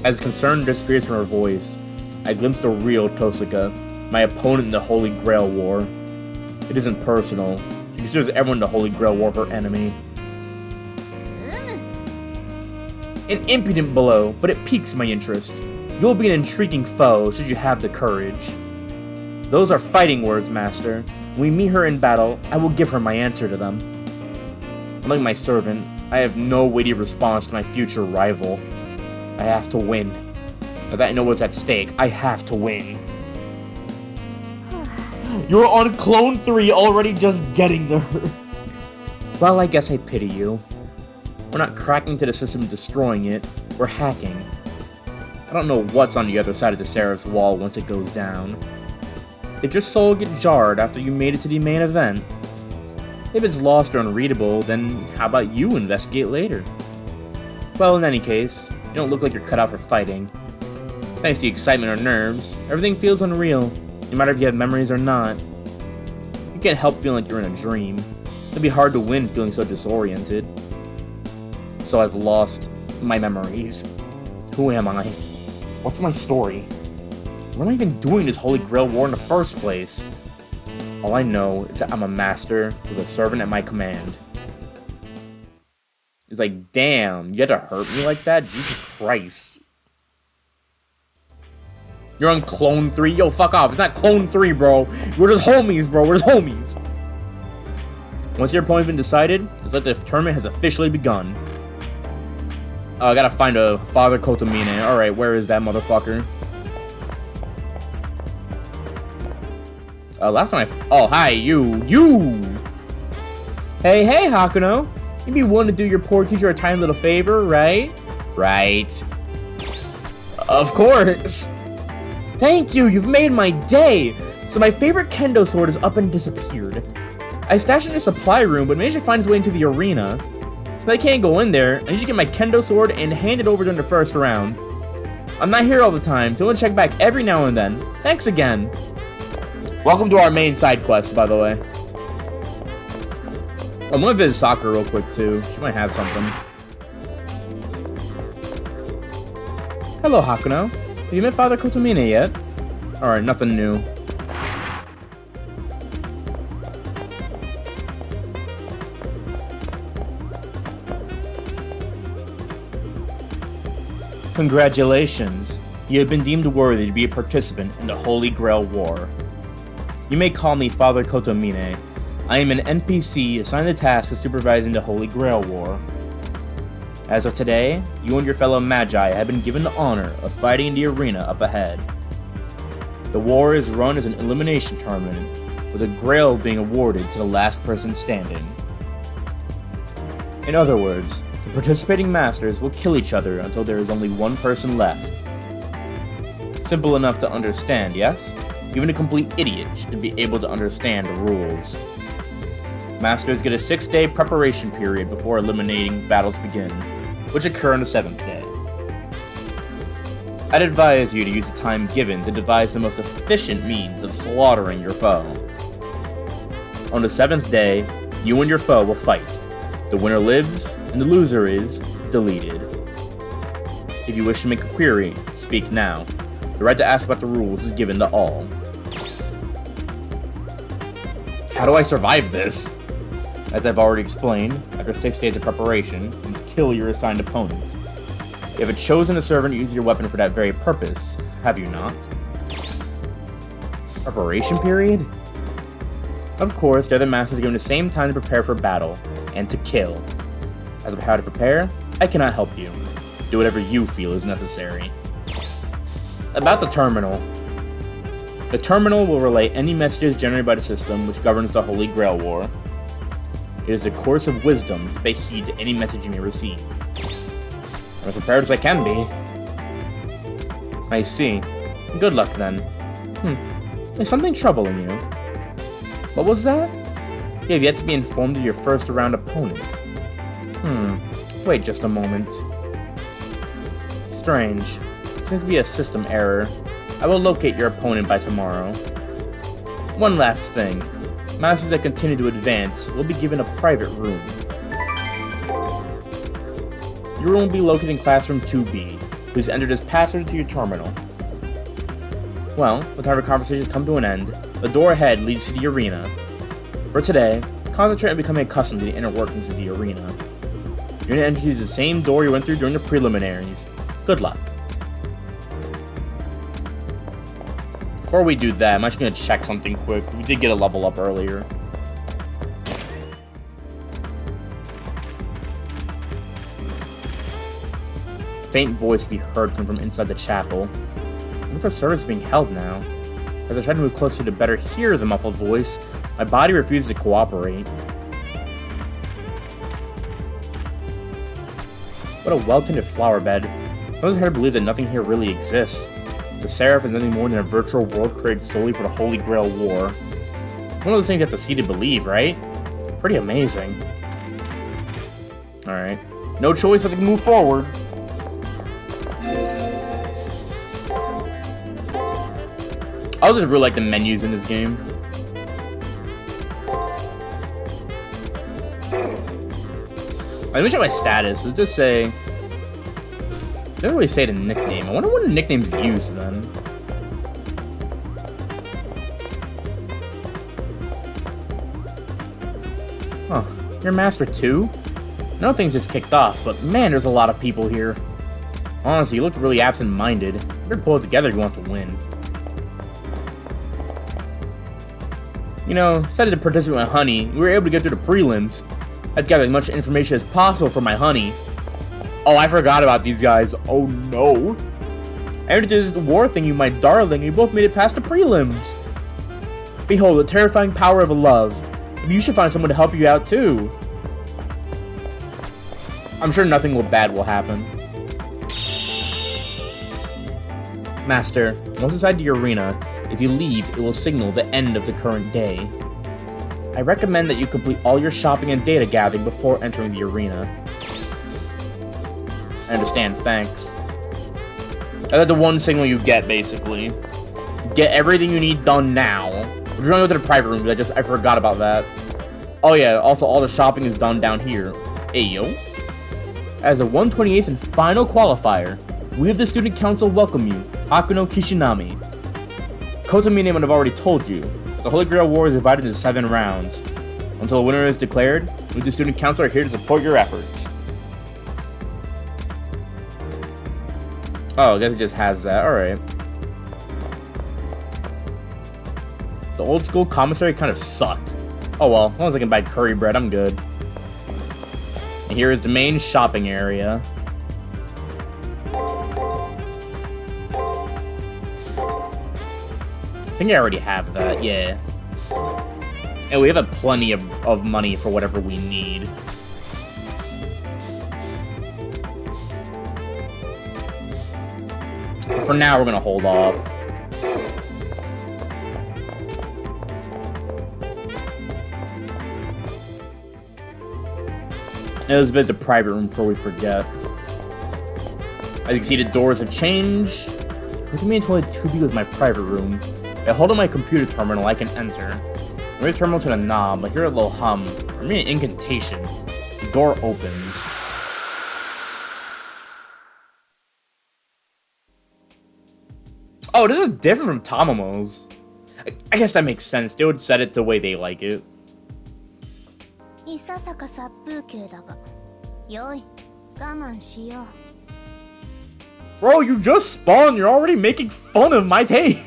As concern disappears from her voice, I glimpsed a real Tosaka, my opponent in the Holy Grail War. It isn't personal. She considers everyone in the Holy Grail War her enemy. An impudent blow, but it piques my interest. You'll be an intriguing foe should you have the courage. Those are fighting words, Master. When we meet her in battle, I will give her my answer to them. Unlike my servant, I have no weighty response to my future rival. I have to win. Now that I know what's at stake, I have to win. You're on Clone 3 already just getting there. Well, I guess I pity you. We're not cracking to the system and destroying it, we're hacking. I don't know what's on the other side of the Seraph's wall once it goes down. Did your soul get jarred after you made it to the main event? If it's lost or unreadable, then how about you investigate later? Well, in any case, you don't look like you're cut out for fighting. Thanks to the excitement or nerves, everything feels unreal, no matter if you have memories or not. You can't help feeling like you're in a dream. It'd be hard to win feeling so disoriented. So I've lost my memories. Who am I? What's my story? What am I even doing this Holy Grail War in the first place? All I know is that I'm a master with a servant at my command. It's like, damn, you had to hurt me like that? Jesus Christ. You're on Clone 3? Yo, fuck off. It's not Clone 3, bro. We're just homies, bro. We're just homies. Once your opponent's been decided, it's like the tournament has officially begun. Oh, I gotta find a Father Kotomine. Alright, where is that motherfucker? Last time oh, hi, you! Hey, Hakuno! You'd be willing to do your poor teacher a tiny little favor, right? Right. Of course! Thank you! You've made my day! So my favorite kendo sword is up and disappeared. I stashed it in the supply room, but managed to find its way into the arena. But I can't go in there. I need to get my kendo sword and hand it over during the first round. I'm not here all the time, so I'm gonna check back every now and then. Thanks again! Welcome to our main side quest, by the way. I'm gonna visit Sakura real quick, too. She might have something. Hello, Hakuno. Have you met Father Kotomine yet? Alright, nothing new. Congratulations. You have been deemed worthy to be a participant in the Holy Grail War. You may call me Father Kotomine. I am an NPC assigned the task of supervising the Holy Grail War. As of today, you and your fellow Magi have been given the honor of fighting in the arena up ahead. The war is run as an elimination tournament, with a Grail being awarded to the last person standing. In other words, the participating masters will kill each other until there is only one person left. Simple enough to understand, yes? Even a complete idiot should be able to understand the rules. Masters get a 6-day preparation period before eliminating battles begin, which occur on the 7th day. I'd advise you to use the time given to devise the most efficient means of slaughtering your foe. On the 7th day, you and your foe will fight. The winner lives, and the loser is deleted. If you wish to make a query, speak now. The right to ask about the rules is given to all. How do I survive this? As I've already explained, after 6 days of preparation, you must kill your assigned opponent. You have chosen a servant to use your weapon for that very purpose, have you not? Preparation period? Of course, the other masters are given the same time to prepare for battle, and to kill. As for how to prepare, I cannot help you. Do whatever you feel is necessary. About the terminal. The terminal will relay any messages generated by the system which governs the Holy Grail War. It is a course of wisdom to pay heed to any message you may receive. I'm as prepared as I can be. I see. Good luck then. Is something troubling you? What was that? You have yet to be informed of your first round opponent. Wait just a moment. Strange. Seems to be a system error. I will locate your opponent by tomorrow. One last thing. Masters that continue to advance will be given a private room. Your room will be located in Classroom 2B. Please enter this password to your terminal. Well, the time of conversation has come to an end. The door ahead leads to the arena. For today, concentrate on becoming accustomed to the inner workings of the arena. You're going to enter the same door you went through during the preliminaries. Good luck. Before we do that, I'm actually going to check something quick. We did get a level up earlier. Faint voice be heard come from inside the chapel. What if a service is being held now? As I try to move closer to better hear the muffled voice, my body refuses to cooperate. What a well-tended flower bed. Those here believe that nothing here really exists. The Seraph is nothing more than a virtual world created solely for the Holy Grail War. It's one of those things you have to see to believe, right? It's pretty amazing. Alright. No choice but to move forward. I just really like the menus in this game. Let me check my status. Does it just say... It doesn't really say the nickname. I wonder what the nickname's used then. Huh. You're Master 2? I know things just kicked off, but man, there's a lot of people here. Honestly, you look really absent-minded. You better pull it together if you want to win. You know, decided to participate with my honey. We were able to get through the prelims. I'd gather as much information as possible for my honey. Oh, I forgot about these guys. Oh no. After this war thing, you my darling, you both made it past the prelims. Behold, the terrifying power of a love. You should find someone to help you out too. I'm sure nothing bad will happen. Master, once inside the arena, if you leave, it will signal the end of the current day. I recommend that you complete all your shopping and data gathering before entering the arena. I understand, thanks. That's the one signal you get, basically. Get everything you need done now. If you're gonna go to the private room, I forgot about that. Oh yeah, also all the shopping is done down here. Ayo. As a 128th and final qualifier, we of the Student Council welcome you, Hakuno Kishinami. Kotomine would have already told you. The Holy Grail War is divided into 7 rounds. Until a winner is declared, we of the Student Council are here to support your efforts. Oh, I guess it just has that. Alright. The old school commissary kind of sucked. Oh well, as long as I can buy curry bread, I'm good. And here is the main shopping area. I think I already have that, yeah. And we have plenty of money for whatever we need. For now, we're gonna hold off. And let's visit the private room before we forget. As you can see, the doors have changed. What do you mean only 2B was my private room? By holding my computer terminal, I can enter. Raise the terminal to the knob, I hear a little hum. Or maybe an incantation. The door opens. Oh, this is different from Tamamo's. I guess that makes sense. They would set it the way they like it. Bro, you just spawned. You're already making fun of my taste.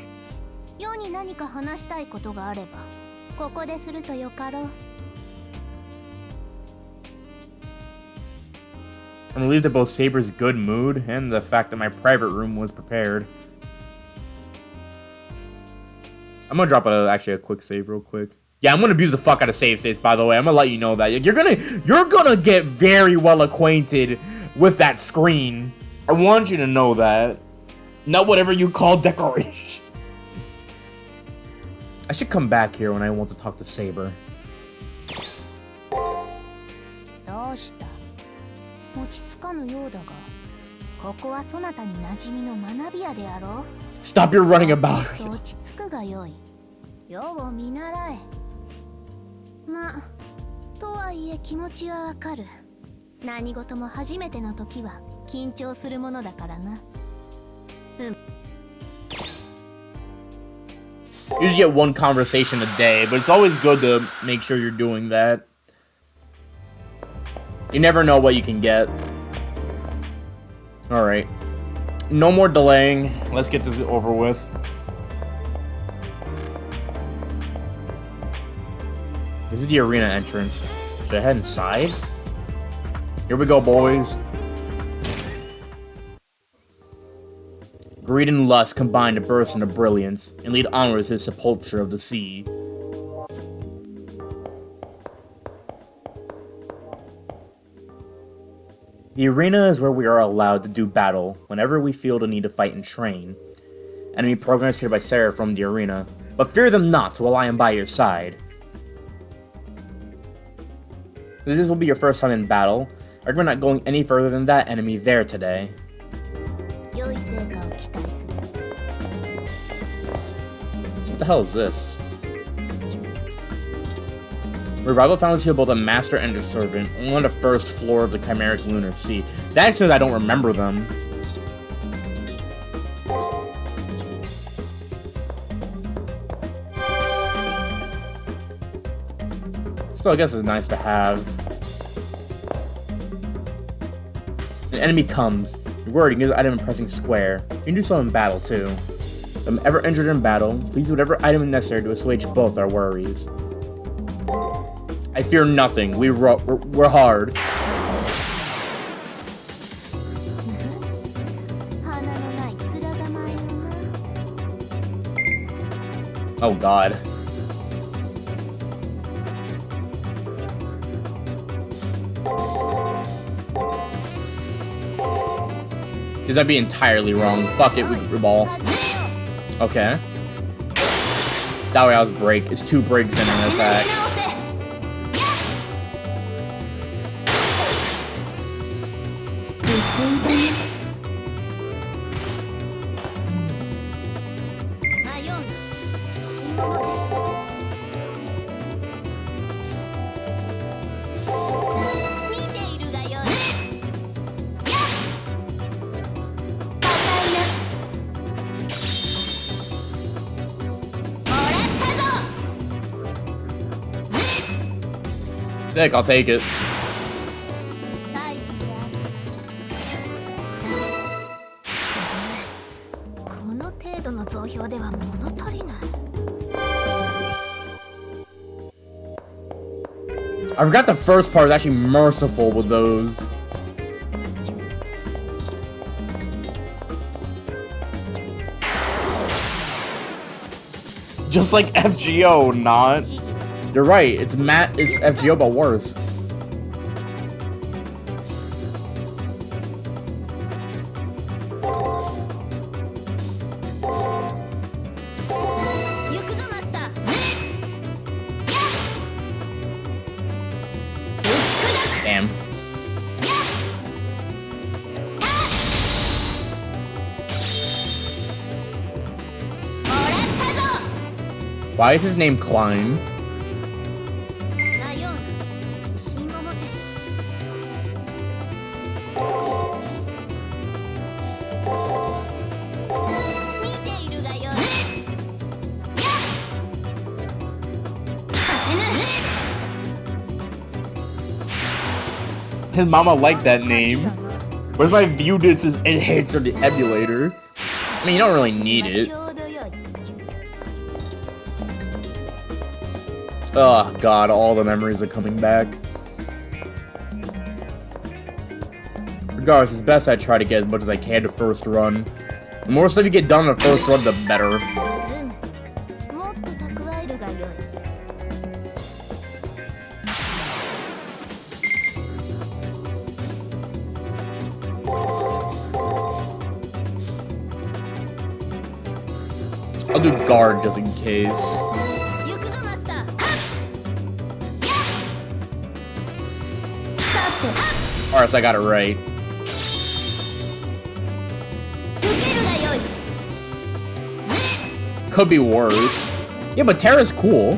I'm relieved at both Saber's good mood and the fact that my private room was prepared. I'm gonna drop actually a quick save real quick. Yeah, I'm gonna abuse the fuck out of save states, by the way. I'm gonna let you know that. You're gonna get very well acquainted with that screen. I want you to know that. Not whatever you call decoration. I should come back here when I want to talk to Saber. Stop your running about. Usually get one conversation a day, but it's always good to make sure you're doing that. You never know what you can get. Alright. No more delaying. Let's get this over with. This is the arena entrance. Should I head inside? Here we go, boys. Greed and lust combine to burst into brilliance and lead onwards to the sepulture of the sea. The arena is where we are allowed to do battle whenever we feel the need to fight and train. Enemy programs created by Sarah from the arena, but fear them not while I am by your side. This will be your first time in battle. I recommend not going any further than that enemy there today. What the hell is this? Revival fountains heal both a master and a servant, only on the first floor of the Chimeric Lunar Sea. That actually, I don't remember them. Still, I guess it's nice to have. An enemy comes. You're worried, you can get an item in pressing square. You can do so in battle, too. If I'm ever injured in battle, please do whatever item is necessary to assuage both our worries. I fear nothing. We're hard. Oh god. This might be entirely wrong. Fuck it, we ball. Okay. That way I was break. It's 2 breaks in an attack. Sick, I'll take it. I forgot the first part is actually merciful with those. Just like FGO, not. You're right, it's FGO, but worse. Damn. Why is his name Klein? His mama liked that name. Where's my view distance enhancer the emulator? I mean, you don't really need it. Oh god, all the memories are coming back. Regardless, it's best I try to get as much as I can to first run. The more stuff you get done in the first run, the better. I'll do guard just in case. Alright, so I got it right. Could be worse. Yeah, but Terra's cool.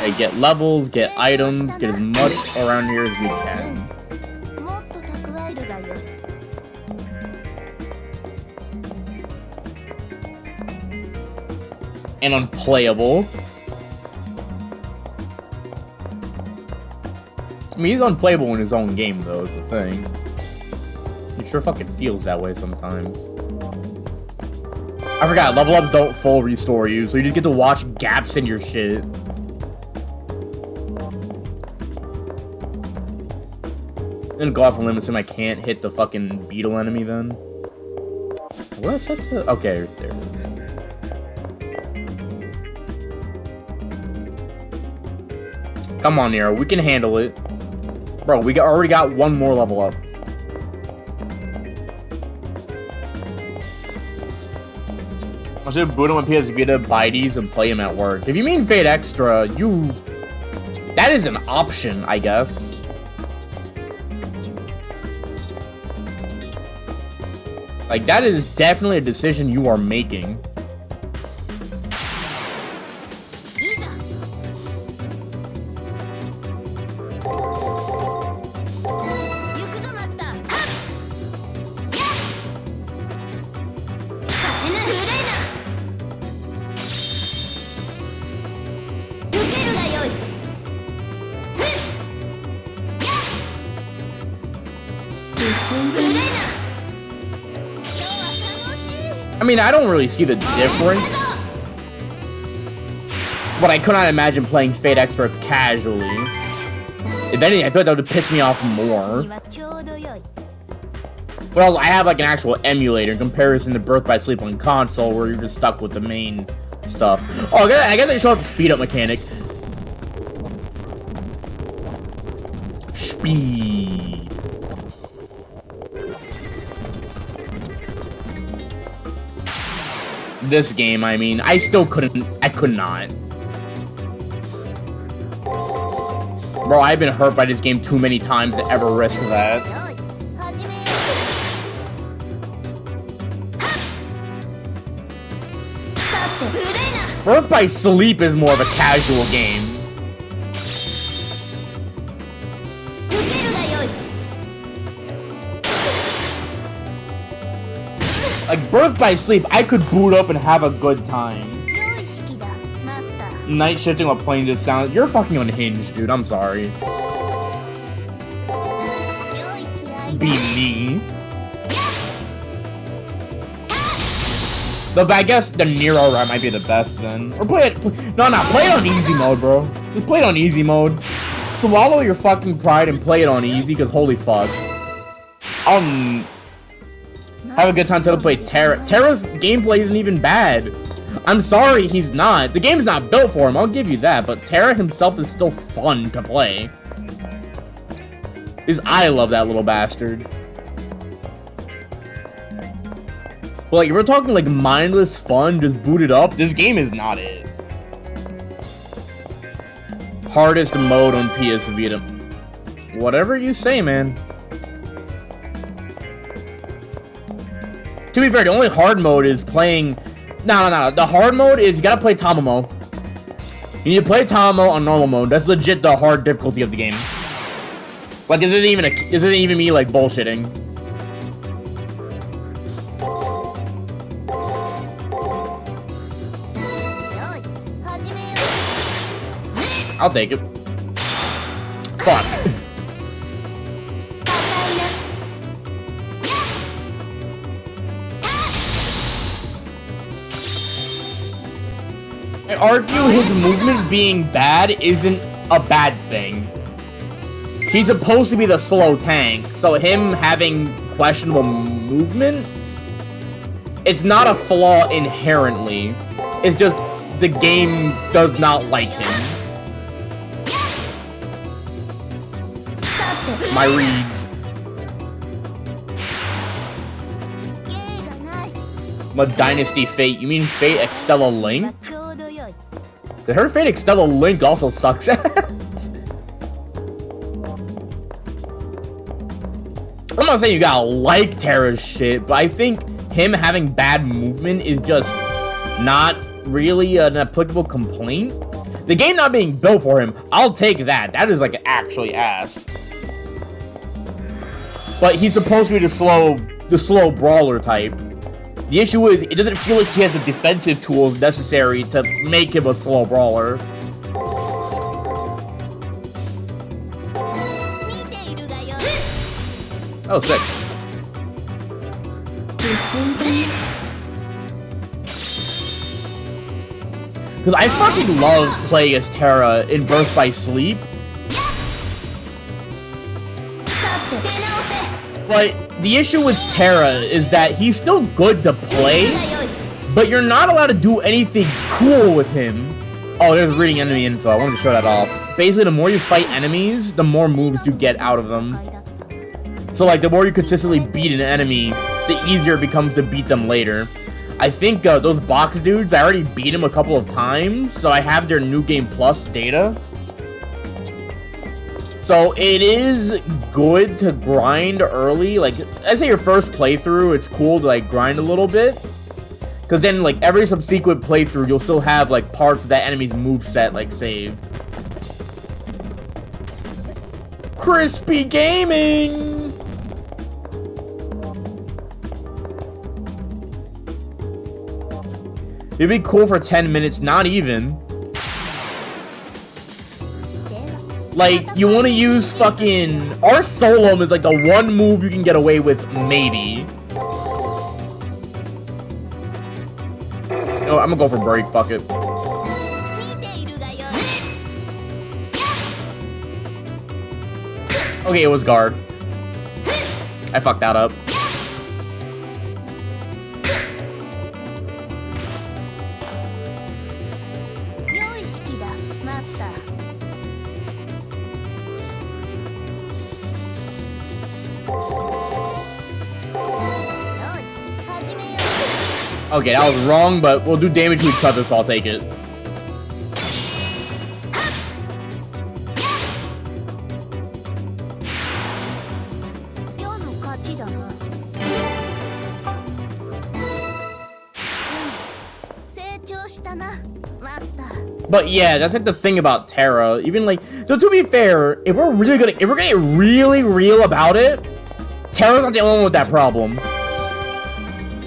Hey, get levels, get items, get as much around here as we can. And unplayable. I mean, he's unplayable in his own game, though, is the thing. He sure fucking feels that way sometimes. I forgot, level ups don't full restore you, so you just get to watch gaps in your shit. Then go off a limb, assume I can't hit the fucking beetle enemy then. Where is that? Okay, there it is. Come on, Nero, we can handle it. Bro, we already got one more level up. I should boot him on PS Vita, buy these, and play him at work. If you mean Fate Extra, that is an option, I guess. Like, that is definitely a decision you are making. I mean, I don't really see the difference. But I could not imagine playing Fate Expert casually. If anything, I thought that would piss me off more. Well, I have like an actual emulator in comparison to Birth by Sleep on console, where you're just stuck with the main stuff. Oh, I guess they show up the speed up mechanic. Speed. This game, I mean, I could not. Bro, I've been hurt by this game too many times to ever risk that. Birth by Sleep is more of a casual game. Like, Birth by Sleep, I could boot up and have a good time. Night shifting while playing this sound. You're fucking unhinged, dude. I'm sorry. Be me. But I guess the Nero route might be the best then. Or play it. No, play it on easy mode, bro. Just play it on easy mode. Swallow your fucking pride and play it on easy, because holy fuck. Have a good time till to play Terra. Terra's gameplay isn't even bad. I'm sorry he's not. The game's not built for him, I'll give you that, but Terra himself is still fun to play. I love that little bastard. But like, if we're talking like mindless fun, just boot it up, this game is not it. Hardest mode on PS Vita. Whatever you say, man. To be fair, the only hard mode is playing... No. The hard mode is you gotta play Tamamo. You need to play Tamamo on normal mode. That's legit the hard difficulty of the game. Like, this isn't even me, like, bullshitting. I'll take it. Fuck. I argue his movement being bad isn't a bad thing. He's supposed to be the slow tank, so him having questionable movement, it's not a flaw inherently. It's just the game does not like him. My reads. My Dynasty Fate. You mean Fate Extella Link? I heard Fate Extella Link also sucks ass. I'm not saying you gotta like Terra's shit, but I think him having bad movement is just not really an applicable complaint. The game not being built for him, I'll take that. That is like actually ass. But he's supposed to be the slow brawler type. The issue is, it doesn't feel like he has the defensive tools necessary to make him a slow brawler. Oh, sick. Because I fucking love playing as Terra in Birth by Sleep. But the issue with Terra is that he's still good to play, but you're not allowed to do anything cool with him. Oh, there's reading enemy info. I wanted to show that off. Basically, the more you fight enemies, the more moves you get out of them. So, like, the more you consistently beat an enemy, the easier it becomes to beat them later. I think those box dudes, I already beat them a couple of times, so I have their New Game Plus data. So it is good to grind early. Like, I say your first playthrough, it's cool to like grind a little bit, because then like every subsequent playthrough, you'll still have like parts of that enemy's moveset like saved. Crispy gaming. It'd be cool for 10 minutes, not even. Like, you want to use fucking... Our Solom is like the one move you can get away with, maybe. Oh, I'm gonna go for break. Fuck it. 見ているがよい Okay, it was guard. I fucked that up. 良い式だマスター Okay, that was wrong, but we'll do damage to each other, so I'll take it. But yeah, that's like the thing about Terra. Even like, so to be fair, if we're gonna get really real about it, Terra's not the only one with that problem.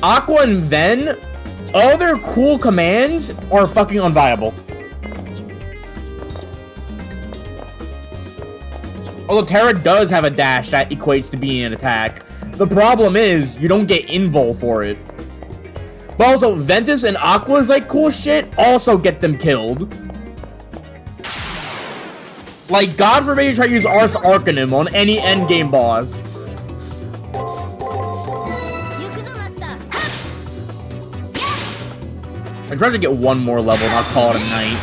Aqua and Ven, all their cool commands are fucking unviable. Although Terra does have a dash that equates to being an attack. The problem is, you don't get invul for it. But also, Ventus and Aqua's like cool shit also get them killed. Like, God forbid you try to use Ars Arcanum on any endgame boss. I'm trying to get one more level and I'll call it a night.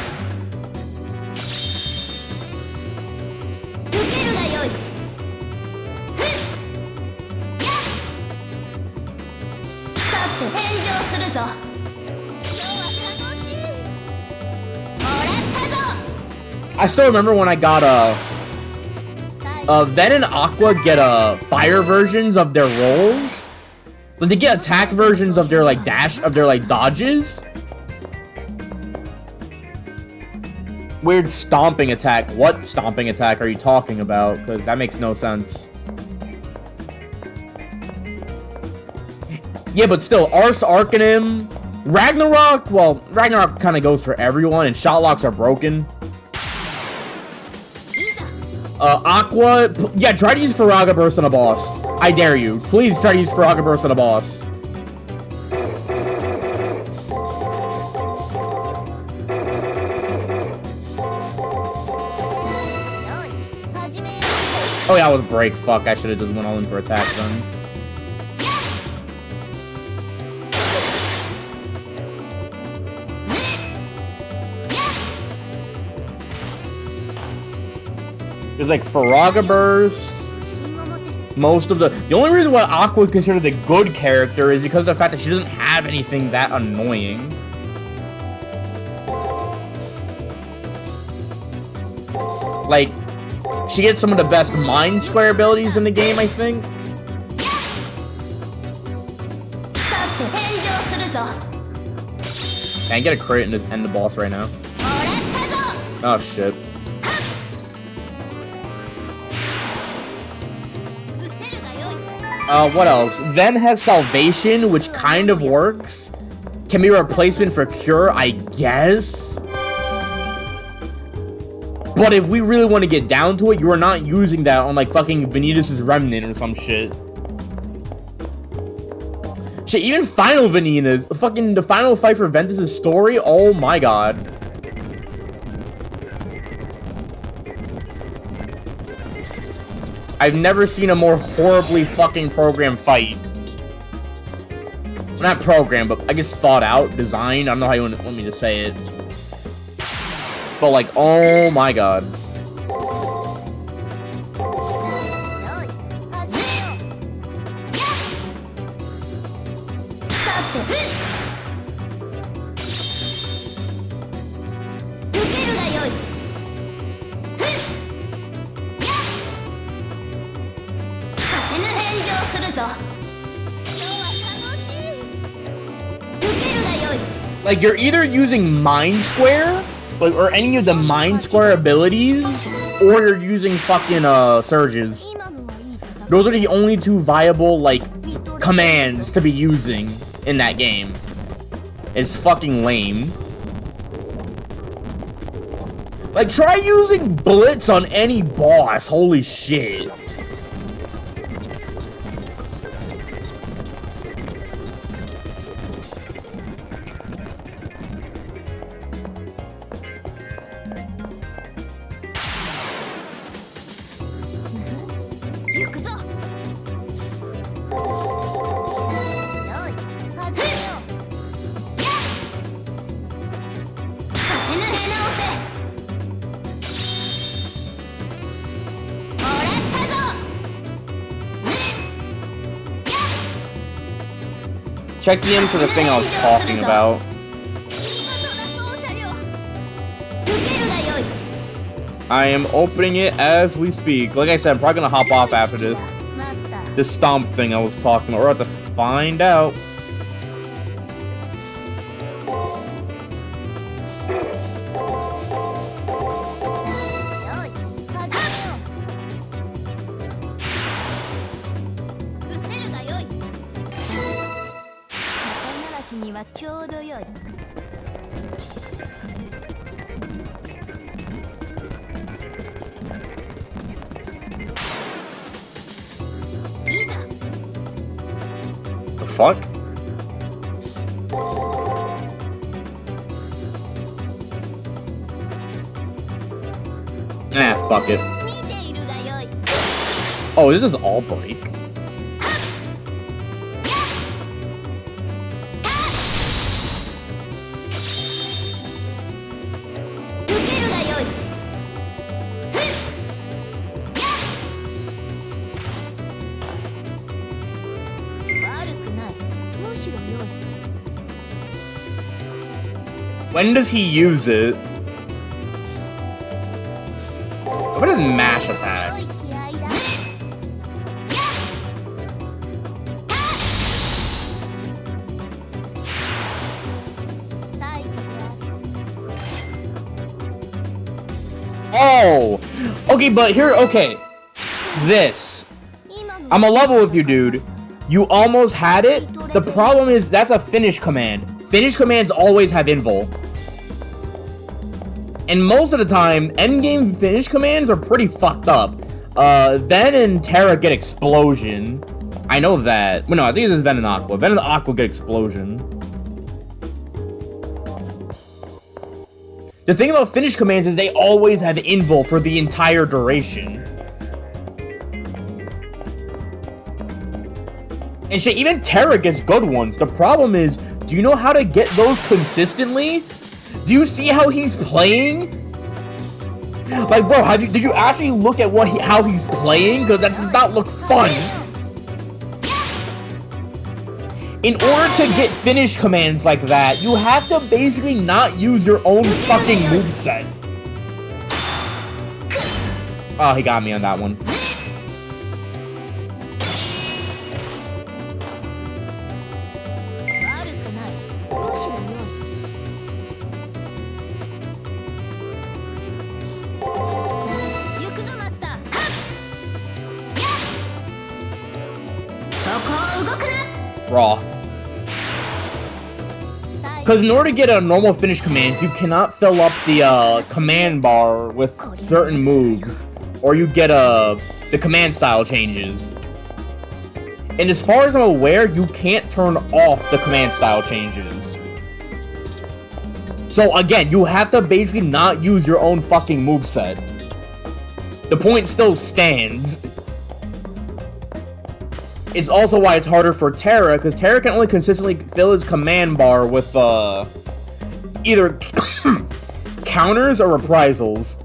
I still remember when I got Ven and Aqua get fire versions of their rolls. But they get attack versions of their like dodges. Weird stomping attack. What stomping attack are you talking about? Because that makes no sense. Yeah, but still, Ars Arcanum, Ragnarok, well, Ragnarok kind of goes for everyone, and shot locks are broken. Aqua, yeah, try to use Faraga Burst on a boss. I dare you. Please try to use Faraga Burst on a boss. Oh yeah, I was break. Fuck, I should have just went all in for attack then. There's like Faraga Burst. Most of the only reason why Aqua is considered the good character is because of the fact that she doesn't have anything that annoying. Like, she gets some of the best Mind Square abilities in the game, I think. Can I get a crit and just end the boss right now? Oh shit. What else? Ven has Salvation, which kind of works. Can be a replacement for Cure, I guess. But if we really want to get down to it, you are not using that on, like, fucking Vanitas' Remnant or some shit. Shit, even Final Vanitas, fucking the final fight for Ventus' story, oh my god. I've never seen a more horribly fucking programmed fight. Not programmed, but I guess thought out, designed. I don't know how you want me to say it. But like, oh my god. Like, you're either using Mind Square, like, or any of the Mind Square abilities, or you're using fucking, Surges. Those are the only two viable, like, commands to be using in that game. It's fucking lame. Like, try using Blitz on any boss, holy shit. Check DMs for the thing I was talking about. I am opening it as we speak. Like I said, I'm probably gonna hop off after this. This stomp thing I was talking about. We're about to find out. The fuck? Ah, fuck it. Oh, this is all break. When does he use it? What is mash attack? Oh! Okay, but here, okay. This. I'm a level with you, dude. You almost had it. The problem is, that's a finish command. Finish commands always have invul. And most of the time, endgame finish commands are pretty fucked up. Ven and Terra get explosion. I know that. Well, no, I think this is Ven and Aqua. Ven and Aqua get explosion. The thing about finish commands is they always have invul for the entire duration. And shit, even Terra gets good ones. The problem is, do you know how to get those consistently? Do you see how he's playing? Like, bro, did you actually look at how he's playing? Because that does not look fun. In order to get finish commands like that, you have to basically not use your own fucking moveset. Oh, he got me on that one. Raw. Because in order to get a normal finish commands, you cannot fill up the command bar with certain moves, or you get the command style changes. And as far as I'm aware, you can't turn off the command style changes. So again, you have to basically not use your own fucking moveset. The point still stands. It's also why it's harder for Terra, because Terra can only consistently fill his command bar with, either counters or reprisals.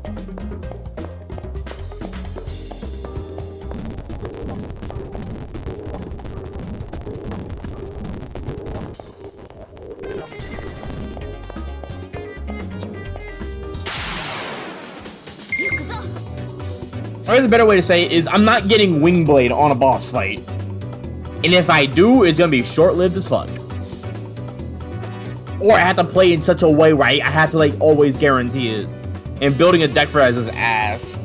Or there's a better way to say it is, I'm not getting Wingblade on a boss fight. And if I do, it's gonna be short-lived as fuck. Or I have to play in such a way where I have to, like, always guarantee it. And building a deck for that is ass.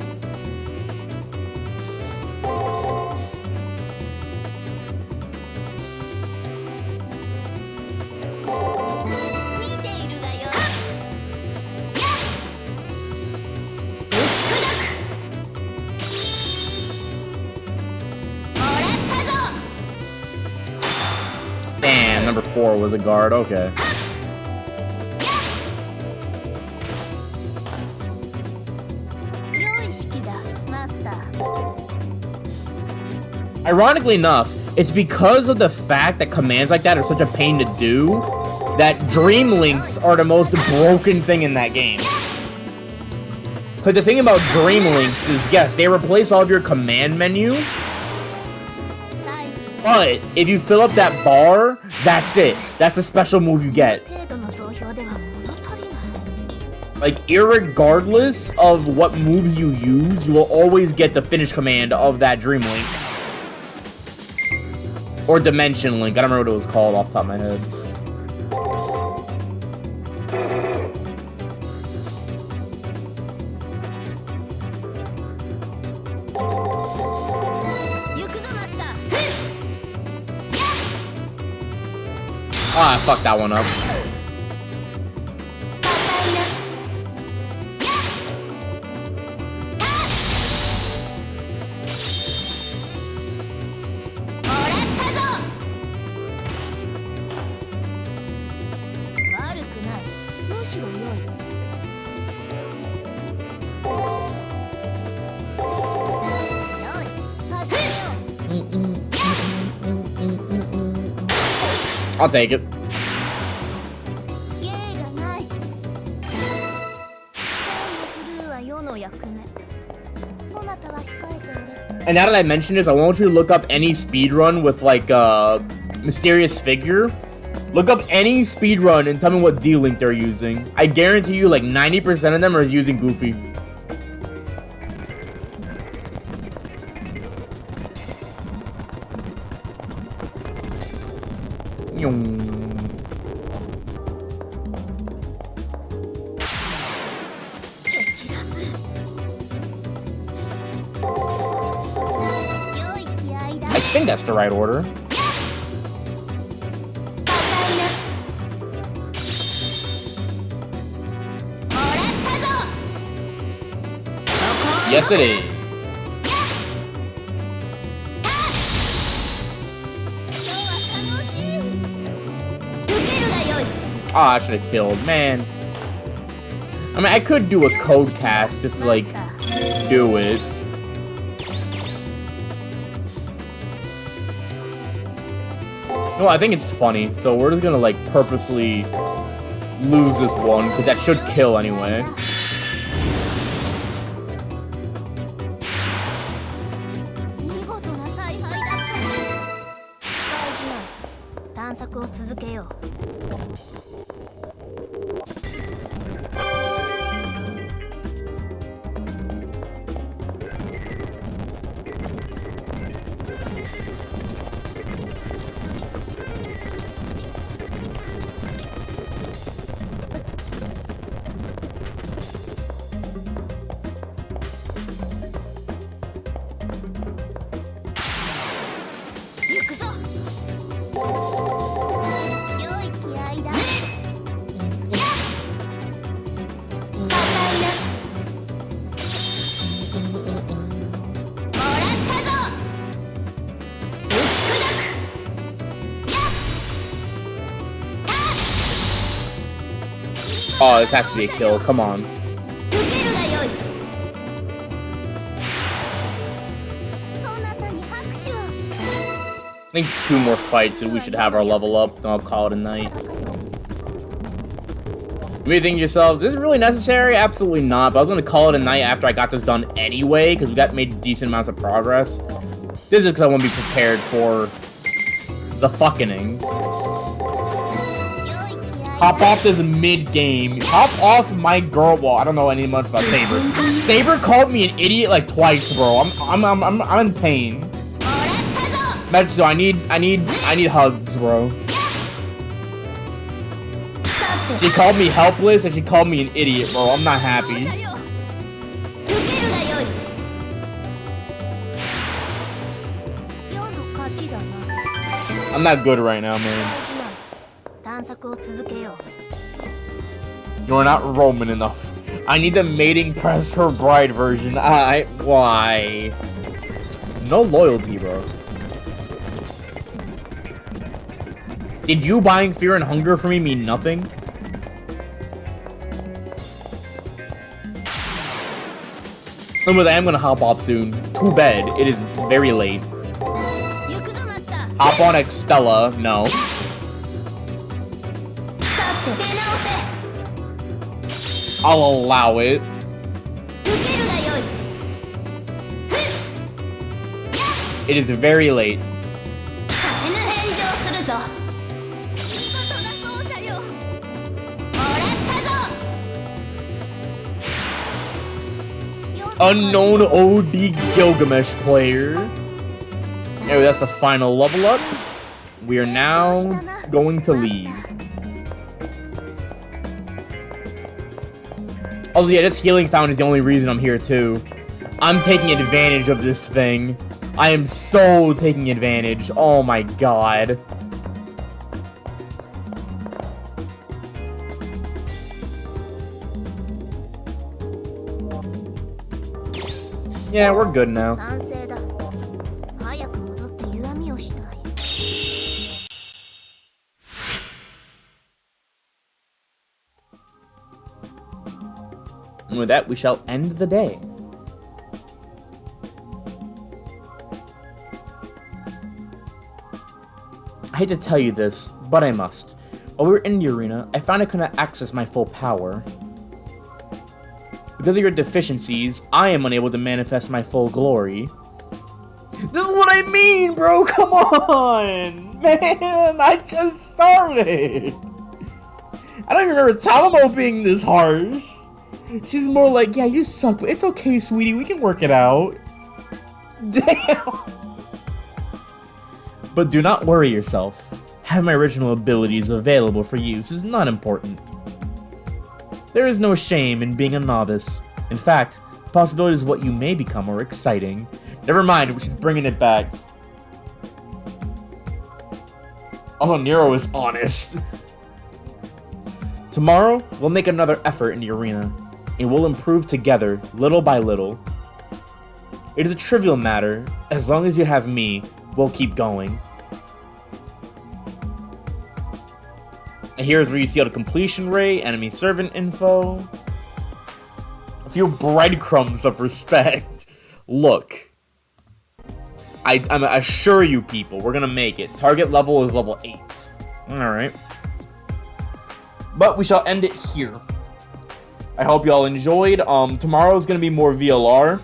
Number 4 was a guard, okay. Ironically enough, it's because of the fact that commands like that are such a pain to do that Dream Links are the most broken thing in that game. Because the thing about Dream Links is, yes, they replace all of your command menu, But if you fill up that bar, that's it. That's a special move you get. 程度の増票では物足りない Like, irregardless of what moves you use, you will always get the finish command of that Dream Link. Or Dimension Link. I don't remember what it was called off the top of my head. 行くぞマスター Ah, I fucked that one up. もらったぞ悪くないむしろ良いよい始めよう I'll take it. 芸がない今日のクルーは世の役目そなたは控えておれ And now that I mention this, I want you to look up any speedrun with, like, a mysterious figure. Look up any speedrun and tell me what D-Link they're using. I guarantee you, like, 90% of them are using Goofy. Yong. 蹴散らす良い気合だ I think that's the right order. 高いなもらったぞ Yes, it is. 今日は楽しい受けるがよい Oh, I should have killed. Man. I mean, I could do a code cast just to, like, do it. No, I think it's funny. So we're just gonna, like, purposely lose this one, because that should kill anyway. 見事な采配だった大事な探索を続けよう 行くぞ良い気合だ高いなもらったぞ打ち砕く Oh, this has to be a kill. Come on. 受けるがよいそなたに拍手を I think 2 more fights and we should have our level up. Then I'll call it a night. You may think to yourselves, is this really necessary? Absolutely not. But I was going to call it a night after I got this done anyway, because we got made decent amounts of progress. This is because I want to be prepared for the fucking. 良い気合 Hop off this mid-game. Hop off my girl. Well, I don't know any much about Saber. Saber called me an idiot like twice, bro. I'm in pain. もらったぞ Metsu, I need hugs, bro. さて She called me helpless and she called me an idiot, bro. I'm not 放射 happy. 量受けるがよい世の勝ちだな I'm not good right now, man. 大事な探索を続けよう You're not Roman enough. I need the mating press for bride version. Why? No loyalty, bro. Did you buying Fear and Hunger for me mean nothing? And with that, I'm gonna hop off soon. To bed. It is very late. 行くぞマスター Hop on Extella. No. さて出直せ I'll allow it. 受けるがよい It is very late. 高るぞ。見事な奏者よ。もらったぞ。 Unknown OD Gilgamesh player. Anyway, that's the final level up. We are now going to leave. Also, yeah, this healing fountain is the only reason I'm here too. I'm taking advantage of this thing. I am so taking advantage. Oh my god. Yeah, we're good now. 賛成だ。早く戻って歪みをしたい。 And with that, we shall end the day. I hate to tell you this, but I must. While we were in the arena, I found I could not access my full power. Because of your deficiencies, I am unable to manifest my full glory. This is what I mean, bro! Come on! Man, I just started! I don't even remember Talamo being this harsh. She's more like, yeah, you suck, but it's okay, sweetie, we can work it out. Damn! But do not worry yourself. Having my original abilities available for use is not important. There is no shame in being a novice. In fact, the possibilities of what you may become are exciting. Never mind, she's bringing it back. Also, Nero is honest. Tomorrow, we'll make another effort in the arena, and we'll improve together, little by little. It is a trivial matter. As long as you have me, we'll keep going. And here's where you see all the completion rate, enemy servant info. A few breadcrumbs of respect. Look. I assure you people, we're gonna make it. Target level is level 8. Alright. But we shall end it here. I hope y'all enjoyed. Tomorrow's gonna be more VLR.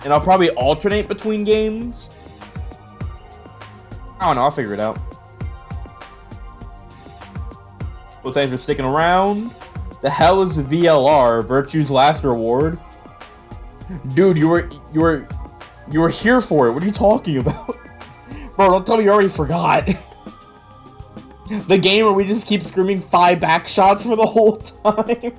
And I'll probably alternate between games. I don't know, I'll figure it out. Well, thanks for sticking around. The hell is VLR, Virtue's Last Reward? Dude, you were here for it. What are you talking about? Bro, don't tell me you already forgot. The game where we just keep screaming 5 back shots for the whole time.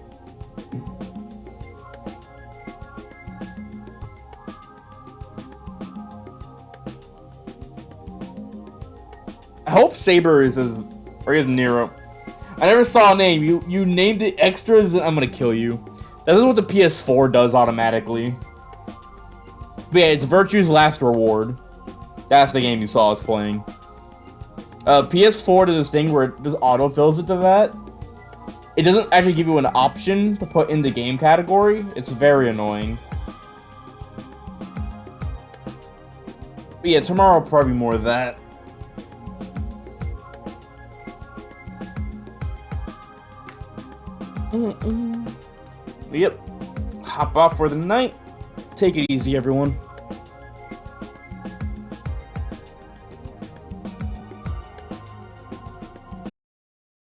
I hope Saber is his, or is Nero. I never saw a name. You named it extras, I'm gonna kill you. That is what the PS4 does automatically. But yeah, it's Virtue's Last Reward. That's the game you saw us playing. PS4 does this thing where it just autofills it to that. It doesn't actually give you an option to put in the game category. It's very annoying. But yeah, tomorrow will probably be more of that. Yep. Hop off for the night. Take it easy, everyone.